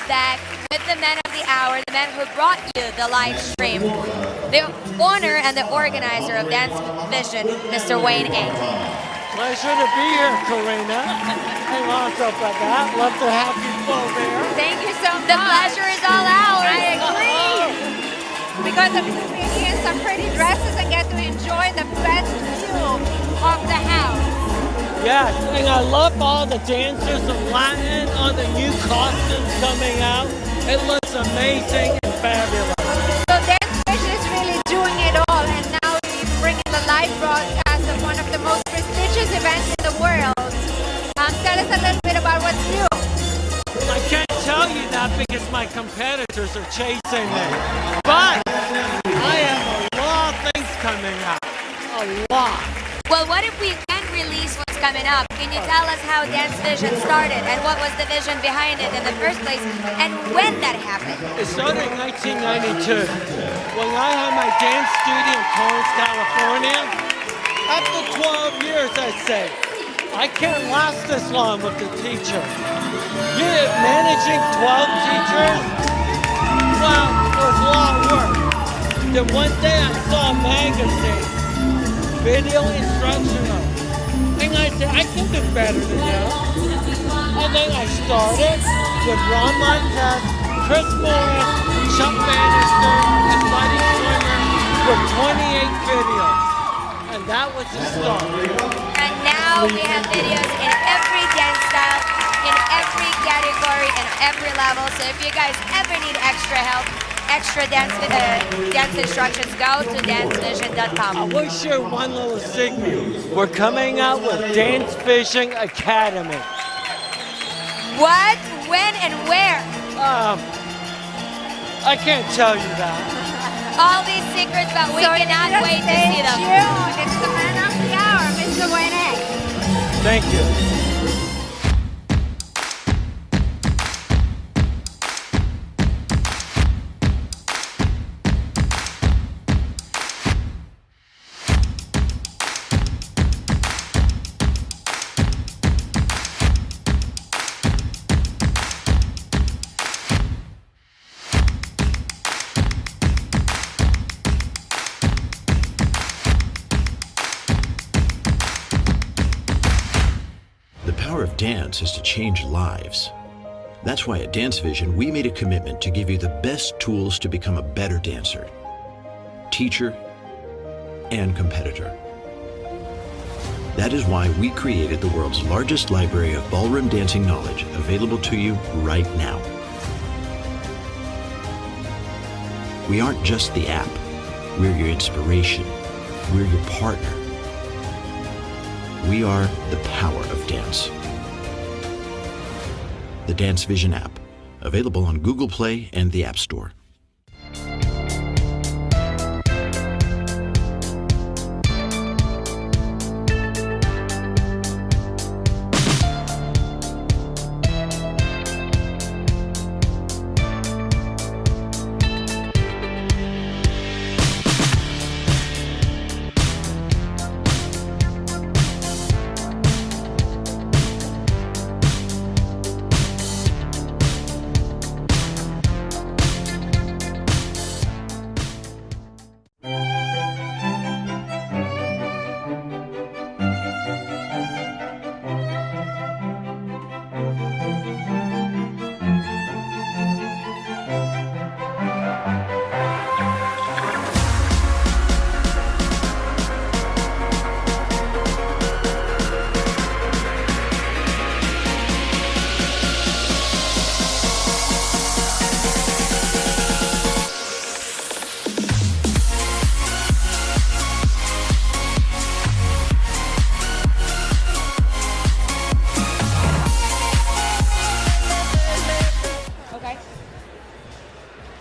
Back with the men of the hour, the men who brought you the live stream, the owner and the organizer of Dance Vision, Mr. Wayne A. Pleasure to be here, Karina. Hey, lots up at that. Love to have you both here. Thank you so much. The pleasure is all ours. I agree. Because I'm going to be in some pretty dresses and get to enjoy the best view of the house. Yes, and I love all the dancers of Latin, all the new costumes coming out. It looks amazing and fabulous. So Dance Vision is really doing it all, and now we're bringing the live broadcast of one of the most prestigious events in the world. Tell us a little bit about what's new. I can't tell you that because my competitors are chasing me. But I have a lot of things coming out. A lot. Well, what if we can release what's coming up? Can you tell us how Dance Vision started and what was the vision behind it in the first place and when that happened? It started in 1992 when I had my dance studio in Torrance, California. After 12 years, I say, I can't last this long with the teacher. You're managing 12 teachers? Well, it was a lot of work. Then one day I saw a magazine, video instructional. And I said, I can do better than that. And then I started with Ron Montez, Chris Morris, Chuck Bannister, and Buddy Swimmer with 28 videos. And that was the start. And now we have videos in every dance style, in every category, and every level. So if you guys ever need extra help, extra dance instructions, go to dancevision.com. I will share one little secret. We're coming out with Dance Vision Academy. What, when, and where? I can't tell you that. All these secrets, but we cannot wait to see them. It's the man of the hour, Mr. Wayne A. Thank you. The power of dance is to change lives. That's why at Dance Vision, we made a commitment to give you the best tools to become a better dancer, teacher, and competitor. That is why we created the world's largest library of ballroom dancing knowledge, available to you right now. We aren't just the app. We're your inspiration. We're your partner. We are the power of dance. The Dance Vision app, available on Google Play and the App Store.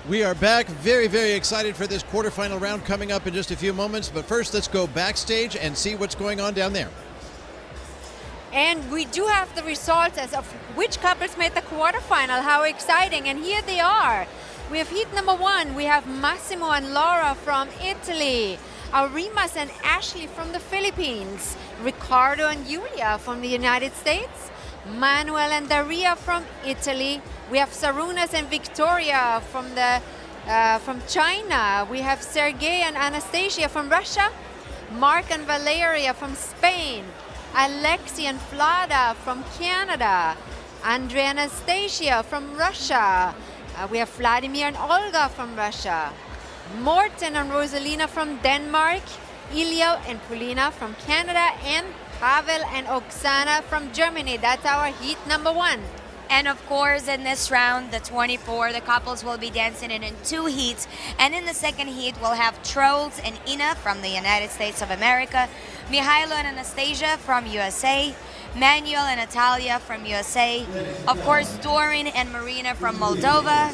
We are back, very, very excited for this quarterfinal round coming up in just a few moments. But first, let's go backstage and see what's going on down there. And we do have the results as of which couples made the quarterfinal. How exciting. And here they are. We have heat number 1. We have Massimo and Laura from Italy. Arimas and Ashley from the Philippines. Ricardo and Yulia from the United States. Manuel and Daria from Italy. We have Sarunas and Victoria from China. We have Sergey and Anastasia from Russia. Mark and Valeria from Spain. Alexi and Vlada from Canada. Andre and Anastasia from Russia. We have Vladimir and Olga from Russia. Morten and Rosalina from Denmark. Ilya and Polina from Canada. And Pavel and Oksana from Germany. That's our heat number 1. And of course, in this round, the 24, the couples will be dancing in 2 heats. And in the second heat, we'll have Trolls and Ina from the United States of America, Mihailo and Anastasia from USA, Manuel and Natalia from USA, of course, Dorin and Marina from Moldova,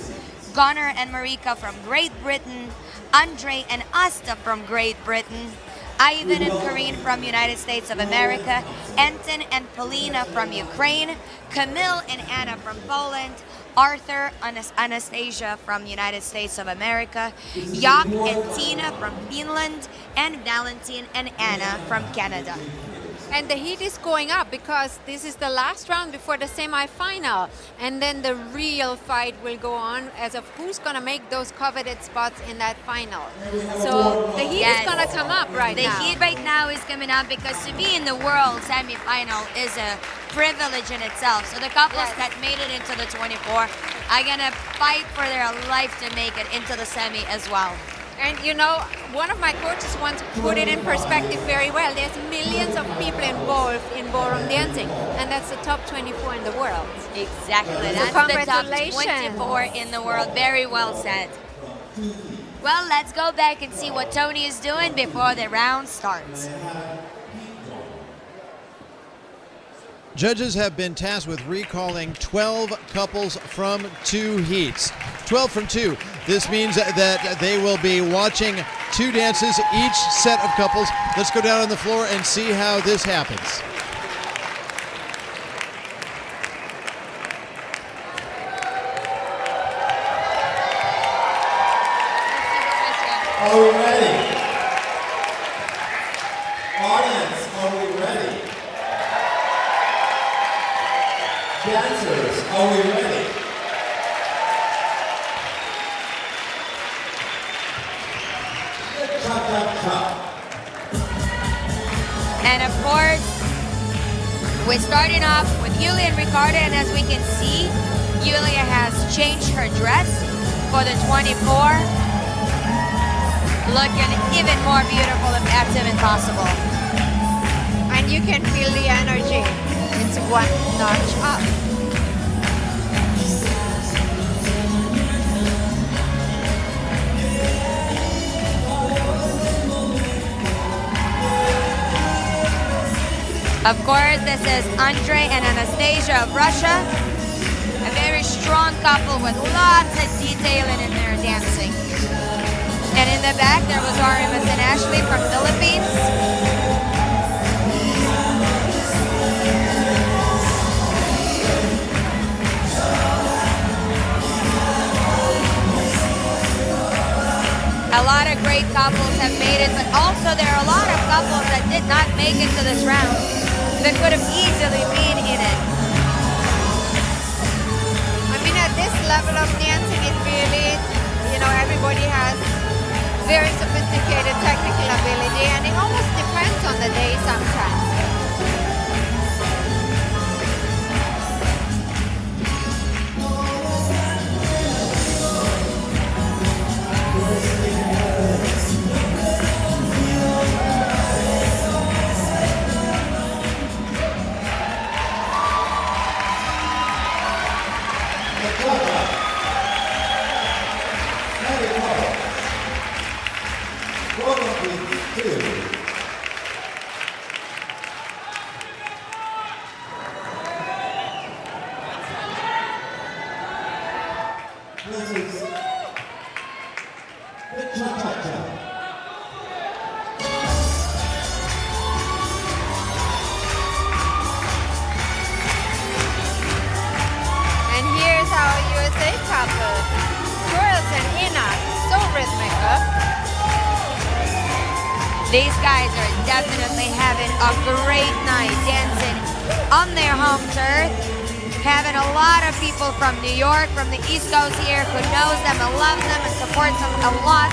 Gunnar and Marika from Great Britain, Andre and Asta from Great Britain, Ivan and Karine from United States of America, Anton and Polina from Ukraine, Camille and Anna from Poland, Arthur and Anastasia from United States of America, Jaak and Tina from Finland, and Valentin and Anna from Canada. And the heat is going up because this is the last round before the semi-final. And then the real fight will go on as of who's going to make those coveted spots in that final. So the heat is going to come up right now. The heat right now is coming up because to be in the world semi-final is a privilege in itself. So the couples that made it into the 24 are going to fight for their life to make it into the semi as well. And you know, one of my coaches once put it in perspective very well. There's millions of people involved in ballroom dancing, and that's the top 24 in the world. Exactly, So that's the top 24 in the world. Very well said. Well, let's go back and see what Tony is doing before the round starts. Judges have been tasked with recalling 12 couples from 2 heats. 12 from 2. This means that they will be watching 2 dances, each set of couples. Let's go down on the floor and see how this happens. Are we ready? Audience, are we ready? Dancers, are we ready? Chop, chop, chop. And of course, we're starting off with Yulia and Ricardo, and as we can see, Yulia has changed her dress for the 24. Looking even more beautiful if that's even possible. And you can feel the energy. It's 1 notch up. Of course, this is Andre and Anastasia of Russia. A very strong couple with lots of detailing in their dancing. And in the back, there was Arimas and Ashley from Philippines. A lot of great couples have made it, but also there are a lot of couples that did not make it to this round that could have easily been in it. I mean, at this level of dancing, it really, you know, everybody has very sophisticated technical ability, and it almost depends on the day sometimes. the cha-cha-cha. And here's our USA couple, Girls and Ina, so rhythmical. These guys are definitely having a great night dancing on their home turf. Having a lot of people from New York, from the East Coast here who knows them and loves them and supports them a lot.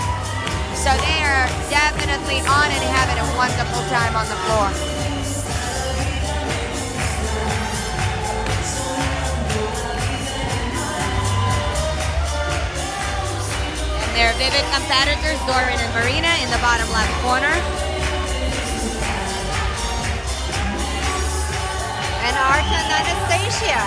So they are definitely on and having a wonderful time on the floor. And their vivid competitors, Doran and Marina, in the bottom left corner. And Arta and Anastasia.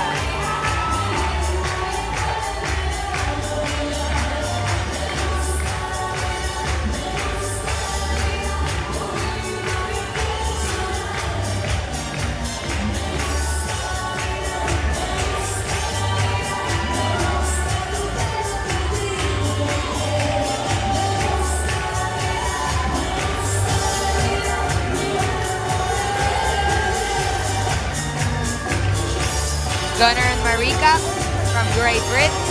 Gunnar and Marika from Great Britain.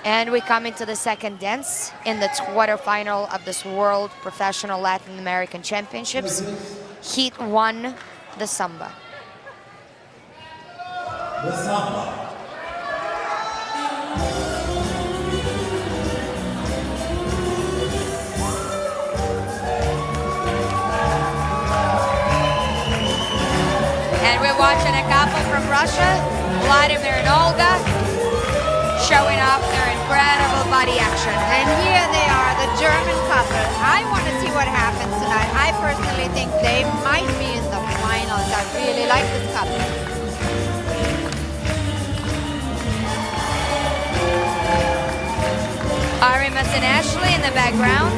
And we come into the second dance in the quarterfinal of this World Professional Latin American Championships. Heat 1, the Samba. The Samba. And we're watching a couple from Russia, Vladimir and Olga, showing off their incredible body action. And here they are, the German couple. I want to see what happens tonight. I personally think they might be in the finals. I really like this couple. Arimas and Ashley in the background.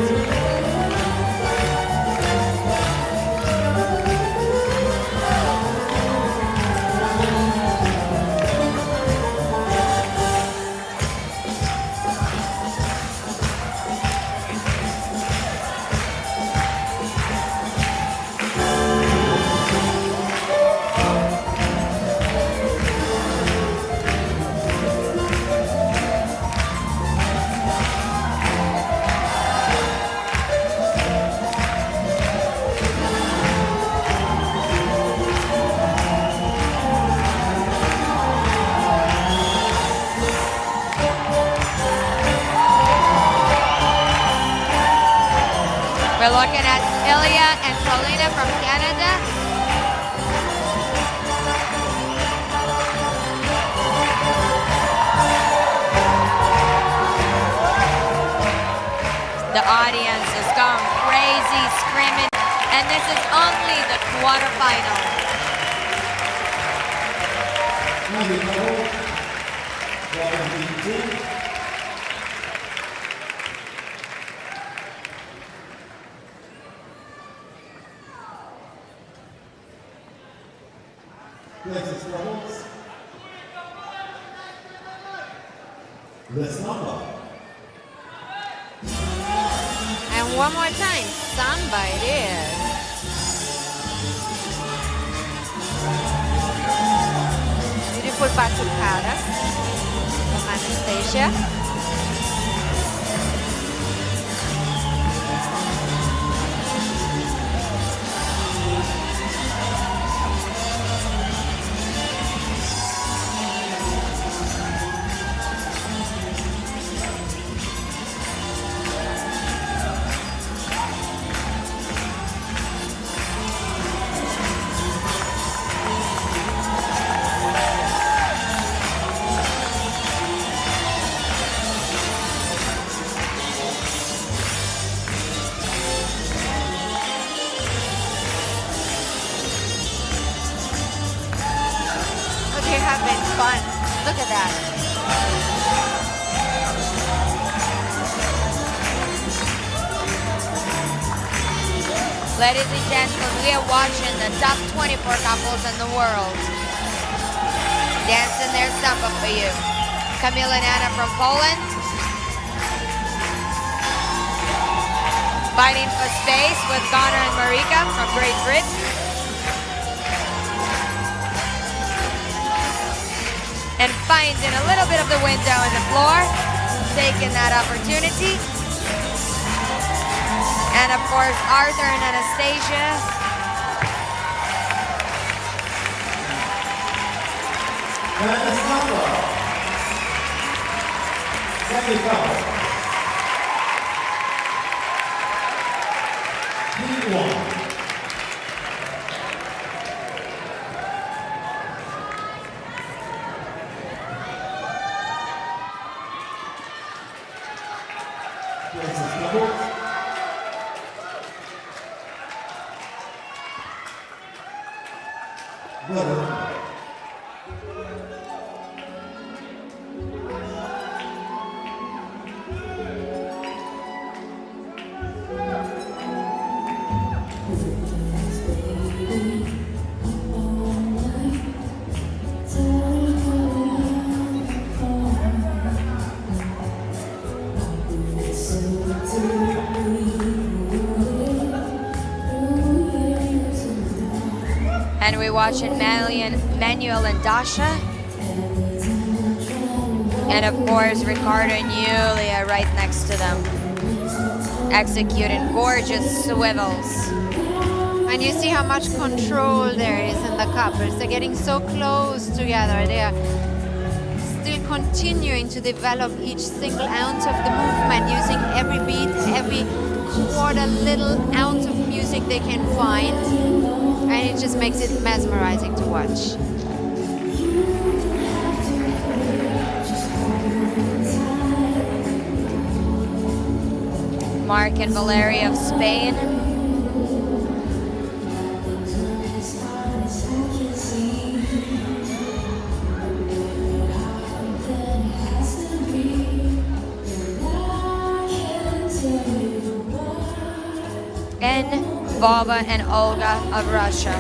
We're looking at Yulia and Paulina from Canada. The audience is going crazy, screaming, and this is only the quarterfinal. Places troubles. The Samba. And one more time, Samba it is. Beautiful batucada from Anastasia. Ladies and gentlemen, we are watching the top 24 couples in the world dancing their samba for you. Camille and Anna from Poland, fighting for space with Connor and Marika from Great Britain. And finding a little bit of the window in the floor, taking that opportunity. And of course, Arthur and Anastasia. Second couple. Heat 1. Places doubles. Butter. And we're watching Manuel and Dasha. And of course, Ricardo and Yulia right next to them, executing gorgeous swivels. And you see how much control there is in the couples. They're getting so close together. They are still continuing to develop each single ounce of the movement, using every beat, every quarter little ounce of music they can find. And it just makes it mesmerizing to watch. Mark and Valeria of Spain. And Vova and Olga of Russia.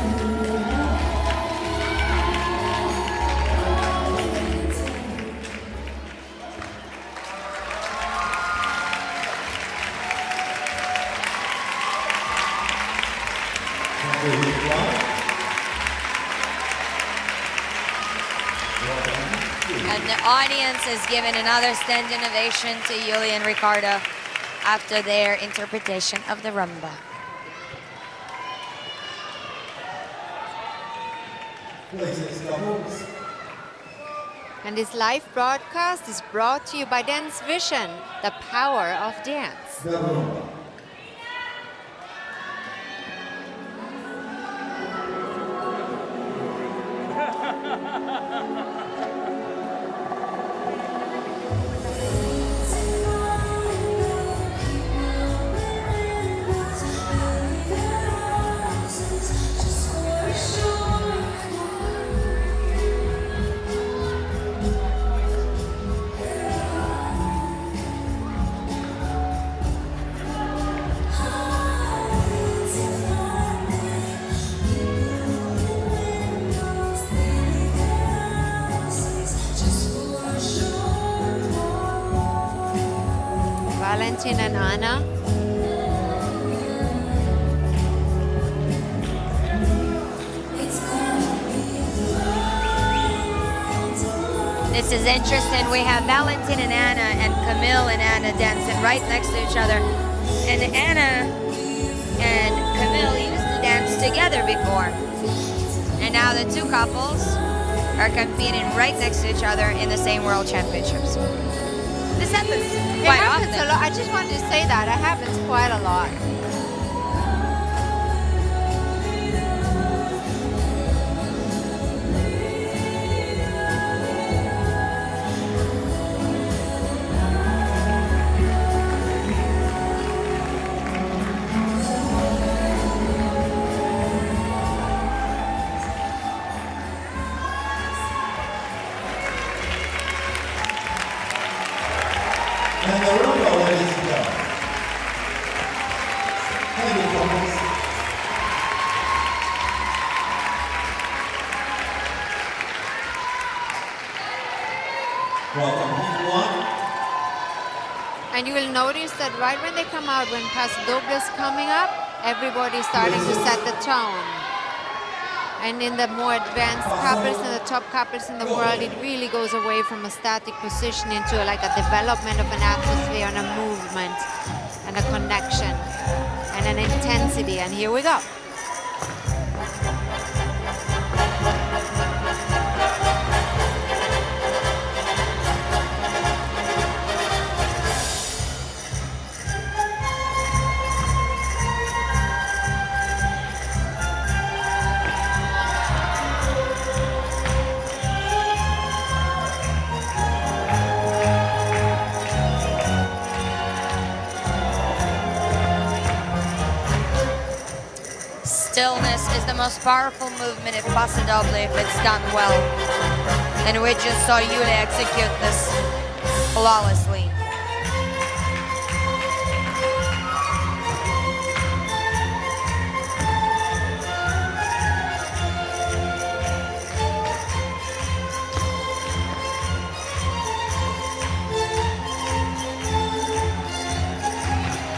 And the audience is giving another standing ovation to Yulia and Ricardo after their interpretation of the rumba. And this live broadcast is brought to you by Dance Vision, the power of dance. Valentin and Anna. This is interesting. We have Valentin and Anna and Camille and Anna dancing right next to each other. And Anna and Camille used to dance together before. And now the two couples are competing right next to each other in the same World Championships. This happens quite often. A lot. I just wanted to say that. It happens quite a lot. And the rumba, ladies and gentlemen. Thank you, couples. Welcome, Heat 1. And you will notice that right when they come out, when Paso Doble is coming up, everybody's starting to set the tone. And in the more advanced couples and the top couples in the world, it really goes away from a static position into like a development of an atmosphere and a movement and a connection and an intensity. And here we go. Stillness is the most powerful movement in Paso Doble if it's done well. And we just saw Yulia execute this flawlessly.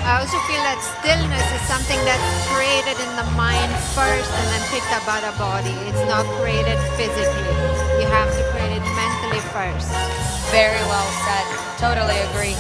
I also feel that stillness is something that's created in the mind first and then picked up by the body. It's not created physically. You have to create it mentally first. Very well said. Totally agree.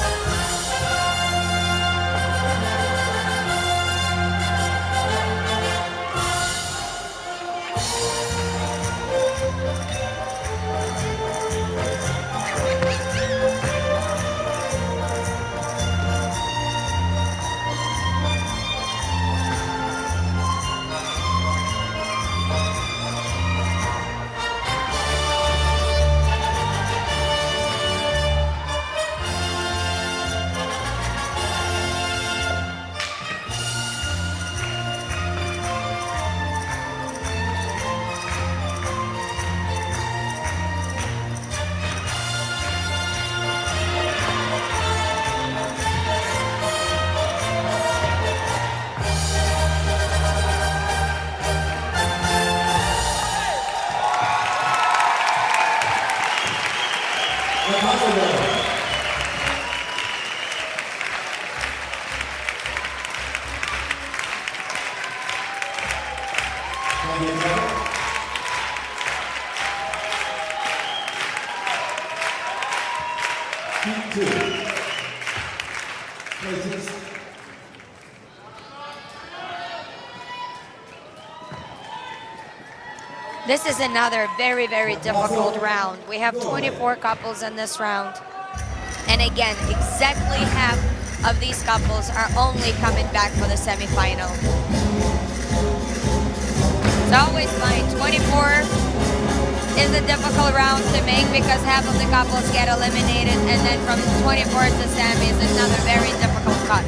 Heat 2. Places. This is another very, very difficult round. We have 24 couples in this round. And again, exactly half of these couples are only coming back for the semifinal. It's always fine. 24 is a difficult round to make because half of the couples get eliminated, and then from 24 to semi is another very difficult cut.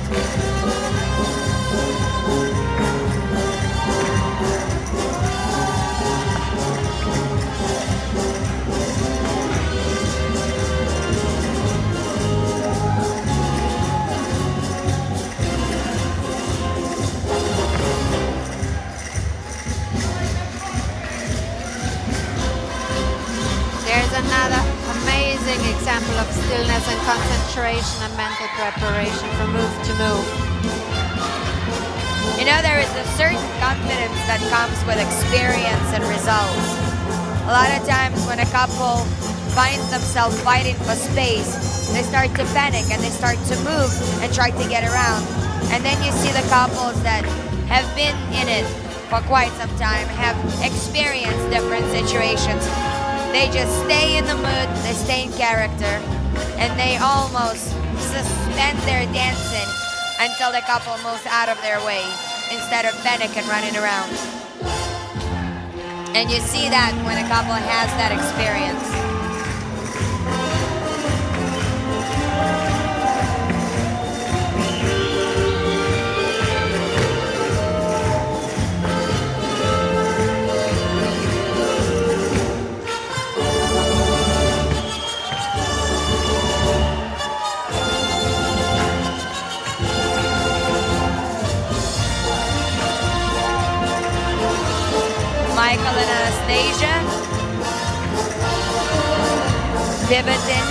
There's another amazing example of stillness and concentration and mental preparation from move to move. You know, there is a certain confidence that comes with experience and results. A lot of times when a couple finds themselves fighting for space, they start to panic and they start to move and try to get around. And then you see the couples that have been in it for quite some time, have experienced different situations. They just stay in the mood, they stay in character, and they almost suspend their dancing until the couple moves out of their way instead of panic and running around. And you see that when a couple has that experience. Michael and Anastasia. Dividend.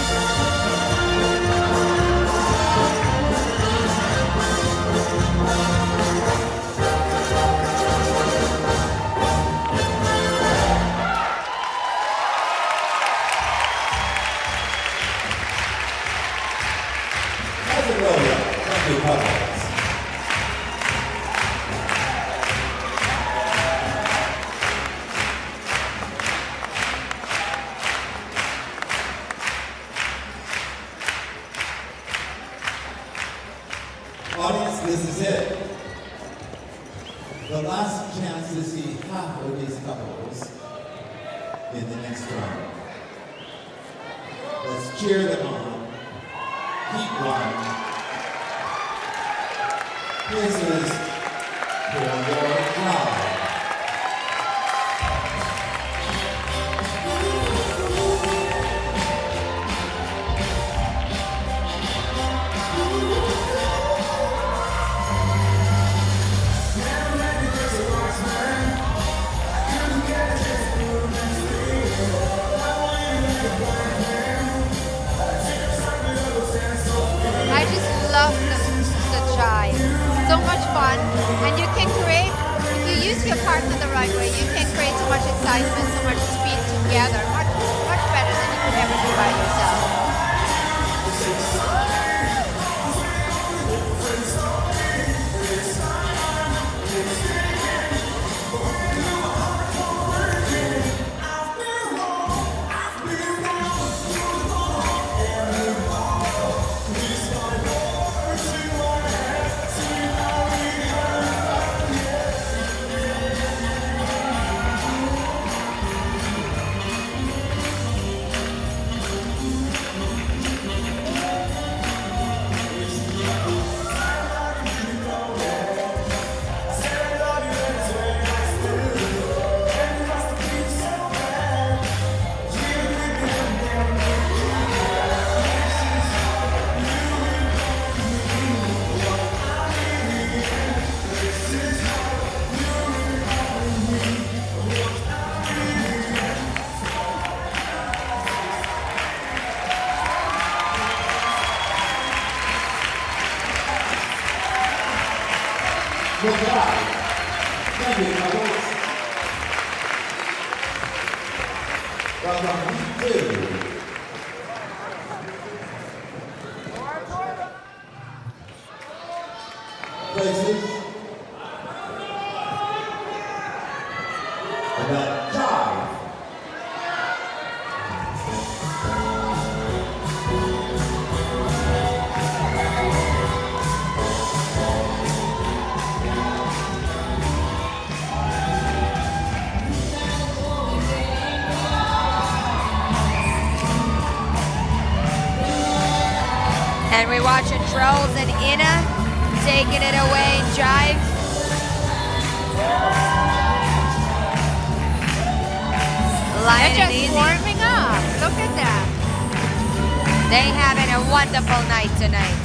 Audience, this is it. The last chance to see half of these couples in the next round. Let's cheer them on. Keep running. This is for your drive. I just love the jive. So much fun. And you can create, if you use your partner the right way, you can create so much excitement, so much speed together. Much better than you could ever do by yourself. Good job. Thank you, couples. Welcome to places. The jive. And we're watching Trolls and Inna taking it away in jive. Light They're and just easy. warming up. Look at that. They having a wonderful night tonight.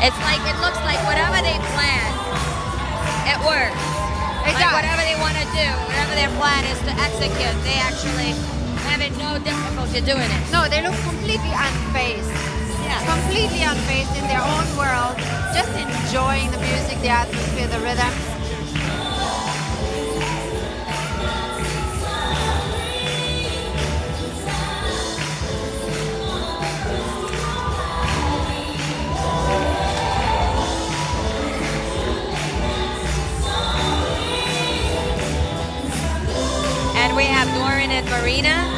It's like, it looks like whatever they plan, it works. It Like does. whatever they want to do, whatever their plan is to execute, they actually having no difficulty doing it. No, they look completely unfazed. Yeah. Completely unfazed in their own world, just enjoying the music, the atmosphere, the rhythm. And we have Doran and Marina.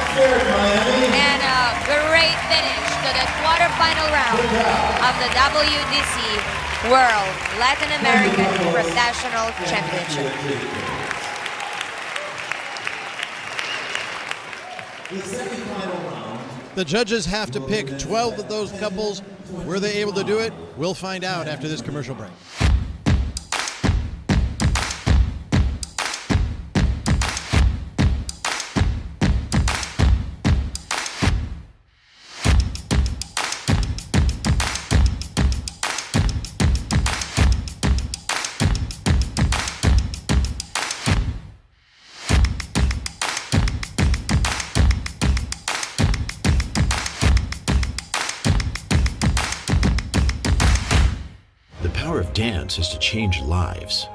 And a great finish to the quarterfinal round of the WDC World Latin American Professional Championship. The second final round The judges have to pick 12 of those couples. Were they able to do it? We'll find out after this commercial break. The power of dance is to change lives.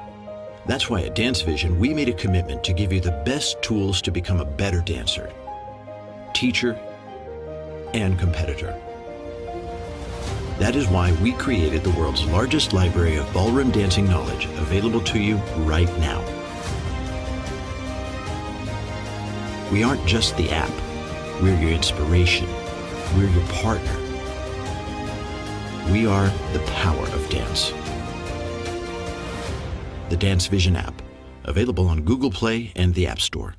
That's why at Dance Vision, we made a commitment to give you the best tools to become a better dancer, teacher, and competitor. That is why we created the world's largest library of ballroom dancing knowledge, available to you right now. We aren't just the app. We're your inspiration. We're your partner. We are the power of dance. The Dance Vision app, available on Google Play and the App Store.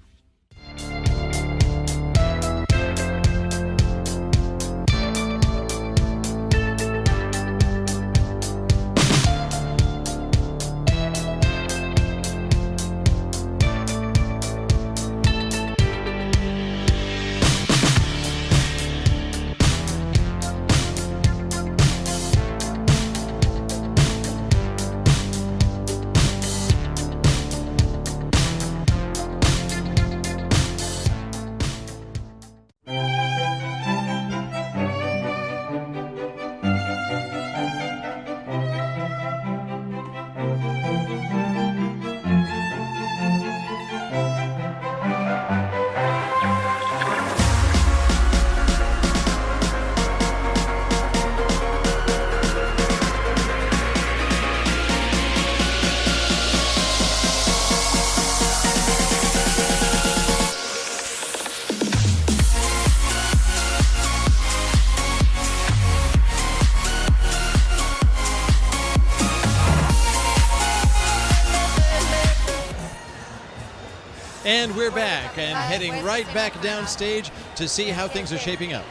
And we're back and heading right back downstage to see how things are shaping up.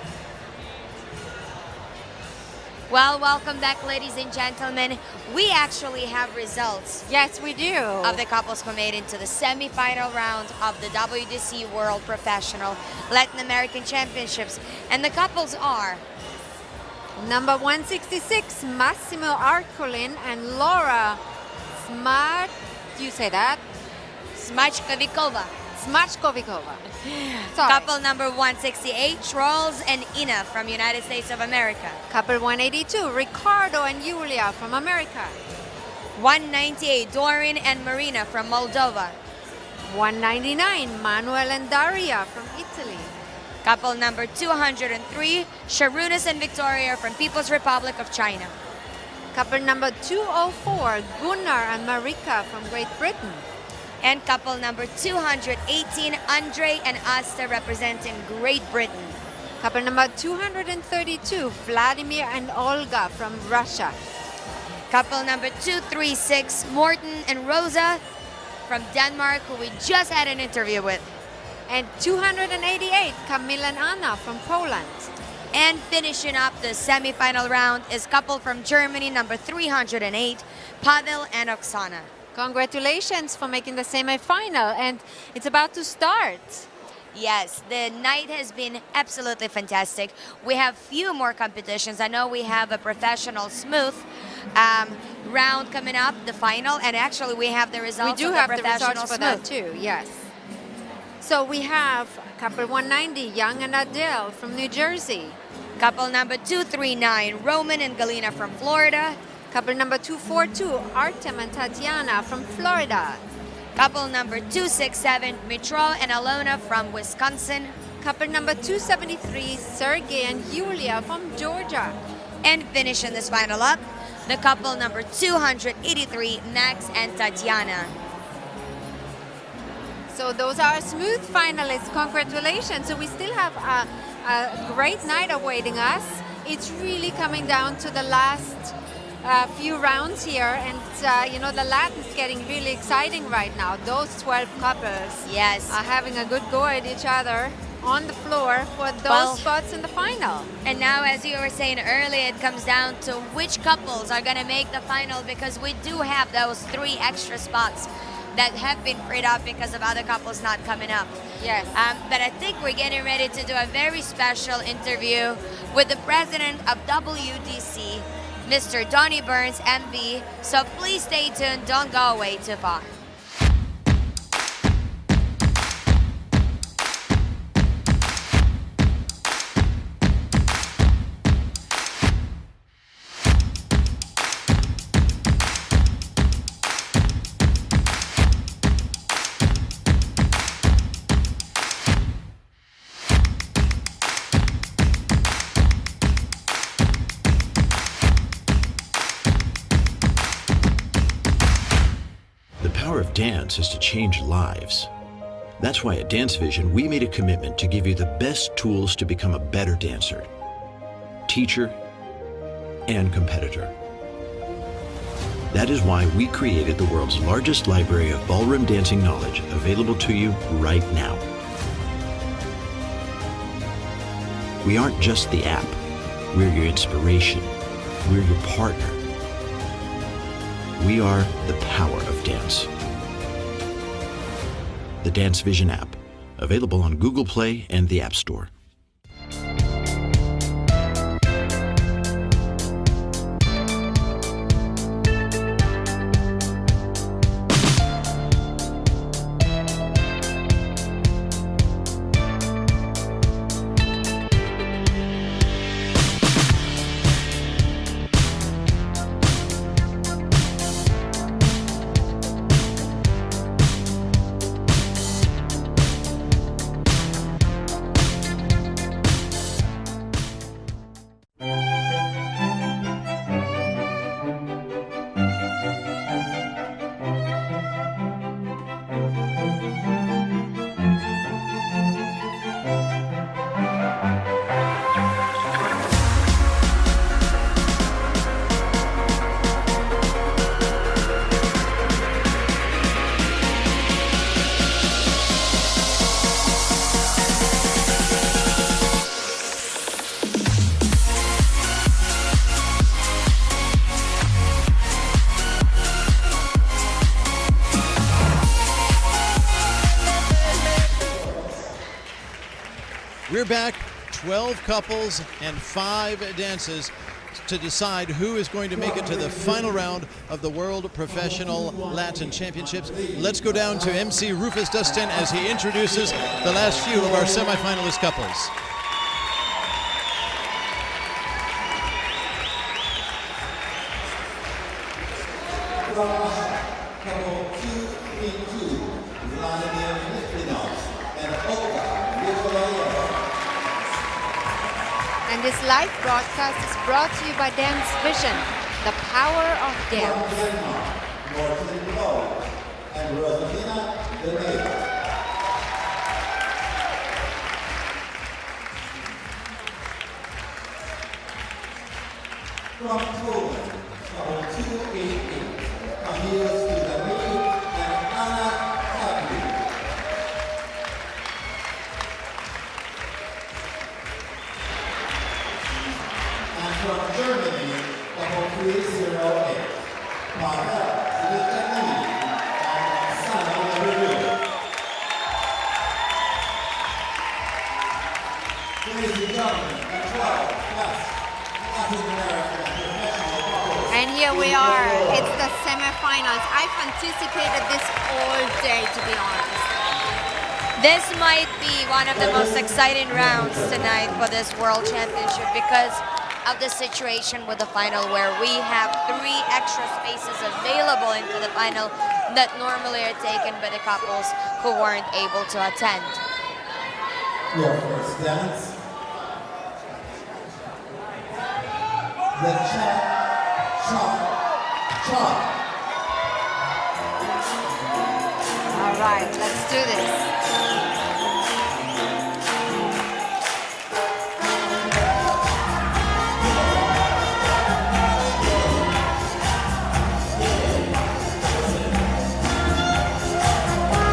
Well, welcome back, ladies and gentlemen. We actually have results. Yes, we do. Of the couples who made into the semi-final round of the WDC World Professional Latin American Championships. And the couples are Number 166, Massimo Arcolin and Laura Smart. Do you say that? Smachkovikova. Smachkovikova. Sorry. Couple number 168, Trolls and Ina from United States of America. Couple 182, Ricardo and Yulia from America. 198, Dorin and Marina from Moldova. 199, Manuel and Daria from Italy. Couple number 203, Sharunas and Victoria from People's Republic of China. Couple number 204, Gunnar and Marika from Great Britain. And couple number 218, Andre and Asta representing Great Britain. Couple number 232, Vladimir and Olga from Russia. Couple number 236, Morten and Rosa from Denmark, who we just had an interview with. And 288, Camille and Anna from Poland. And finishing up the semi-final round is couple from Germany, number 308, Pavel and Oksana. Congratulations for making the semi-final, and it's about to start. Yes, the night has been absolutely fantastic. We have few more competitions. I know we have a professional smooth round coming up, the final, and actually we have the results. We do of have the the professional results for smooth that too, yes. So we have couple 190, Young and Adele from New Jersey. Couple number 239, Roman and Galina from Florida. Couple number 242, Artem and Tatiana from Florida. Couple number 267, Mitro and Alona from Wisconsin. Couple number 273, Sergey and Yulia from Georgia. And finishing this final up, the couple number 283, Max and Tatiana. So those are our smooth finalists. Congratulations. So we still have a great night awaiting us. It's really coming down to the last few rounds here, and you know, the Latin's getting really exciting right now. Those 12 couples, yes, are having a good go at each other. on the floor for those Well, spots in the final. And now, as you were saying earlier, it comes down to which couples are going to make the final, because we do have those 3 extra spots that have been freed up because of other couples not coming up. Yes. But I think we're getting ready to do a very special interview with the president of WDC, Mr. Donnie Burns, MB. So please stay tuned. Don't go away too far. The power of dance is to change lives. That's why at Dance Vision, we made a commitment to give you the best tools to become a better dancer, teacher, and competitor. That is why we created the world's largest library of ballroom dancing knowledge, available to you right now. We aren't just the app. We're your inspiration. We're your partner. We are the power of dance. The Dance Vision app, available on Google Play and the App Store. We're back, 12 couples and 5 dances to decide who is going to make it to the final round of the World Professional Latin Championships. Let's go down to MC Rufus Dustin as he introduces the last few of our semifinalist couples. And this live broadcast is brought to you by Dance Vision, the power of dance. From Poland, couple 288, Camila Studamini and Anna Kapli. And from Germany, couple 308, Pavel Studamini and Sana Lebedeau. Ladies and gentlemen, the 12 best Latin American professional couples. And here we are, it's the semifinals. I've anticipated this all day, to be honest. This might be one of the most exciting rounds tonight for this World Championship because of the situation with the final where we have 3 extra spaces available into the final that normally are taken by the couples who weren't able to attend. Your first dance. The chop, chop, chop. All right, let's do this.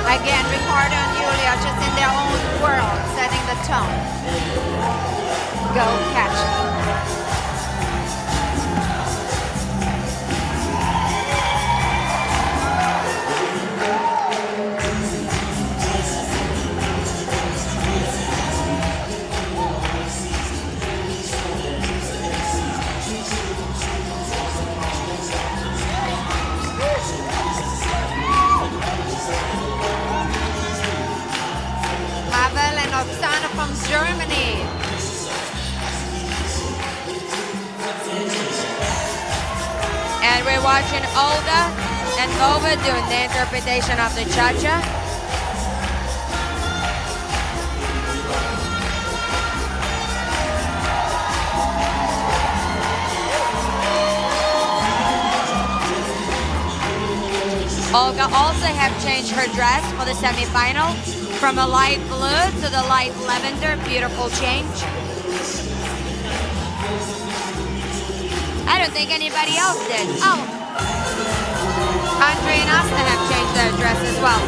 Again, Ricardo and Yulia just in their own world, setting the tone. Go catch it. Pavel and Oksana from Germany. And we're watching Olga and Vova doing the interpretation of the cha-cha. Olga also have changed her dress for the semi-final from a light blue to the light lavender. Beautiful change. I don't think anybody else did. Oh, Andre and Asta have changed their dress as well.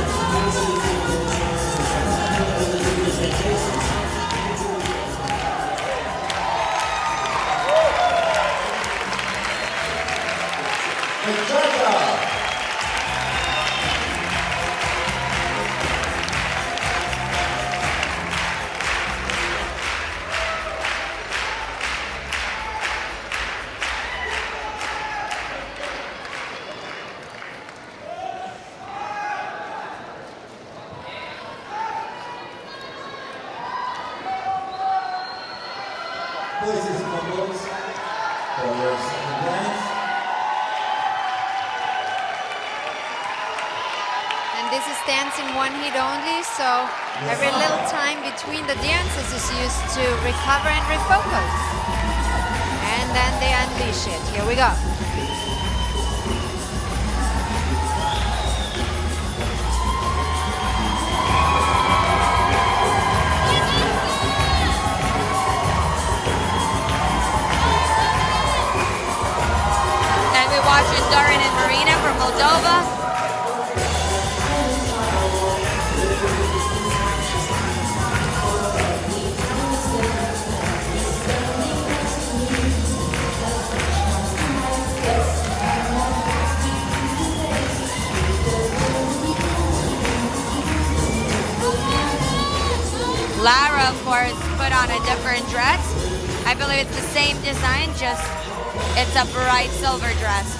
Places couples for your second dance. And this is dancing one hit only, so every little time between the dances is used to recover and refocus. And then they unleash it. Here we go. Watching Doran and Marina from Moldova. Lara, of course, put on a different dress. I believe it's the same design, just it's a bright silver dress.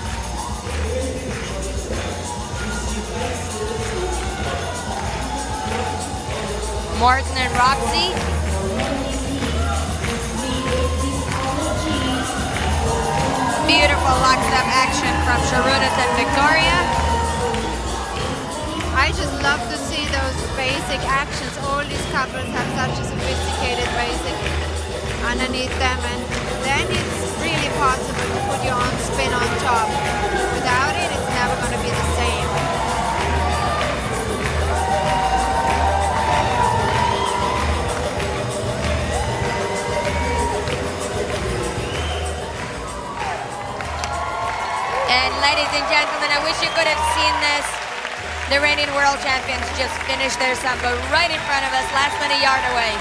Morton and Roxy. Beautiful lockstep action from Sharunas and Victoria. I just love to see those basic actions. All these couples have such a sophisticated basic underneath them, and then it's really possible to put your own spin on top. Without it, it's never going to be the same. And ladies and gentlemen, I wish you could have seen this. The reigning world champions just finished their samba right in front of us, less than a yard away.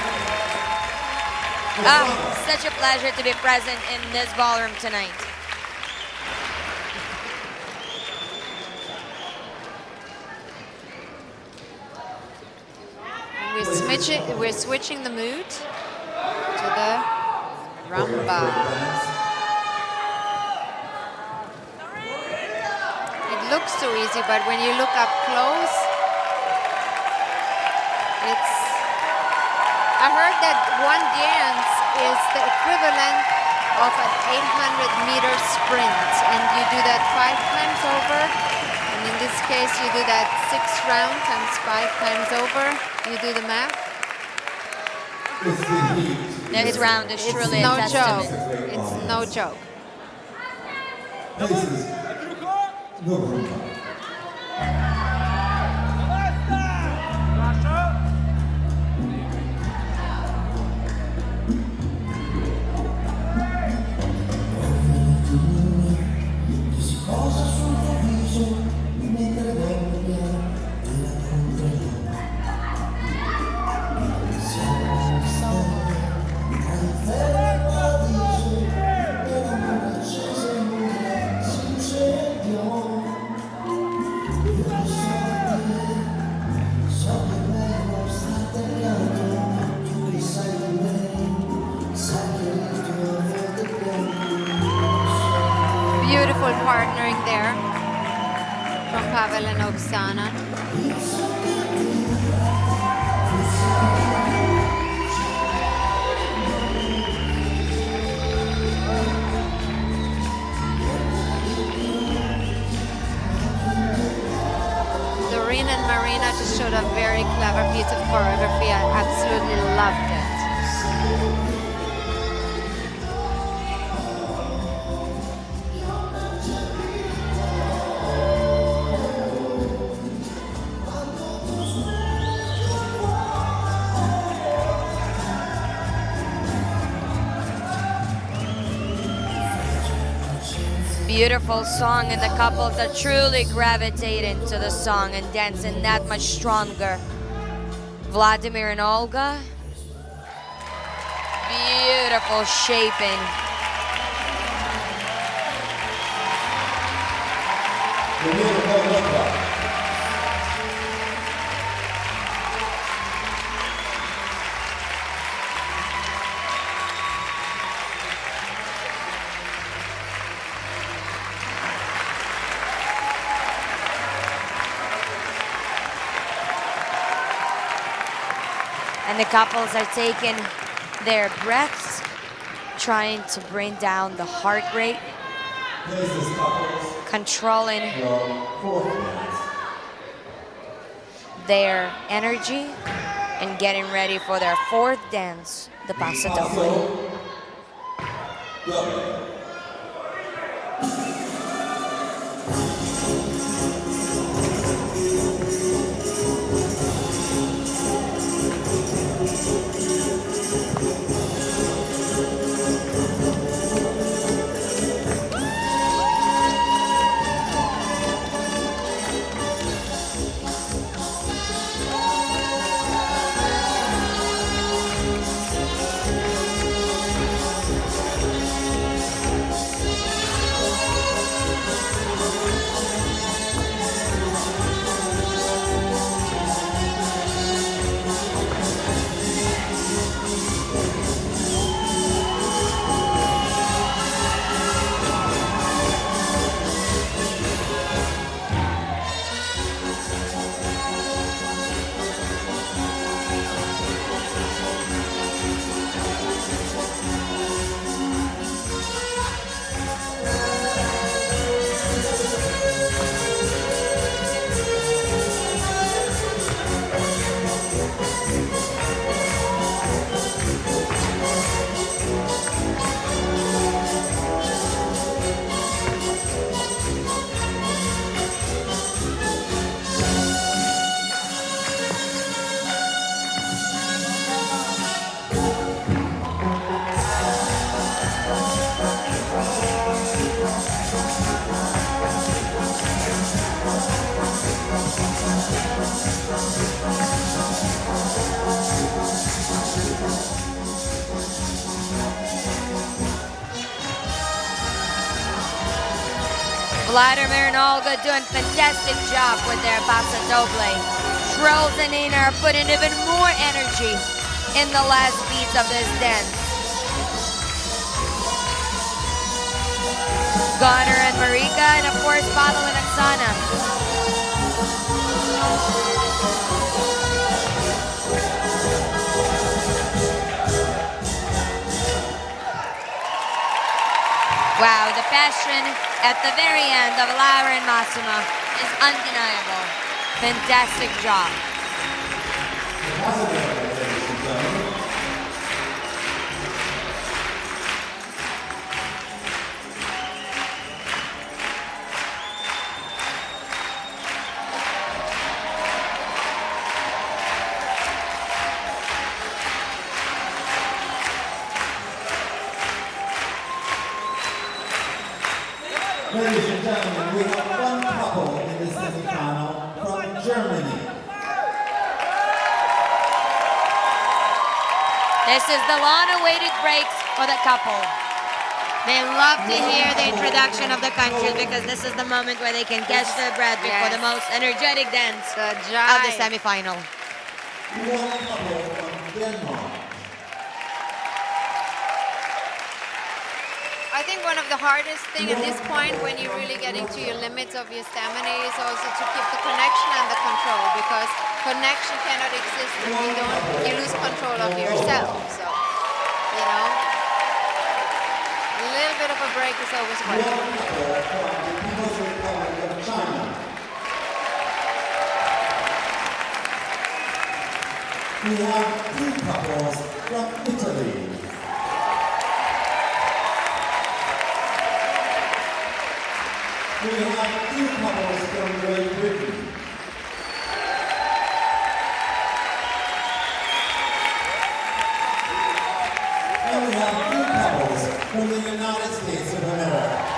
Oh, such a pleasure to be present in this ballroom tonight. We're switching the mood to the rumba. Looks so easy, but when you look up close, it's... I heard that one dance is the equivalent of an 800-meter sprint, and you do that 5 times over, and in this case you do that 6 round times 5 times over. You do the math. This round is truly no a testament. joke. It's no joke. This is the rumba. Oksana. Doreen and Marina just showed a very clever piece of choreography. I absolutely loved it. Beautiful song, and the couples are truly gravitating to the song and dancing that much stronger. Vladimir and Olga. Beautiful shaping. And the couples are taking their breaths, trying to bring down the heart rate, controlling their energy, and getting ready for their fourth dance, the Paso Doble. Vladimir and Olga doing fantastic job with their Paso Doble. Trolls and Nina are putting even more energy in the last beats of this dance. Gunnar and Marika, and of course Paolo and Oksana. Wow, the passion at the very end of Laura and Massimo is undeniable. Fantastic job. Ladies and gentlemen, we have one couple in the semifinal from Germany. This is the long-awaited breaks for the couple. They love to hear the introduction of the countries because this is the moment where they can catch their breath before the most energetic dance of the semifinal. One couple from Denmark. I I think one of the hardest thing at this point when you're really getting to your limits of your stamina is also to keep the connection under control, because connection cannot exist if you lose control of yourself. So, you know, a little bit of a break is always welcome. We have two couples from Italy. We have two couples from Great Britain. And we have two couples from the United States of America.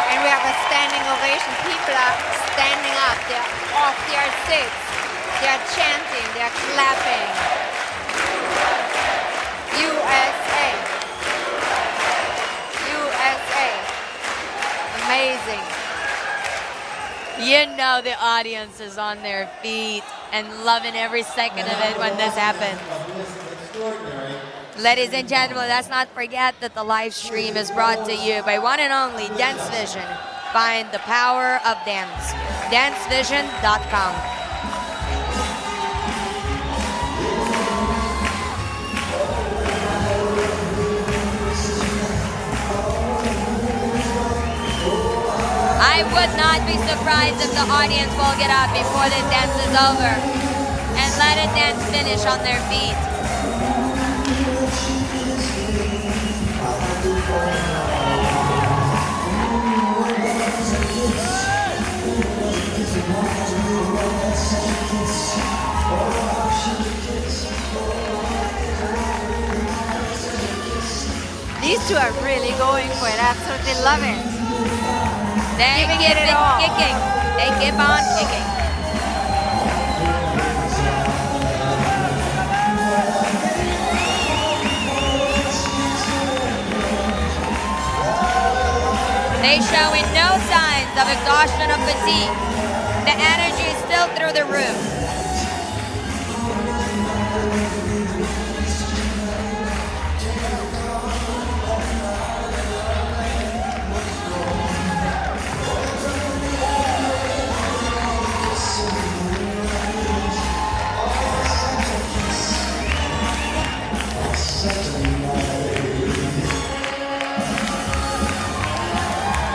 And we have a standing ovation. People are standing up. They're off their seats. They're chanting. They're clapping. USA. USA. Amazing. You know the audience is on their feet and loving every second of it when this happens. Ladies and gentlemen, let's not forget that the live stream is brought to you by one and only Dance Vision. Find the power of dance. dancevision.com. I would not be surprised if the audience will get up before this dance is over and let a dance finish on their feet. These two are really going for it. Absolutely love it. They Giving keep it all. kicking. They keep on kicking. They showing no signs of exhaustion or fatigue. The energy is still through the roof.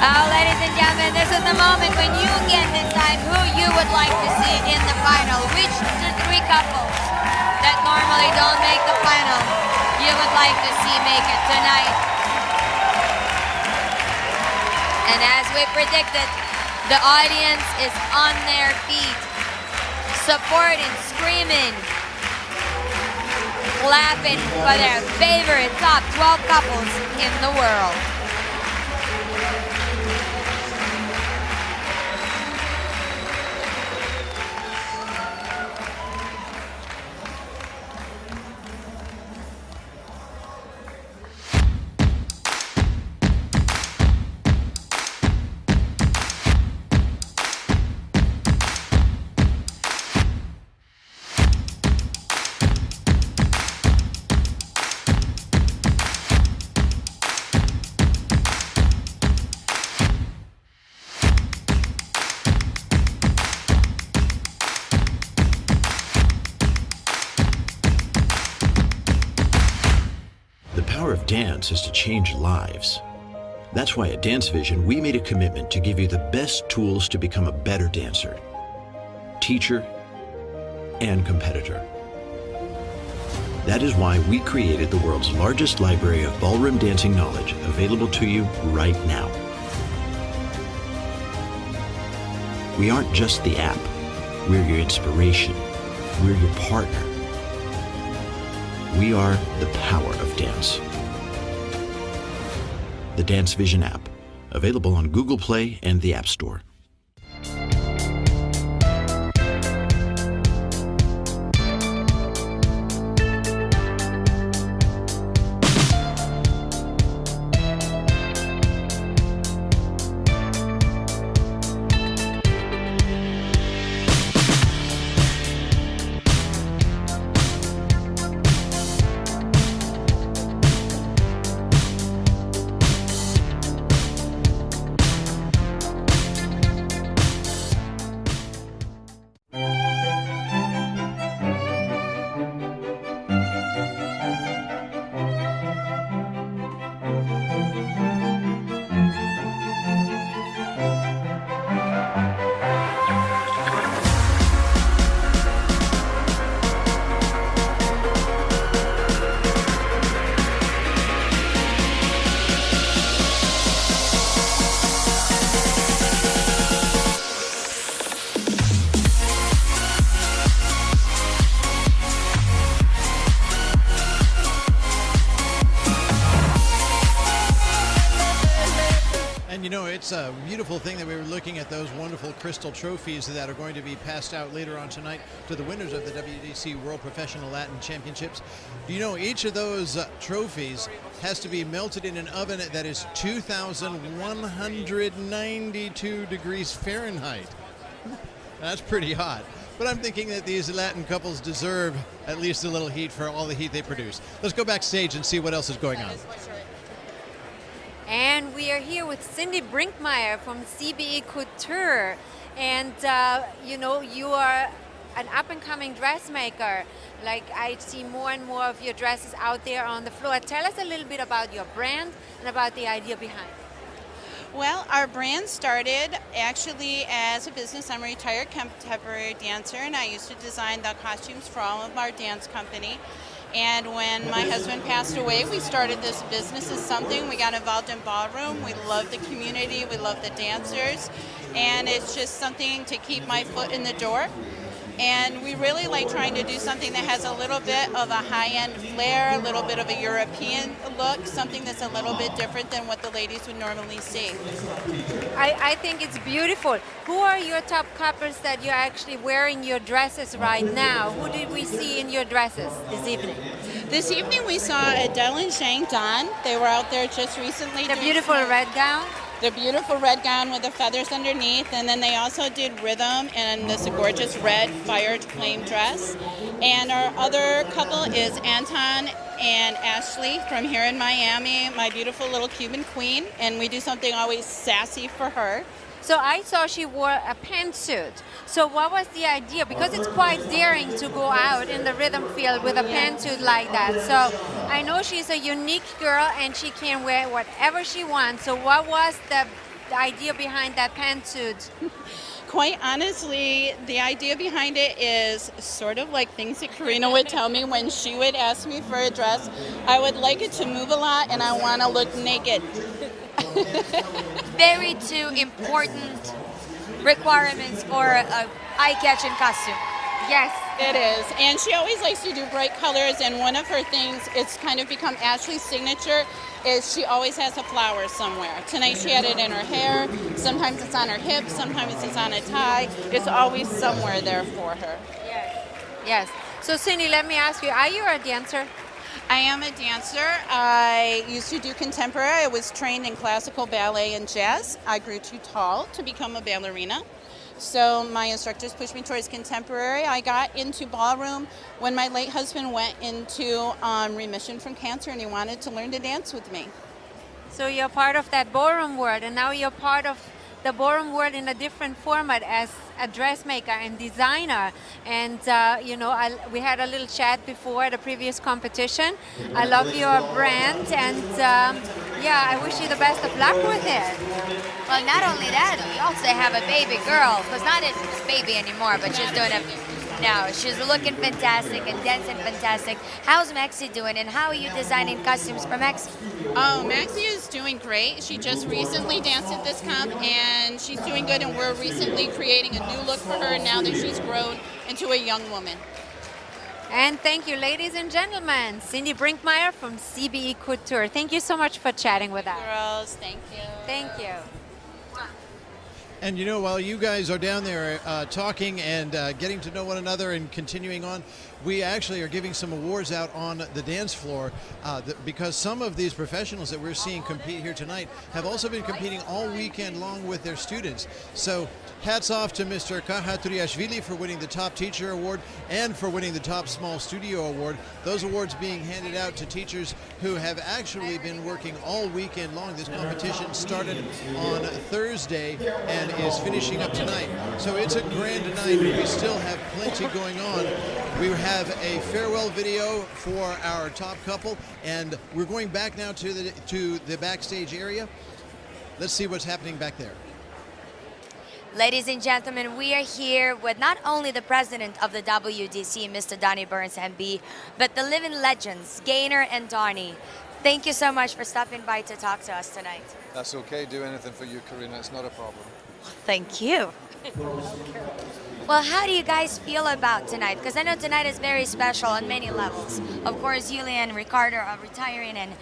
Oh, ladies and gentlemen, this is the moment when you can decide who you would like to see in the final. Which the three couples that normally don't make the final you would like to see make it tonight. And as we predicted, the audience is on their feet, supporting, screaming, clapping for their favorite top 12 couples in the world. Dance is to change lives. That's why at Dance Vision, we made a commitment to give you the best tools to become a better dancer, teacher, and competitor. That is why we created the world's largest library of ballroom dancing knowledge available to you right now. We aren't just the app. We're your inspiration. We're your partner. We are the power of dance. The Dance Vision app, available on Google Play and the App Store. And you know, it's a beautiful thing that we were looking at those wonderful crystal trophies that are going to be passed out later on tonight to the winners of the WDC World Professional Latin Championships. You know, each of those trophies has to be melted in an oven that is 2,192 degrees Fahrenheit. That's pretty hot. But I'm thinking that these Latin couples deserve at least a little heat for all the heat they produce. Let's go backstage and see what else is going on. And we are here with Cindy Brinkmeyer from CBE Couture. And, you know, you are an up-and-coming dressmaker. Like, I see more and more of your dresses out there on the floor. Tell us a little bit about your brand and about the idea behind it. Well, our brand started actually as a business. I'm a retired contemporary dancer, and I used to design the costumes for all of our dance company. And when my husband passed away, we started this business as something. We got involved in ballroom. We love the community. We love the dancers. And it's just something to keep my foot in the door. And we really like trying to do something that has a little bit of a high-end flair, a little bit of a European look, something that's a little bit different than what the ladies would normally see. I think it's beautiful. Who are your top couples that you're actually wearing your dresses right now? Who did we see in your dresses this evening? This evening we saw Adele and Shang Don. They were out there just recently. The beautiful red gown? The beautiful red gown with the feathers underneath, and then they also did rhythm and this gorgeous red fired flame dress. And our other couple is Anton and Ashley from here in Miami, my beautiful little Cuban queen, and we do something always sassy for her. So I saw she wore a pantsuit. So what was the idea? Because it's quite daring to go out in the rhythm field with a pantsuit like that. So I know she's a unique girl and she can wear whatever she wants. So what was the idea behind that pantsuit? Quite honestly, the idea behind it is sort of like things that Karina would tell me when she would ask me for a dress. I would like it to move a lot and I want to look naked. Very two important requirements for an eye-catching costume. Yes. It is. And she always likes to do bright colors, and one of her things, it's kind of become Ashley's signature, is she always has a flower somewhere. Tonight she had it in her hair, sometimes it's on her hip, sometimes it's on a tie. It's always somewhere there for her. Yes. Yes. So Cindy, let me ask you, are you a dancer? I am a dancer. I used to do contemporary. I was trained in classical ballet and jazz. I grew too tall to become a ballerina. So my instructors pushed me towards contemporary. I got into ballroom when my late husband went into remission from cancer and he wanted to learn to dance with me. So you're part of that ballroom world, and now you're part of the ballroom world in a different format as a dressmaker and designer. And you know, we had a little chat before the previous competition. I love your brand, and yeah, I wish you the best of luck with it. Well, not only that, we also have a baby girl, who's not a baby anymore, but she's doing it now. She's looking fantastic and dancing fantastic. How's Maxie doing, and how are you designing costumes for Maxie? Oh, Maxie is doing great. She just recently danced at this comp, and she's doing good, and we're recently creating a new look for her now that she's grown into a young woman. And thank you, ladies and gentlemen. Cindy Brinkmeyer from CBE Couture. Thank you so much for chatting with us. Girls, thank you. Thank you. And you know, while you guys are down there talking and getting to know one another and continuing on, we actually are giving some awards out on the dance floor because some of these professionals that we're seeing compete here tonight have also been competing all weekend long with their students. So hats off to Mr. Kahaturiashvili for winning the Top Teacher Award and for winning the Top Small Studio Award. Those awards being handed out to teachers who have actually been working all weekend long. This competition started on Thursday and is finishing up tonight. So it's a grand night. We still have plenty going on. We have a farewell video for our top couple, and we're going back now to the backstage area. Let's see what's happening back there. Ladies and gentlemen, we are here with not only the president of the WDC, Mr. Donnie Burns, MB, but the living legends, Gaynor and Donnie. Thank you so much for stopping by to talk to us tonight. That's okay. Do anything for you, Karina. It's not a problem. Thank you. Well, how do you guys feel about tonight? Because I know tonight is very special on many levels. Of course, Yulia and Ricardo are retiring, and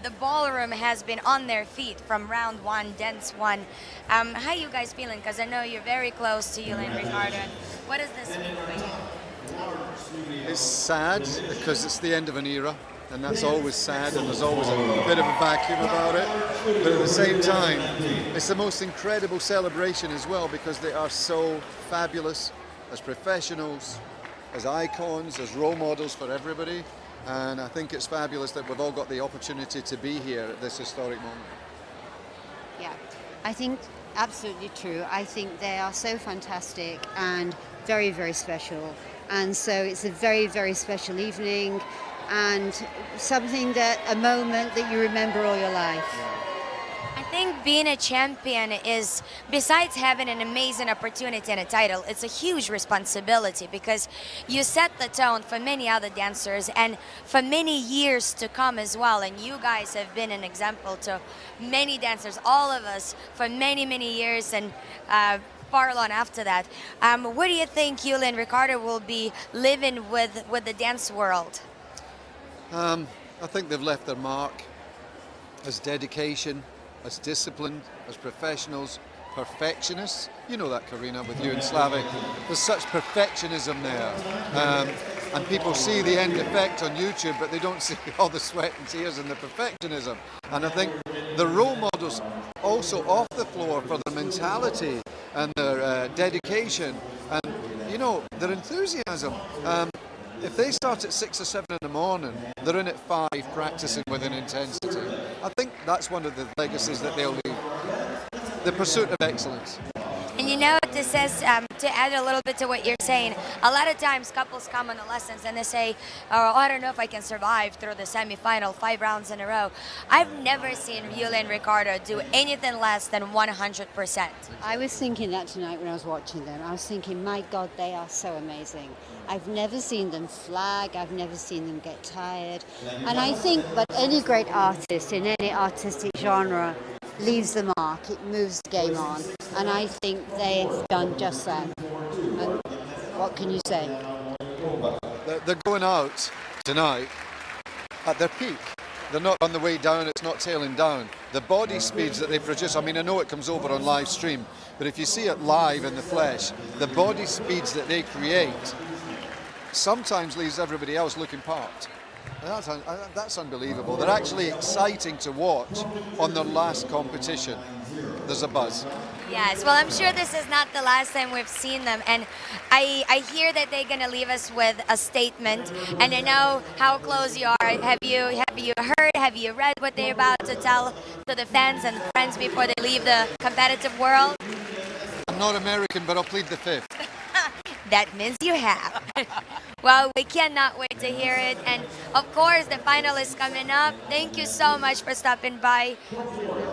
the ballroom has been on their feet from round one, dance one. How are you guys feeling? Because I know you're very close to Yulia and Ricardo. What does this mean for you? It's sad because it's the end of an era, and that's always sad, and there's always a bit of a vacuum about it. But at the same time, it's the most incredible celebration as well, because they are so fabulous as professionals, as icons, as role models for everybody. And I think it's fabulous that we've all got the opportunity to be here at this historic moment. Yeah, I think absolutely true. I think they are so fantastic and very, very special. And so it's a very, very special evening, and a moment that you remember all your life. I think being a champion is, besides having an amazing opportunity and a title, it's a huge responsibility, because you set the tone for many other dancers and for many years to come as well. And you guys have been an example to many dancers, all of us, for many, many years, and far long after that. What do you think Yulia and Ricardo will be living with the dance world? I think they've left their mark as dedication, as discipline, as professionals, perfectionists. You know that, Karina, with you and Slavic. There's such perfectionism there. And people see the end effect on YouTube, but they don't see all the sweat and tears and the perfectionism. And I think the role models also off the floor for their mentality and their dedication and, you know, their enthusiasm. If they start at 6 or 7 in the morning, they're in at 5 practicing with an intensity. I think that's one of the legacies that they'll leave. The pursuit of excellence. And you know what this says, to add a little bit to what you're saying, a lot of times couples come on the lessons and they say, oh, I don't know if I can survive through the semifinal 5 rounds in a row. I've never seen Yulia and Ricardo do anything less than 100%. I was thinking that tonight when I was watching them. I was thinking, my God, they are so amazing. I've never seen them flag. I've never seen them get tired. And I think that any great artist in any artistic genre leaves the mark. It moves the game on. And I think they've done just that. And what can you say? They're going out tonight at their peak. They're not on the way down, it's not tailing down. The body speeds that they produce, I mean, I know it comes over on live stream, but if you see it live in the flesh, the body speeds that they create sometimes leaves everybody else looking parked. That's unbelievable. They're actually exciting to watch on their last competition. There's a buzz. Yes, well, I'm sure this is not the last time we've seen them, and I hear that they're going to leave us with a statement, and I know how close you are. Have you heard, have you read what they're about to tell to the fans and friends before they leave the competitive world? I'm not American, but I'll plead the fifth. That means you have. Well, we cannot wait to hear it. And of course, the final is coming up. Thank you so much for stopping by.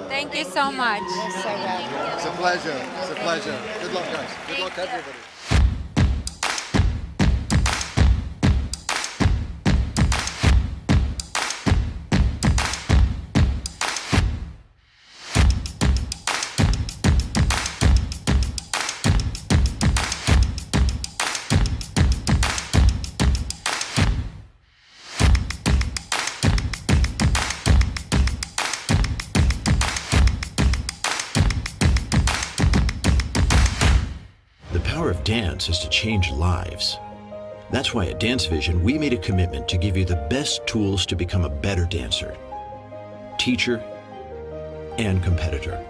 Thank you so much. It's a pleasure. It's a pleasure. Good luck, guys. Good luck, everybody. The power of dance is to change lives. That's why at Dance Vision, we made a commitment to give you the best tools to become a better dancer, teacher, and competitor.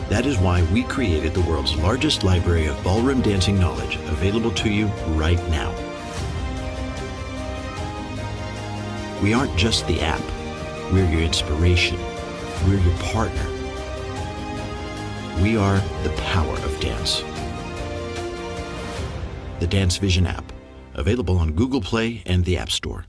That is why we created the world's largest library of ballroom dancing knowledge, available to you right now. We aren't just the app. We're your inspiration. We're your partner. We are the power of dance. The Dance Vision app, available on Google Play and the App Store.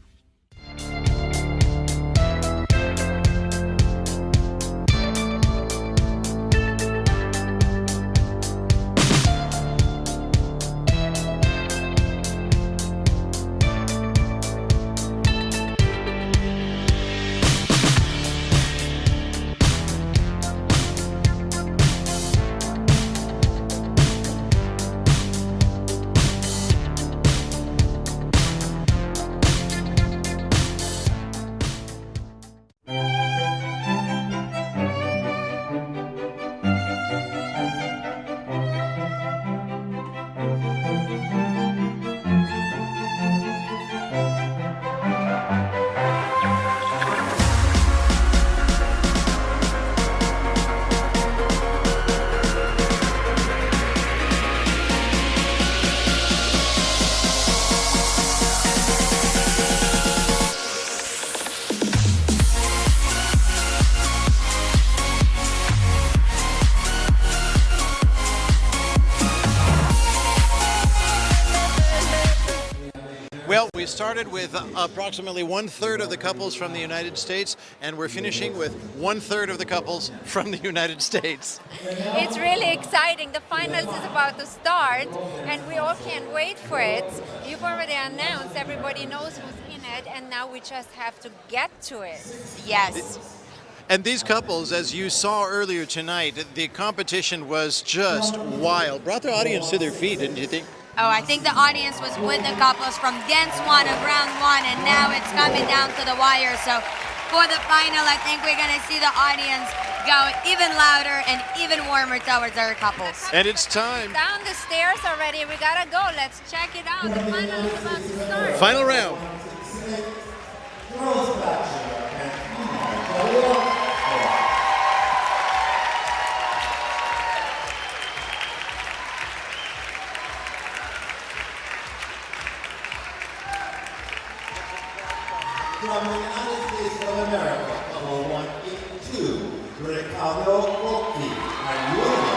We started with approximately 1/3 of the couples from the United States, and we're finishing with 1/3 of the couples from the United States. It's really exciting. The finals is about to start, and we all can't wait for it. You've already announced, everybody knows who's in it, and now we just have to get to it. Yes. And these couples, as you saw earlier tonight, the competition was just wild. Brought the audience to their feet, didn't you think? Oh, I think the audience was with the couples from dance one of round one, and now it's coming down to the wire. So for the final, I think we're going to see the audience go even louder and even warmer towards our couples. And it's time. Down the stairs already. We gotta go. Let's check it out. The final is about to start. Final round. From the United States of America, number 182, Ricardo and Yulia.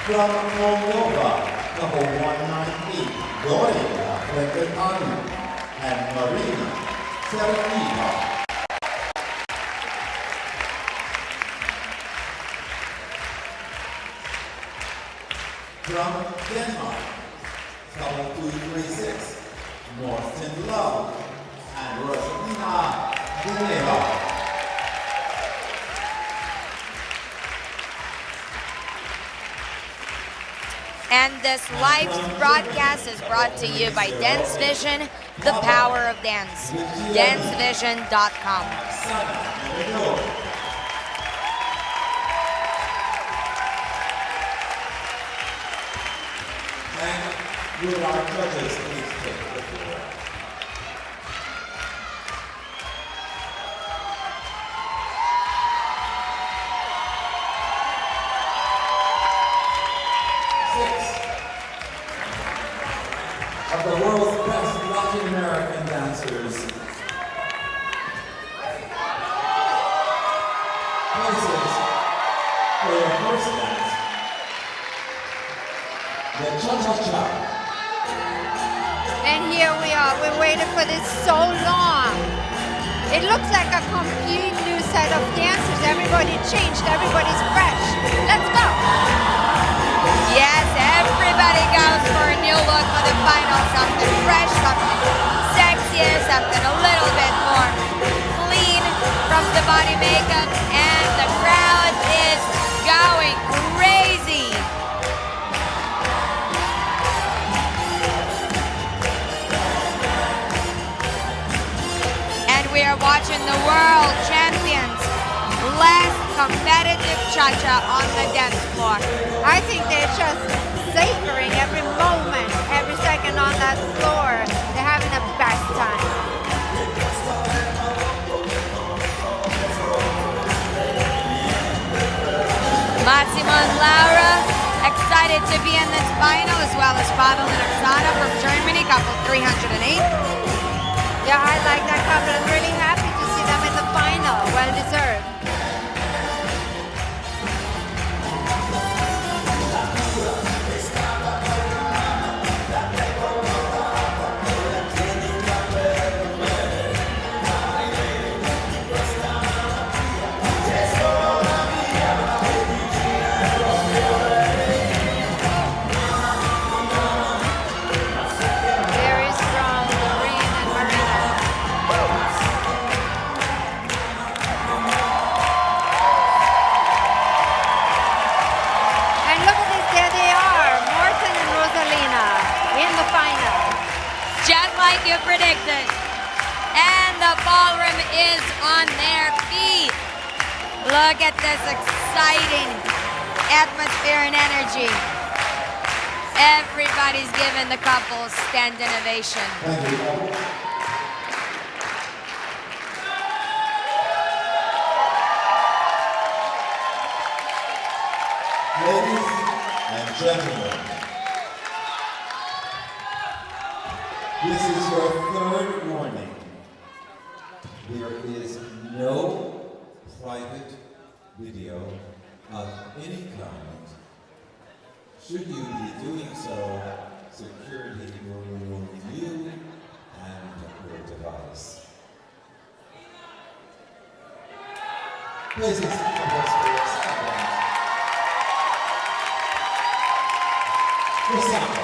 From Moldova, number 198, Yulia and Marina Serafima. From Denmark, couple 236, Norton Love and Rosalina Geneva. And this live broadcast is brought to you by Dance Vision, the power of dance. DanceVision.com. And will our judges please take the floor? Of the world's best Latin American dancers. Places for your first dance. The cha-cha-cha. And here we are. We waited for this so long. It looks like a complete new set of dancers. Everybody changed. Everybody's fresh. Let's go. Yes, everybody goes for a new look for the final. Something fresh, something sexier, something a little bit more clean from the body makeup, and the crowd is going crazy. And we are watching the world champions last competitive cha-cha on the dance floor. I think they're just savoring every moment, every second on that floor. They're having the best time. Massimo and Laura excited to be in this final, as well as Pavel and Oksana from Germany, couple 308. Yeah, I like that couple. I'm really happy to see them in the final. Well deserved. Very strong, Green and Marina. And look at this, there they are, Morten and Rosalina in the final. Just like you predicted. And the ballroom is on their feet. Look at this exciting atmosphere and energy. Everybody's giving the couple standing ovation. Ladies and gentlemen, this is your third warning. There is no private video of any kind. Should you be doing so, security will remove you and your device. Please give us the sound.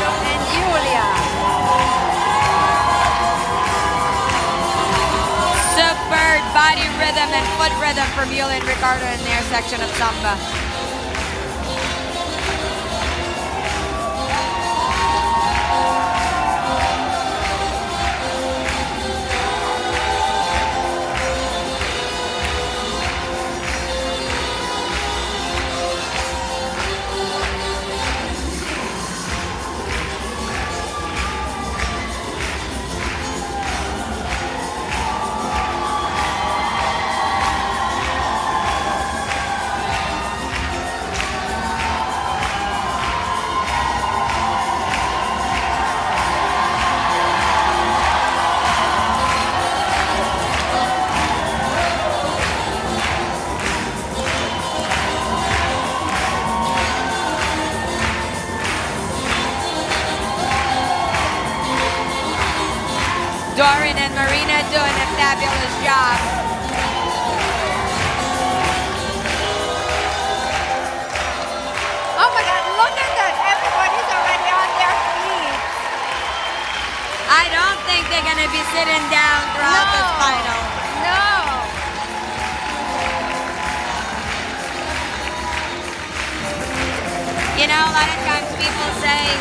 And Yulia. Superb body rhythm and foot rhythm from Yulia and Ricardo in their section of samba. Doran and Marina doing a fabulous job. Oh my God, look at that. Everybody's already on their feet. I don't think they're going to be sitting down throughout this final. No. You know, a lot of times people say,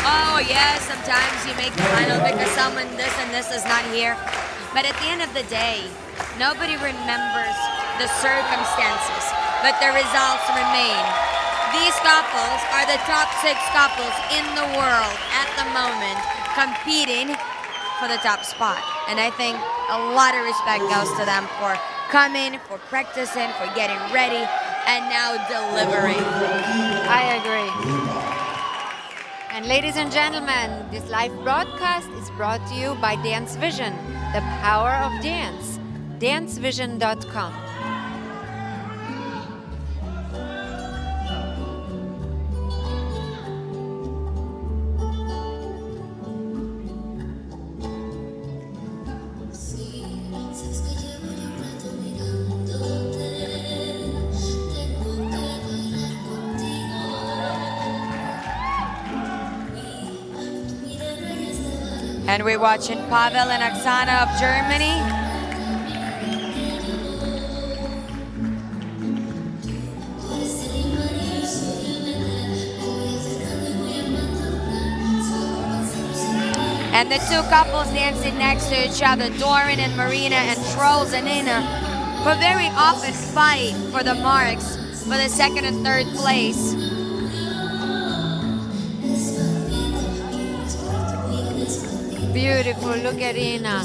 oh yes, sometimes you make the final because someone this and this is not here. But at the end of the day, nobody remembers the circumstances, but the results remain. These couples are the top 6 couples in the world at the moment competing for the top spot. And I think a lot of respect goes to them for coming, for practicing, for getting ready, and now delivering. I agree. And ladies and gentlemen, this live broadcast is brought to you by Dance Vision, the power of dance. dancevision.com. And we're watching Pavel and Oksana of Germany. And the 2 couples dancing next to each other, Doran and Marina and Trolls and Nina, who very often fight for the marks for the 2nd and 3rd place. Beautiful, look at Ina.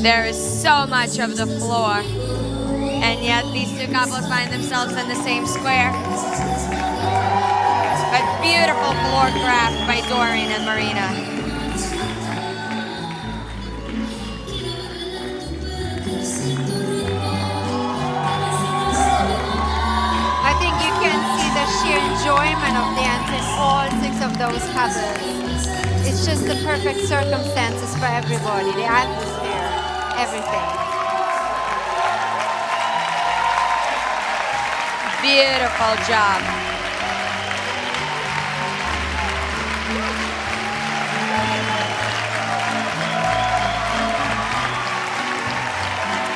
There is so much of the floor, and yet these 2 couples find themselves in the same square. But beautiful floor craft by Doran and Marina. I think you can see the sheer enjoyment of dance in all 6 of those couples. It's just the perfect circumstances for everybody, the atmosphere, everything. Beautiful job.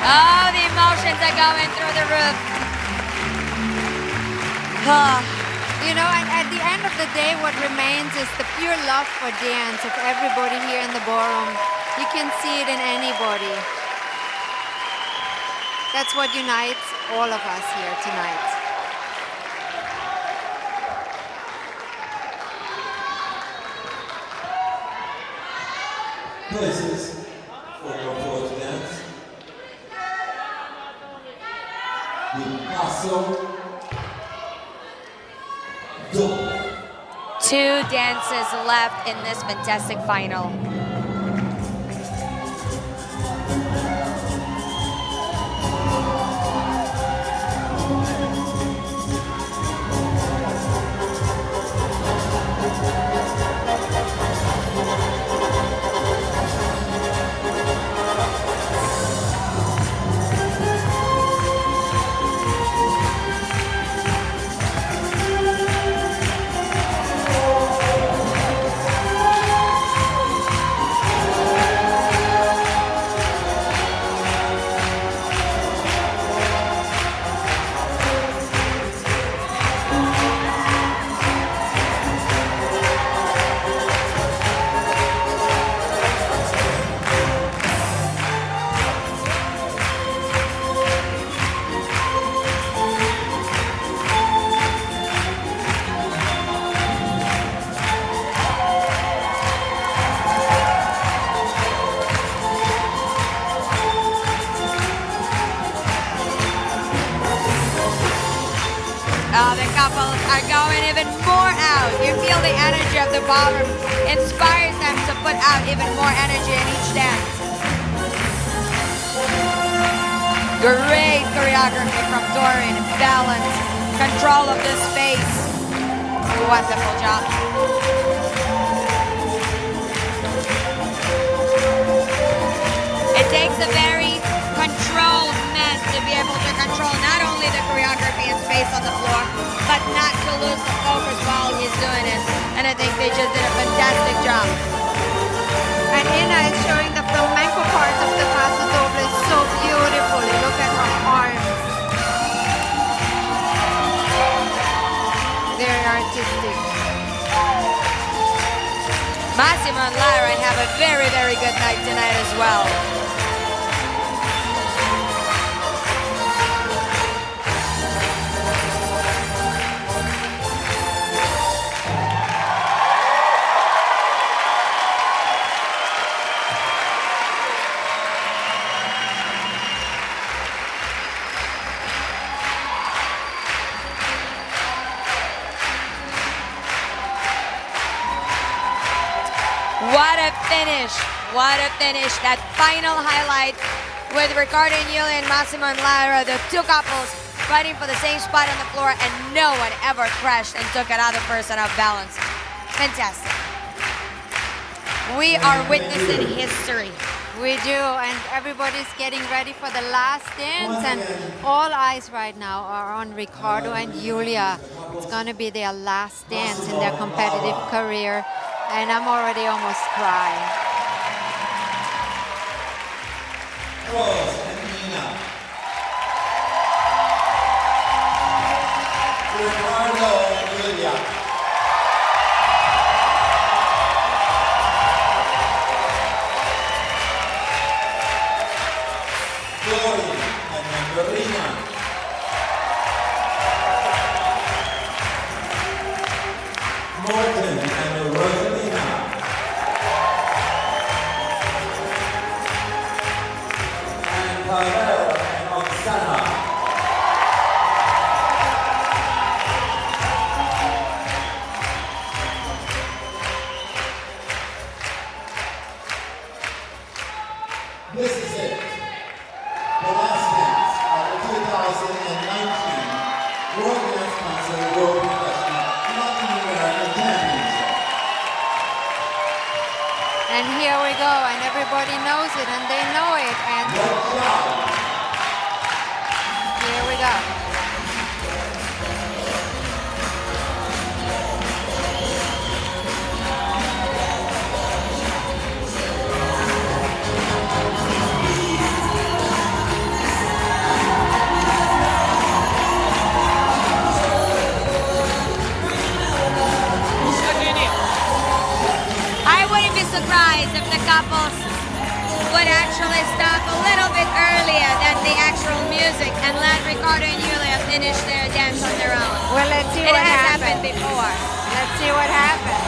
Oh, the emotions are going through the roof. You know, and at the end of the day, what remains is the pure love for dance of everybody here in the ballroom. You can see it in anybody. That's what unites all of us here tonight. places for your fourth dance. The paso doble. 2 dances left in this fantastic final. The couples are going even more out. You feel the energy of the ballroom inspires them to put out even more energy in each dance. Great choreography from Dorian. Balance, control of the space. Wonderful job. It takes a very controlled man to be able to control not only the choreography and space on the floor, but not to lose the focus while he's doing it. And I think they just did a fantastic job. And Ina is showing the flamenco part of the paso doble so beautifully. Look at her arms. Very artistic. Massimo and Lyra have a very, very good night tonight as well. What a finish. What a finish. That final highlight with Ricardo and Yulia and Massimo and Lyra, the 2 couples fighting for the same spot on the floor, and no one ever crashed and took another person off balance. Fantastic. We are witnessing history. We do, and everybody's getting ready for the last dance, and all eyes right now are on Ricardo and Yulia. It's going to be their last dance in their competitive career, and I'm already almost crying. Rose and Nina. Ricardo and Yulia. Dorian and Marina. Morton and Rosalina. And Pavel and Oksana. This is it. The last dance of the 2019 World Dance Council World Professional Latin American Championship. And here we go, and everybody knows it, and they know it, and Good job. here we go. I wouldn't be surprised if the couples would actually stop a little bit earlier than the actual music and let Ricardo and Yulia finish their dance on their own. Well, let's see It what has happens. happened before. Let's see what happens.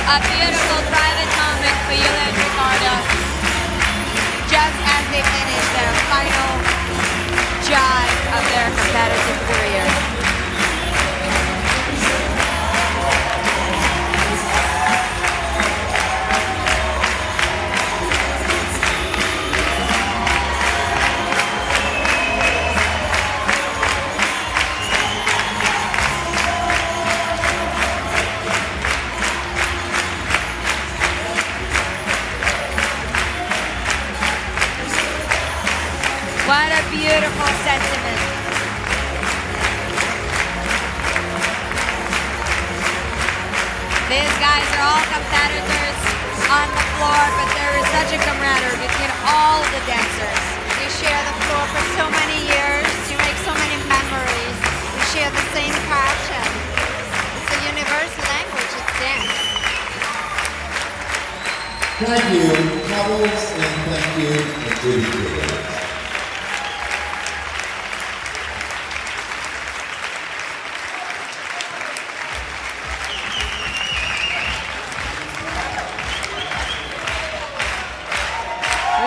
A beautiful private moment for Yulia and Ricardo, just as they finish their final jive of their competitive career. What a beautiful sentiment. These guys are all competitors on the floor, but there is such a camaraderie between all the dancers. We share the floor for so many years. You make so many memories. We share the same passion. It's a universal language. It's dance. Thank you, couples, and thank you, adjudicator.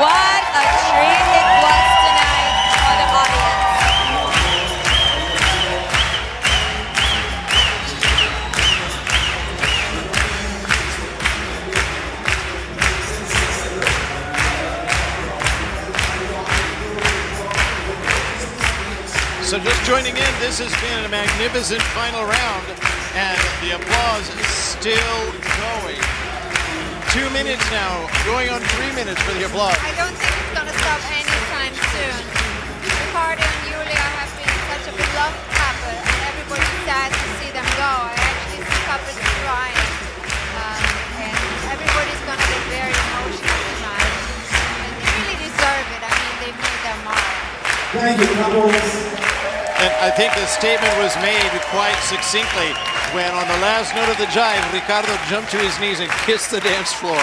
What a treat it was tonight for the audience. So just joining in, this has been a magnificent final round, and the applause is still going. 2 minutes now, going on 3 minutes for the applause. I don't think it's going to stop anytime soon. Ricardo and Yulia have been such a beloved couple, and everybody's sad to see them go. I actually see couples crying, and everybody's going to get very emotional tonight. And they really deserve it. I mean, they've made their mark. Thank you, couples. And I think the statement was made quite succinctly when on the last note of the jive, Ricardo jumped to his knees and kissed the dance floor.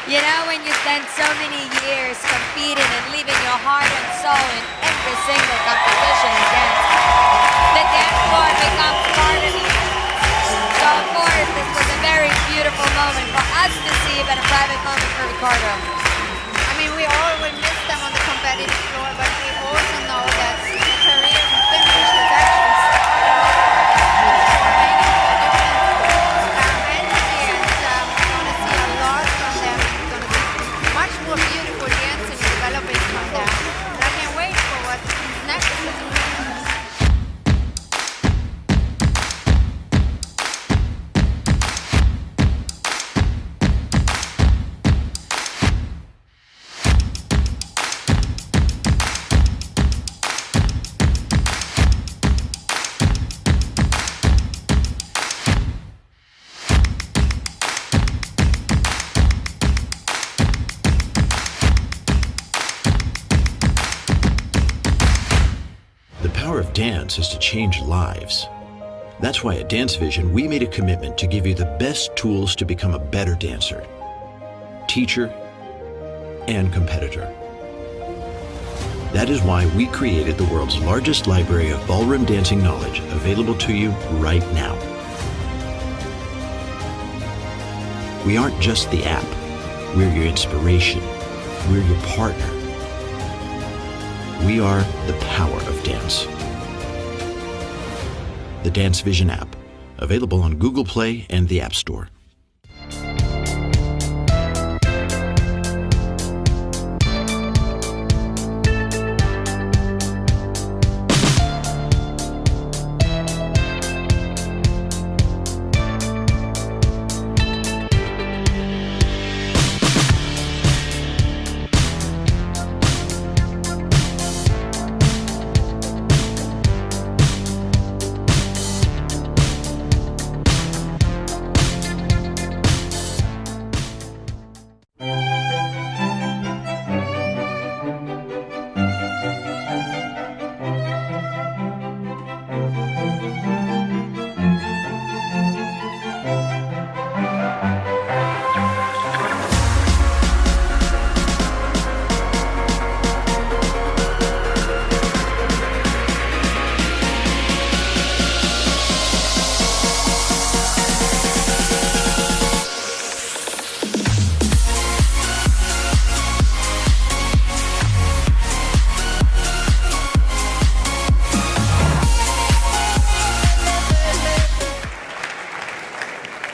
You know, when you spend so many years competing and leaving your heart and soul in every single competition and dance, the dance floor becomes part of you. So of course, this was a very beautiful moment for us to see, but a private moment for Ricardo. I mean, we all will miss them on the competitive floor, but we also know that the career from finish has actually started. Beautiful dancing developing from them. And I can't wait for what's next. The power of dance is to change lives. That's why at Dance Vision, we made a commitment to give you the best tools to become a better dancer, teacher, and competitor. That is why we created the world's largest library of ballroom dancing knowledge available to you right now. We aren't just the app. We're your inspiration. We're your partner. We are the power of dance. The Dance Vision app, available on Google Play and the App Store.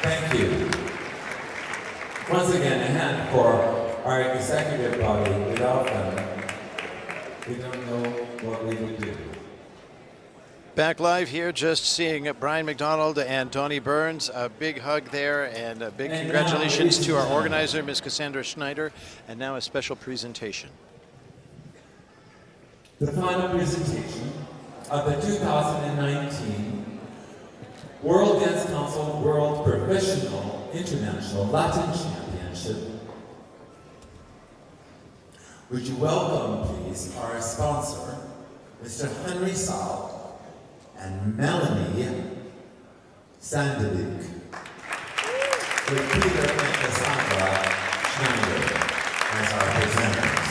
Thank you. Once again, a hand for our executive body. Without them, we don't know what we would do. Back live here, just seeing Brian McDonald and Donnie Burns. A big hug there, and a big congratulations to our organizer, Ms. Cassandra Schneider, and now a special presentation. The final presentation of the 2019 World Dance Council World Professional International Latin Championship. Would you welcome, please, our sponsor, Mr. Henry Saul and Melanie Sandelik, with Peter and Cassandra Schneider as our presenters.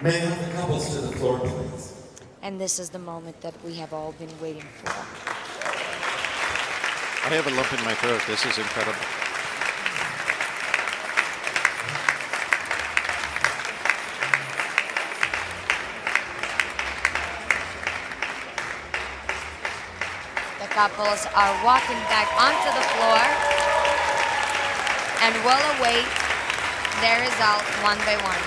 May I have the couples to the floor, please? And this is the moment that we have all been waiting for. I have a lump in my throat. This is incredible. The couples are walking back onto the floor and will await their result one by one.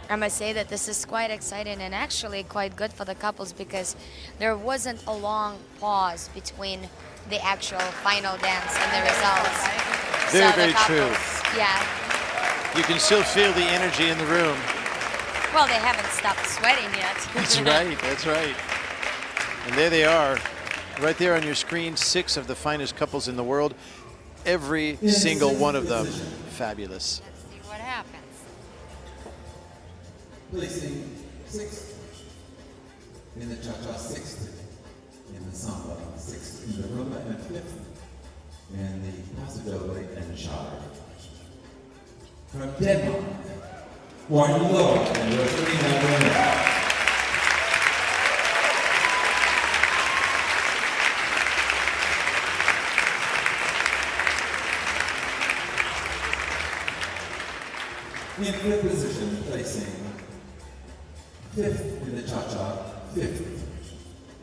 I must say that this is quite exciting and actually quite good for the couples because there wasn't a long pause between the actual final dance and the results. Very, so very true. Yeah. You can still feel the energy in the room. Well, they haven't stopped sweating yet. That's right, that's right. And there they are, right there on your screen, 6 of the finest couples in the world. Every single one of them fabulous. Let's see what happens. Placing 6th in the cha-cha, 6th in the samba, 6th in the rumba, and 5th in the paso doble and shire. From Denmark, Warren Lowe and Rosalina Bonnet. In 5th position, placing 5th in the cha-cha, 5th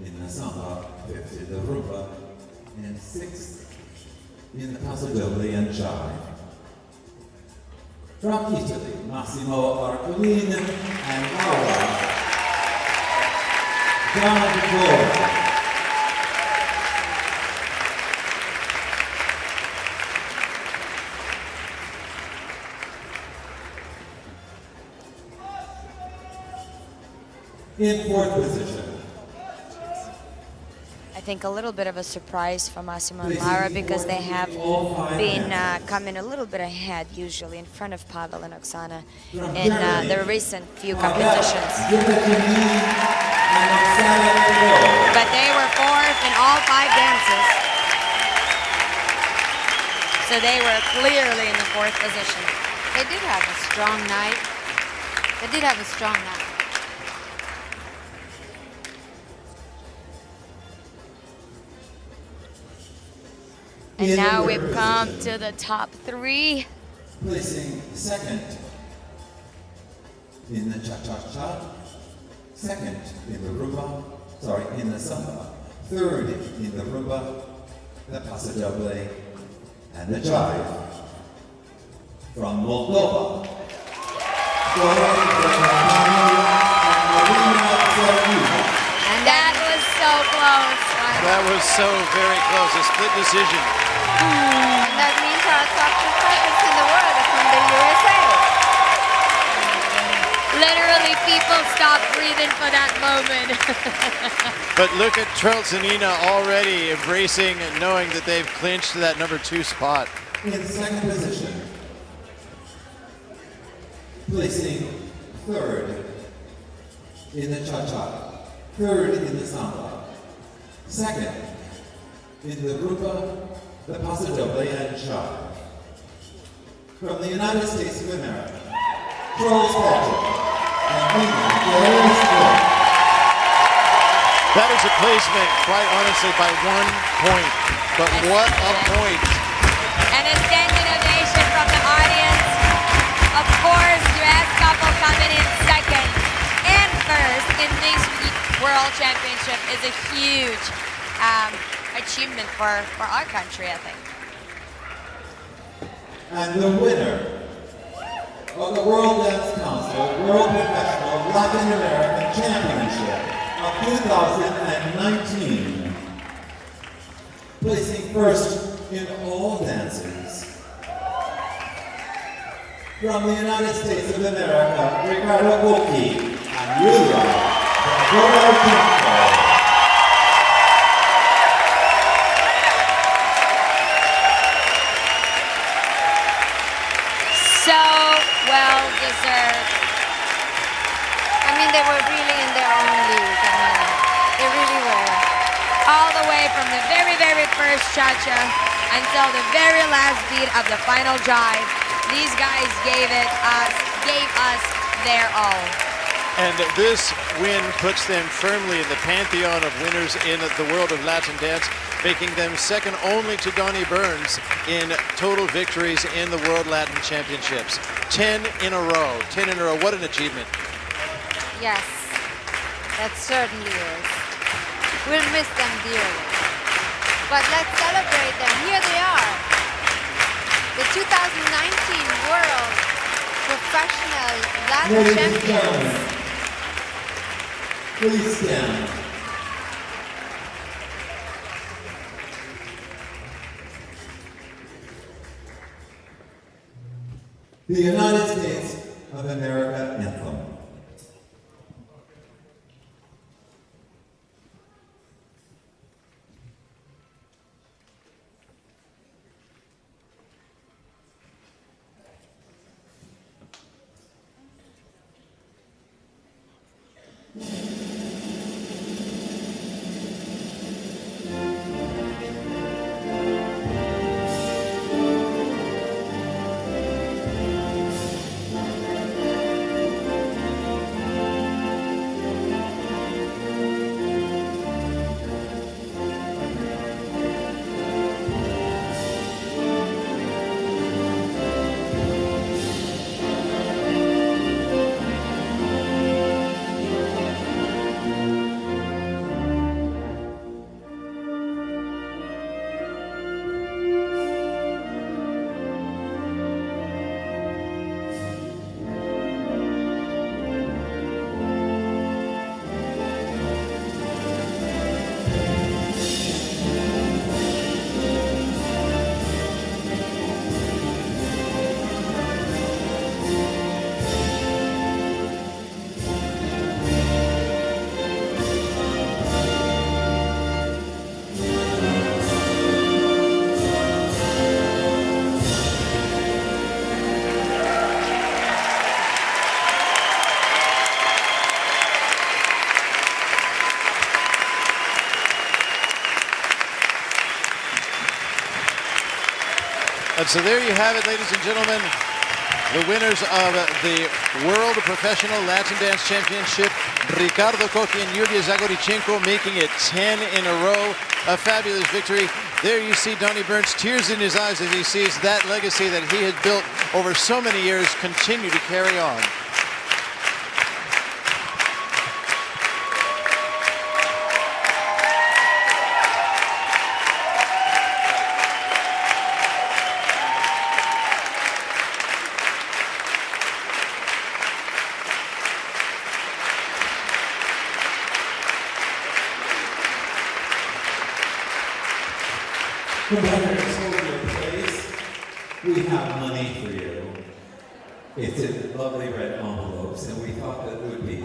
in the samba, 5th in the rumba, and 6th in the paso doble and jive. From Italy, Massimo Arcolin and Laura Donadoro. In 4th position. I think a little bit of a surprise for Massimo and Lara because they have been coming a little bit ahead usually in front of Pavel and Oksana in the recent few competitions. But they were 4th in all 5 dances. So they were clearly in the 4th position. They did have a strong night. They did have a strong night. And now we've come to the top 3. Placing 2nd in the cha-cha-cha, 2nd in the rumba, in the samba, 3rd in the rumba, the paso doble, and the jive. From Moldova, and that was so close. That was so very close, a split decision. And that means our top 2 couples in the world are from the USA. Literally, people stopped breathing for that moment. But look at Charles and Nina already embracing and knowing that they've clinched that number 2 spot. In 2nd position, placing 3rd in the cha-cha, third in the samba, second in the rumba, the paso doble, and cha. From the United States of America, Charles Patrick, and England, Gary Smith. That is a placement, quite honestly, by 1 point. But what a point. And a standing ovation from the audience. Of course, US couple coming in second and first in this World Championship is a huge achievement for our country, I think. And the winner of the World Dance Council World Professional Latin American Championship of 2019, placing first in all dances. From the United States of America, Ricardo and Yulia from So well deserved. I mean, they were really in their own league. I mean, they really were. All the way from the very, very first cha-cha until the very last beat of the final jive. These guys gave us their all. And this win puts them firmly in the pantheon of winners in the world of Latin dance, making them second only to Donnie Burns in total victories in the World Latin Championships. 10 in a row. 10 in a row. What an achievement. Yes, that certainly is. We'll miss them dearly. But let's celebrate them. Here they are. The 2019 World Professional Latin Champions. Please stand. The United States of America anthem. And so there you have it, ladies and gentlemen, the winners of the World Professional Latin Dance Championship, Ricardo Cocchi and Yulia Zagorichenko, making it 10 in a row. A fabulous victory. There you see Donnie Burns, tears in his eyes as he sees that legacy that he had built over so many years continue to carry on. Competitors, hold your place. We have money for you. It's in lovely red envelopes, and we thought that it would be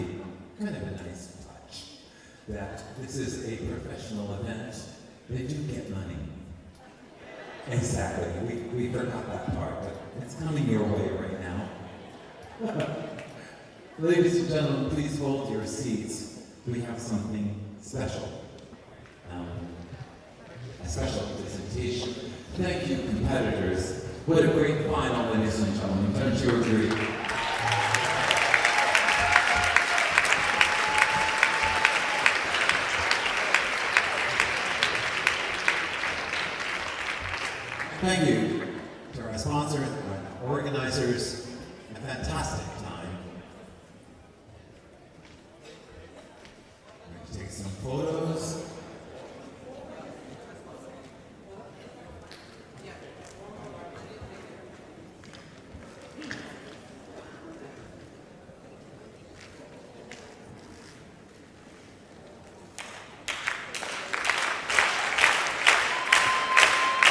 kind of a nice touch that this is a professional event. They do get money. Exactly. We forgot that part, but it's coming your way right now. Ladies and gentlemen, please hold your seats. We have something special. A special presentation. Thank you, competitors. What a great final, ladies and gentlemen. Don't you agree? Thank you to our sponsors, our organizers. A fantastic time. We're going to take some photos.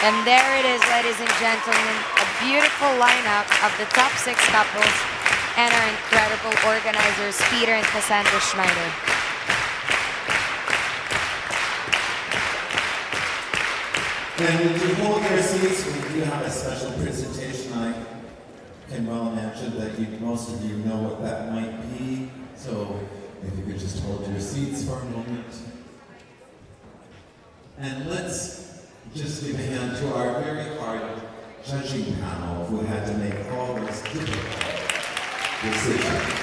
And there it is, ladies and gentlemen, a beautiful lineup of the top 6 couples and our incredible organizers, Peter and Cassandra Schneider. And would you hold your seats? We do have a special presentation. I can well imagine that most of you know what that might be. So if you could just hold your seats for a moment. And let's just give a hand to our very hard judging panel who had to make all those difficult decisions.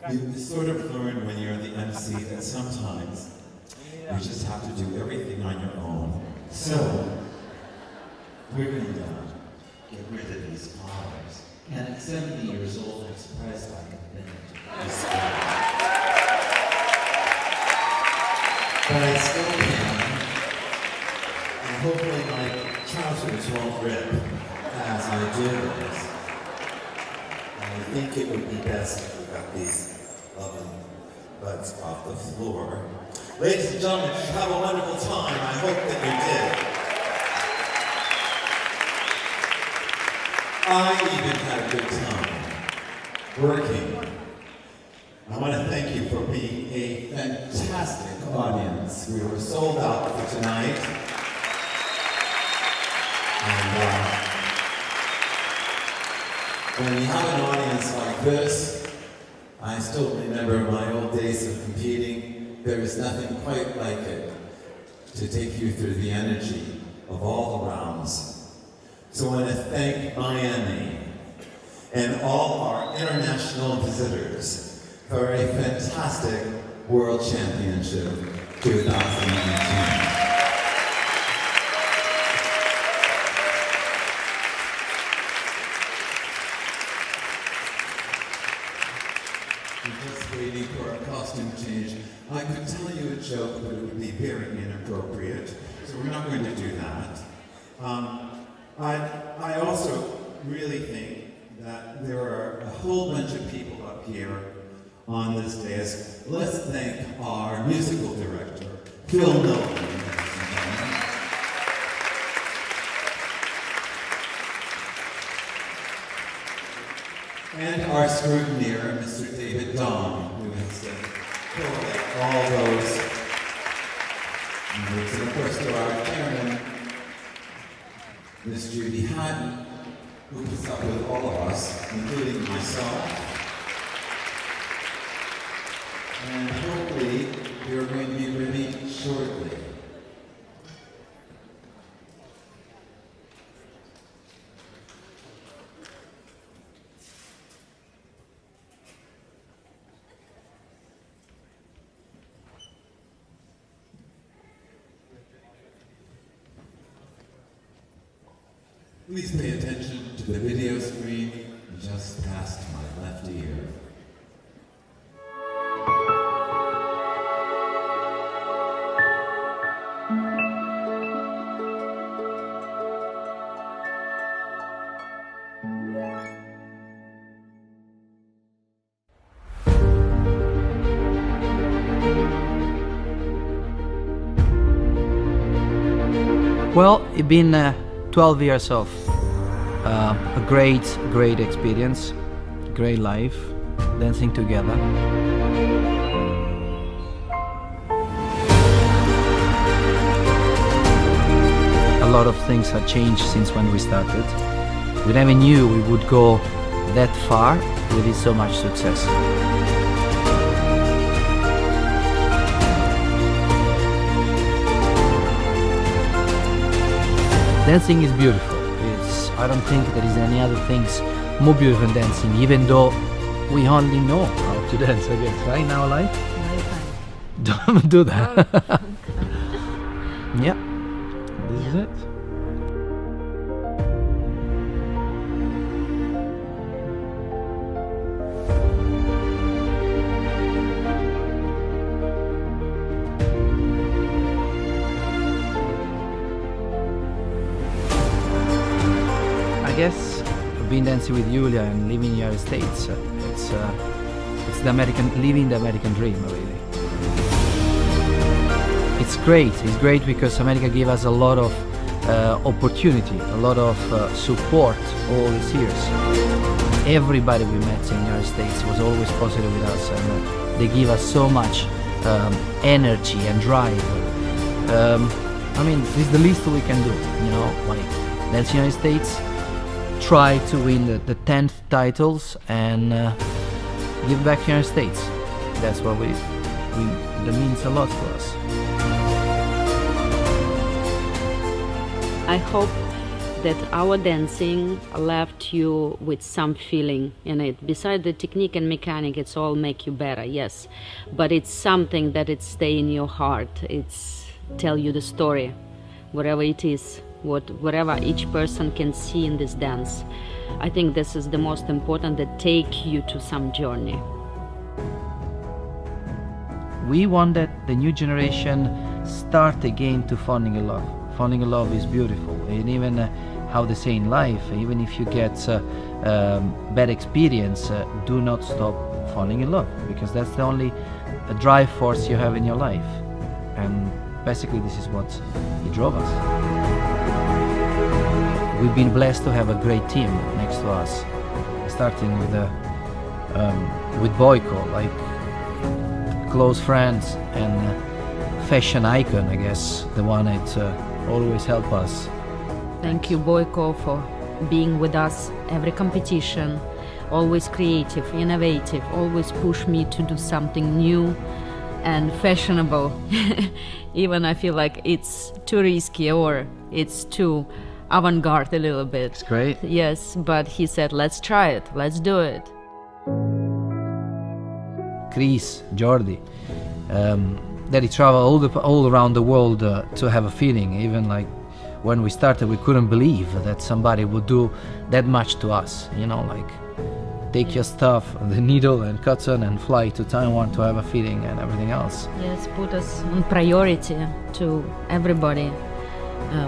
You sort of learn when you're the MC that sometimes you just have to do everything on your own. So, we're going to get rid of these collars. And at 70 years old, I'm surprised I can manage this guy. But I still can. And hopefully my trousers won't rip as I do this. I think it would be best if we got these lovely butts off the floor. Ladies and gentlemen, did you have a wonderful time? I hope that you did. I even had a good time working. I want to thank you for being a fantastic audience. We were sold out for tonight. And when you have an audience like this, I still remember my old days of competing. There is nothing quite like it to take you through the energy of all the rounds. So I want to thank Miami and all our international visitors for a fantastic World Championship 2019. Waiting for a costume change. I could tell you a joke, but it would be very inappropriate, so we're not going to do that. I also really think that there are a whole bunch of people up here on this dais. Let's thank our musical director, Phil Nolan. And our scrutineer, Mr. David Dong, who has collate all those notes. And of course to our chairman, Miss Judy Hatton, who puts up with all of us, including myself. And hopefully you're going to be ready shortly. Please pay attention to the video screen just past my left ear. Well, it's been 12 years of A great experience, great life, dancing together. A lot of things have changed since when we started. We never knew we would go that far with so much success. Dancing is beautiful. I don't think there is any other things more beautiful than dancing, even though we only know how to dance, I guess, right, in our life? Don't do that. Yeah, this is it. I guess being dancing with Yulia and living in the United States, it's living the American dream, really. It's great because America gave us a lot of opportunity, a lot of support all these years. Everybody we met in the United States was always positive with us, and they give us so much energy and drive. I mean, this is the least we can do, you know, like dance in the United States, try to win the 10th titles and give back to the United States. That's what that means a lot to us. I hope that our dancing left you with some feeling in it. Besides the technique and mechanic, it's all make you better, yes. But it's something that it stay in your heart. It's tell you the story, whatever it is, whatever each person can see in this dance. I think this is the most important, that take you to some journey. We want that the new generation start again to falling in love. Falling in love is beautiful, and even how they say in life, even if you get bad experience, do not stop falling in love, because that's the only drive force you have in your life. And basically this is what he drove us. We've been blessed to have a great team next to us, starting with Boyko, like close friends and fashion icon, I guess, the one that always help us. Thank you, Boyko, for being with us every competition, always creative, innovative, always push me to do something new and fashionable. Even I feel like it's too risky or it's too avant-garde a little bit. It's great. Yes, but he said, let's try it, let's do it. Chris, Jordi, that he traveled all around the world to have a feeling. Even like when we started, we couldn't believe that somebody would do that much to us. You know, like take your stuff, the needle and cotton, and fly to Taiwan to have a feeling and everything else. Yes, put us on priority to everybody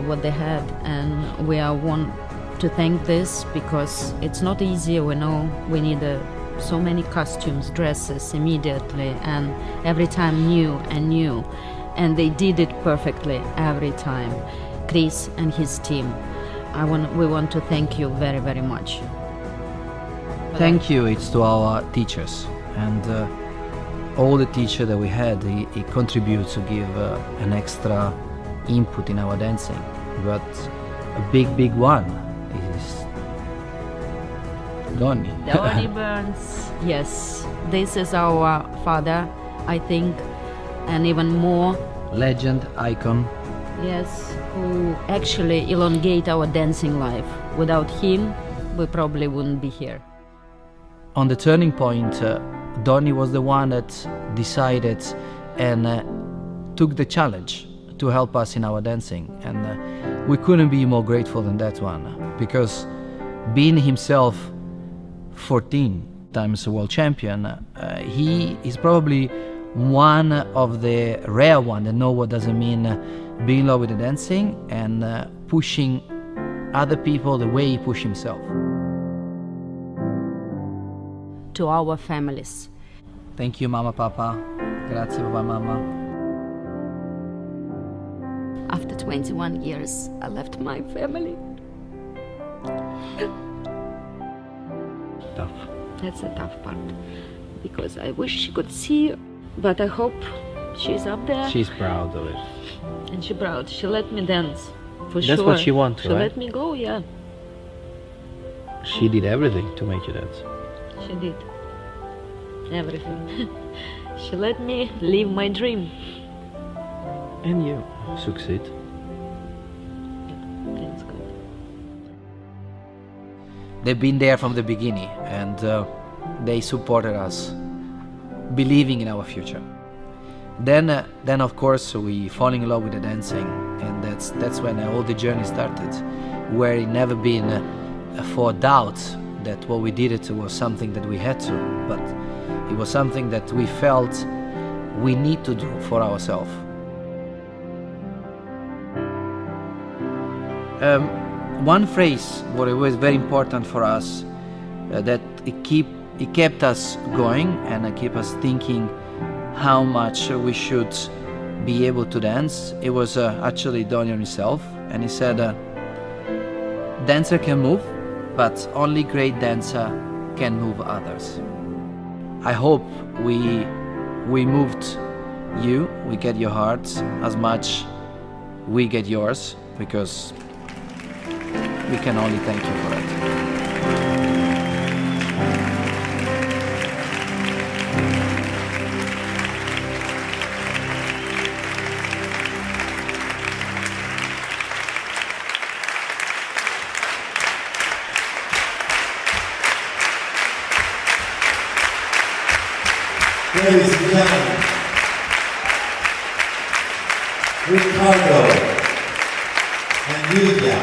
what they had, and we want to thank this because it's not easy. We know we need so many costumes, dresses immediately, and every time new and new, and they did it perfectly every time. Chris and his team, we want to thank you very, very much. Thank you, it's to our teachers, and all the teachers that we had, he contribute to give an extra input in our dancing, but a big one is Donny. Donny Burns, yes, this is our father, I think, and even more. Legend, icon. Yes, who actually elongate our dancing life. Without him, we probably wouldn't be here. On the turning point, Donny was the one that decided and took the challenge to help us in our dancing, and we couldn't be more grateful than that one, because being himself 14 times a world champion, he is probably one of the rare ones that know what does it mean being in love with the dancing and pushing other people the way he pushed himself. To our families. Thank you, Mama, Papa. Grazie, Papa, Mama. After 21 years, I left my family. Tough. That's the tough part. Because I wish she could see, but I hope she's up there. She's proud of it. And she's proud. She let me dance. For sure. That's what she wants, She right? let me go, yeah. She did everything to make you dance. She did. Everything. She let me live my dream. And you succeed. That's good. They've been there from the beginning, and they supported us, believing in our future. Then of course, we fall in love with the dancing, and that's when all the journey started, where it never been for doubt that what we did it was something that we had to, but it was something that we felt we need to do for ourselves. One phrase what it was very important for us, that it kept us going and it kept us thinking how much we should be able to dance. It was actually Daniel himself, and he said, dancer can move, but only great dancer can move others. I hope we moved you, we get your hearts as much we get yours, because we can only thank you for it. Ladies and gentlemen, Ricardo and Yulia.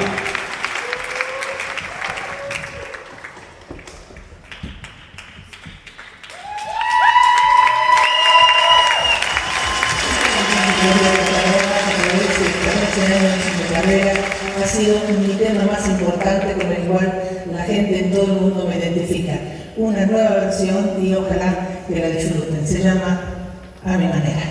Ha sido mi tema más importante con el cual la gente en todo el mundo me identifica. Una nueva versión y ojalá que la disfruten. Se llama A mi manera.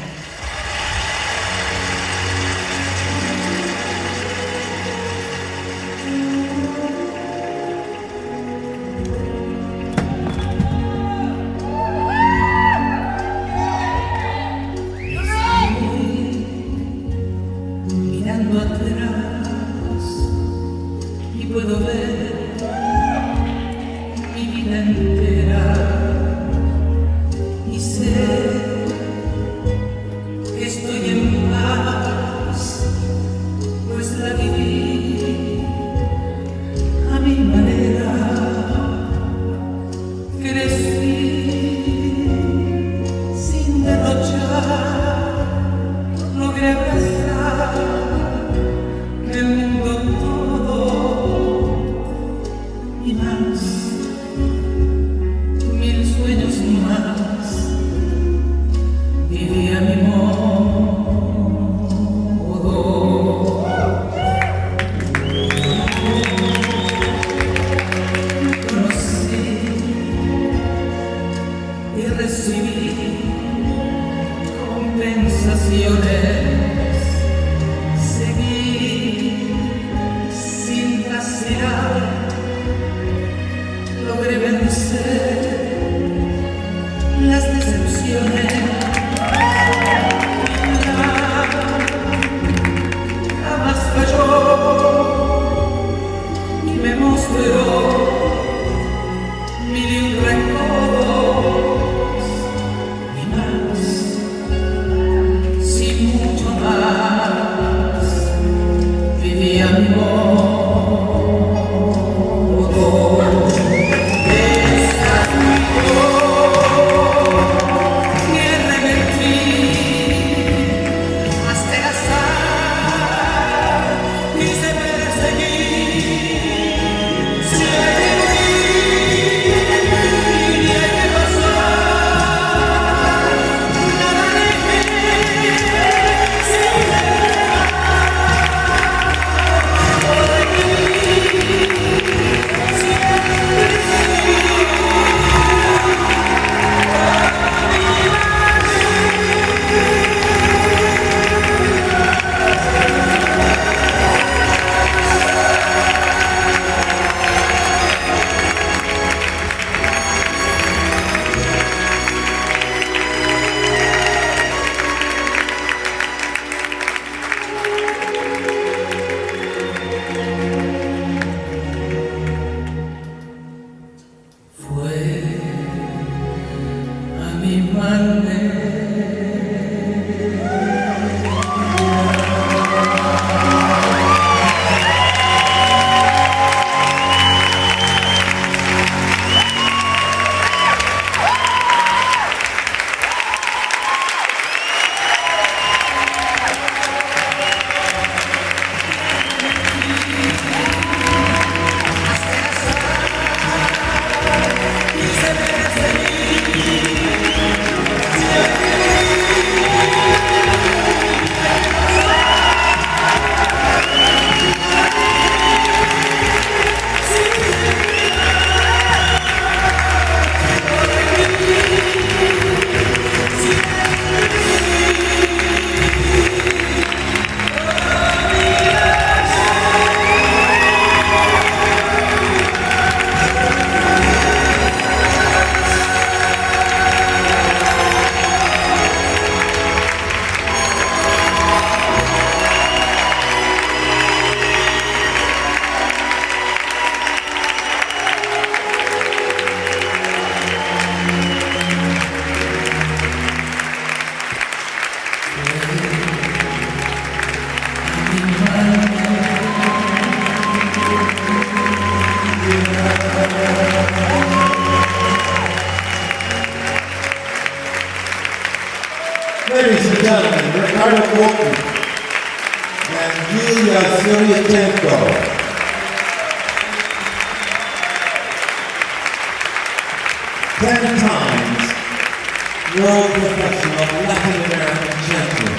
Mirando atrás y puedo ver mi vida entera y sé que estoy en paz, pues la viví a mi manera. Crecí sin derrochar, logré abrazar el mundo todo y más, mil sueños más, viví a mi modo. Conocí y recibí compensaciones. Seguí sin vacilar, logré vencer las decepciones. Jamás falló y me mostró mil y un recodos y más, sin mucho más, vivía mi modo. Esta es mi voz, tierra mi manera. Ladies and gentlemen, Ricardo and Yulia 10 times world professional Latin American champion.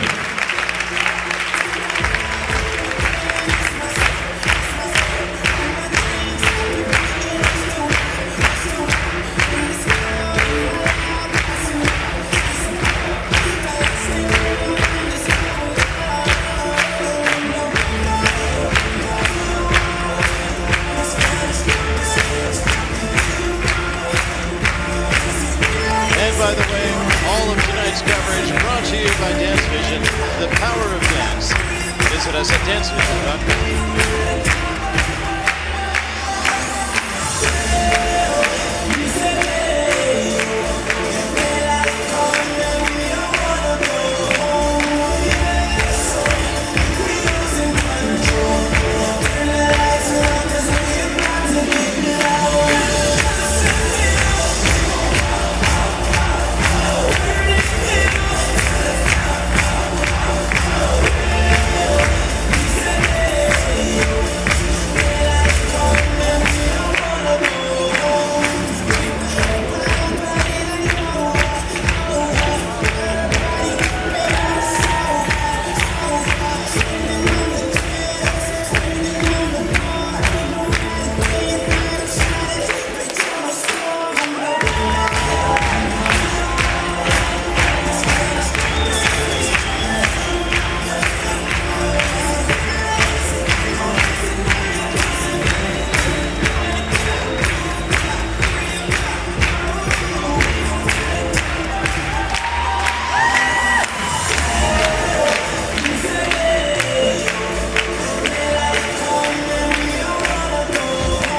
By the way, all of tonight's coverage brought to you by Dance Vision, the power of dance. Visit us at dancevision.com.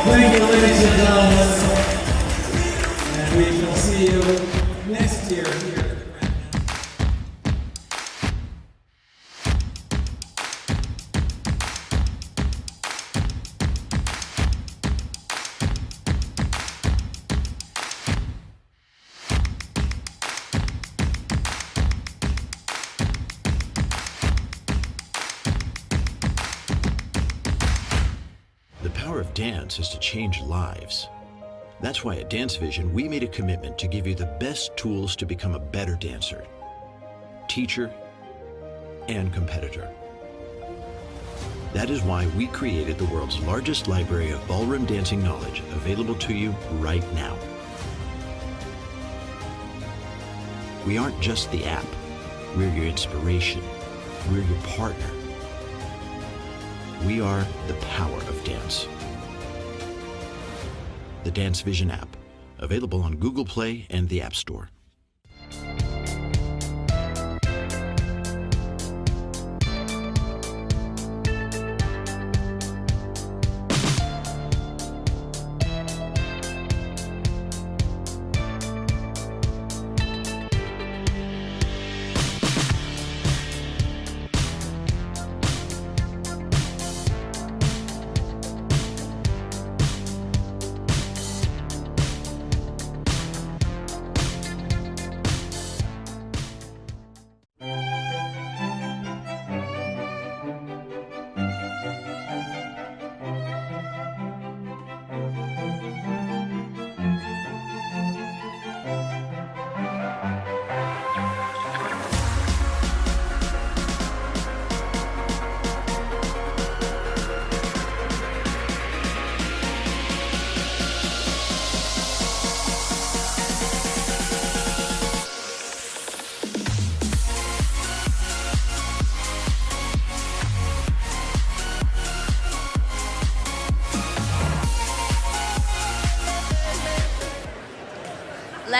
Thank you, ladies and gentlemen, and we shall see you next year here. The power of dance is to change lives. That's why at Dance Vision, we made a commitment to give you the best tools to become a better dancer, teacher, and competitor. That is why we created the world's largest library of ballroom dancing knowledge, available to you right now. We aren't just the app. We're your inspiration. We're your partner. We are the power of dance. The Dance Vision app, available on Google Play and the App Store.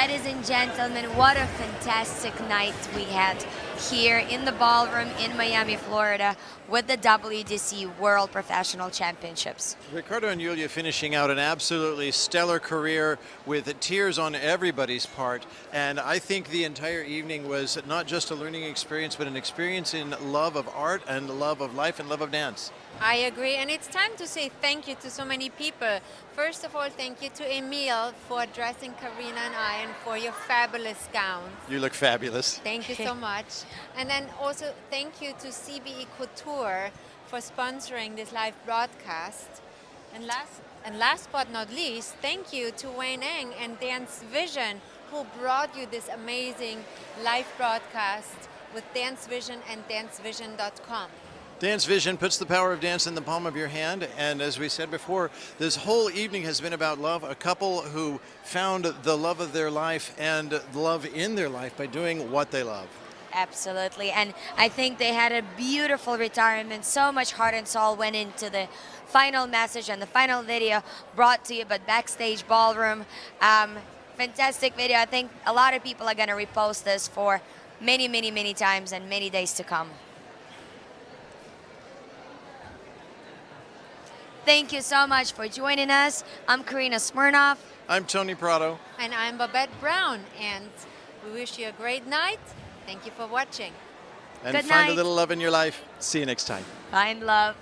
Ladies and gentlemen, what a fantastic night we had here in the ballroom in Miami, Florida with the WDC World Professional Championships. Ricardo and Yulia finishing out an absolutely stellar career with tears on everybody's part. And I think the entire evening was not just a learning experience, but an experience in love of art and love of life and love of dance. I agree, and it's time to say thank you to so many people. First of all, thank you to Emil for dressing Karina and I and for your fabulous gowns. You look fabulous. Thank you so much. And then also thank you to CBE Couture for sponsoring this live broadcast. And last but not least, thank you to Wayne Eng and Dance Vision who brought you this amazing live broadcast with Dance Vision and dancevision.com. Dance Vision puts the power of dance in the palm of your hand, and as we said before, this whole evening has been about love, a couple who found the love of their life and love in their life by doing what they love. Absolutely, and I think they had a beautiful retirement. So much heart and soul went into the final message and the final video brought to you by Backstage Ballroom. Fantastic video. I think a lot of people are going to repost this for many, many, many times and many days to come. Thank you so much for joining us. I'm Karina Smirnoff. I'm Tony Prado. And I'm Babette Brown. And we wish you a great night. Thank you for watching. And Good find night. a little love in your life. See you next time. Find love.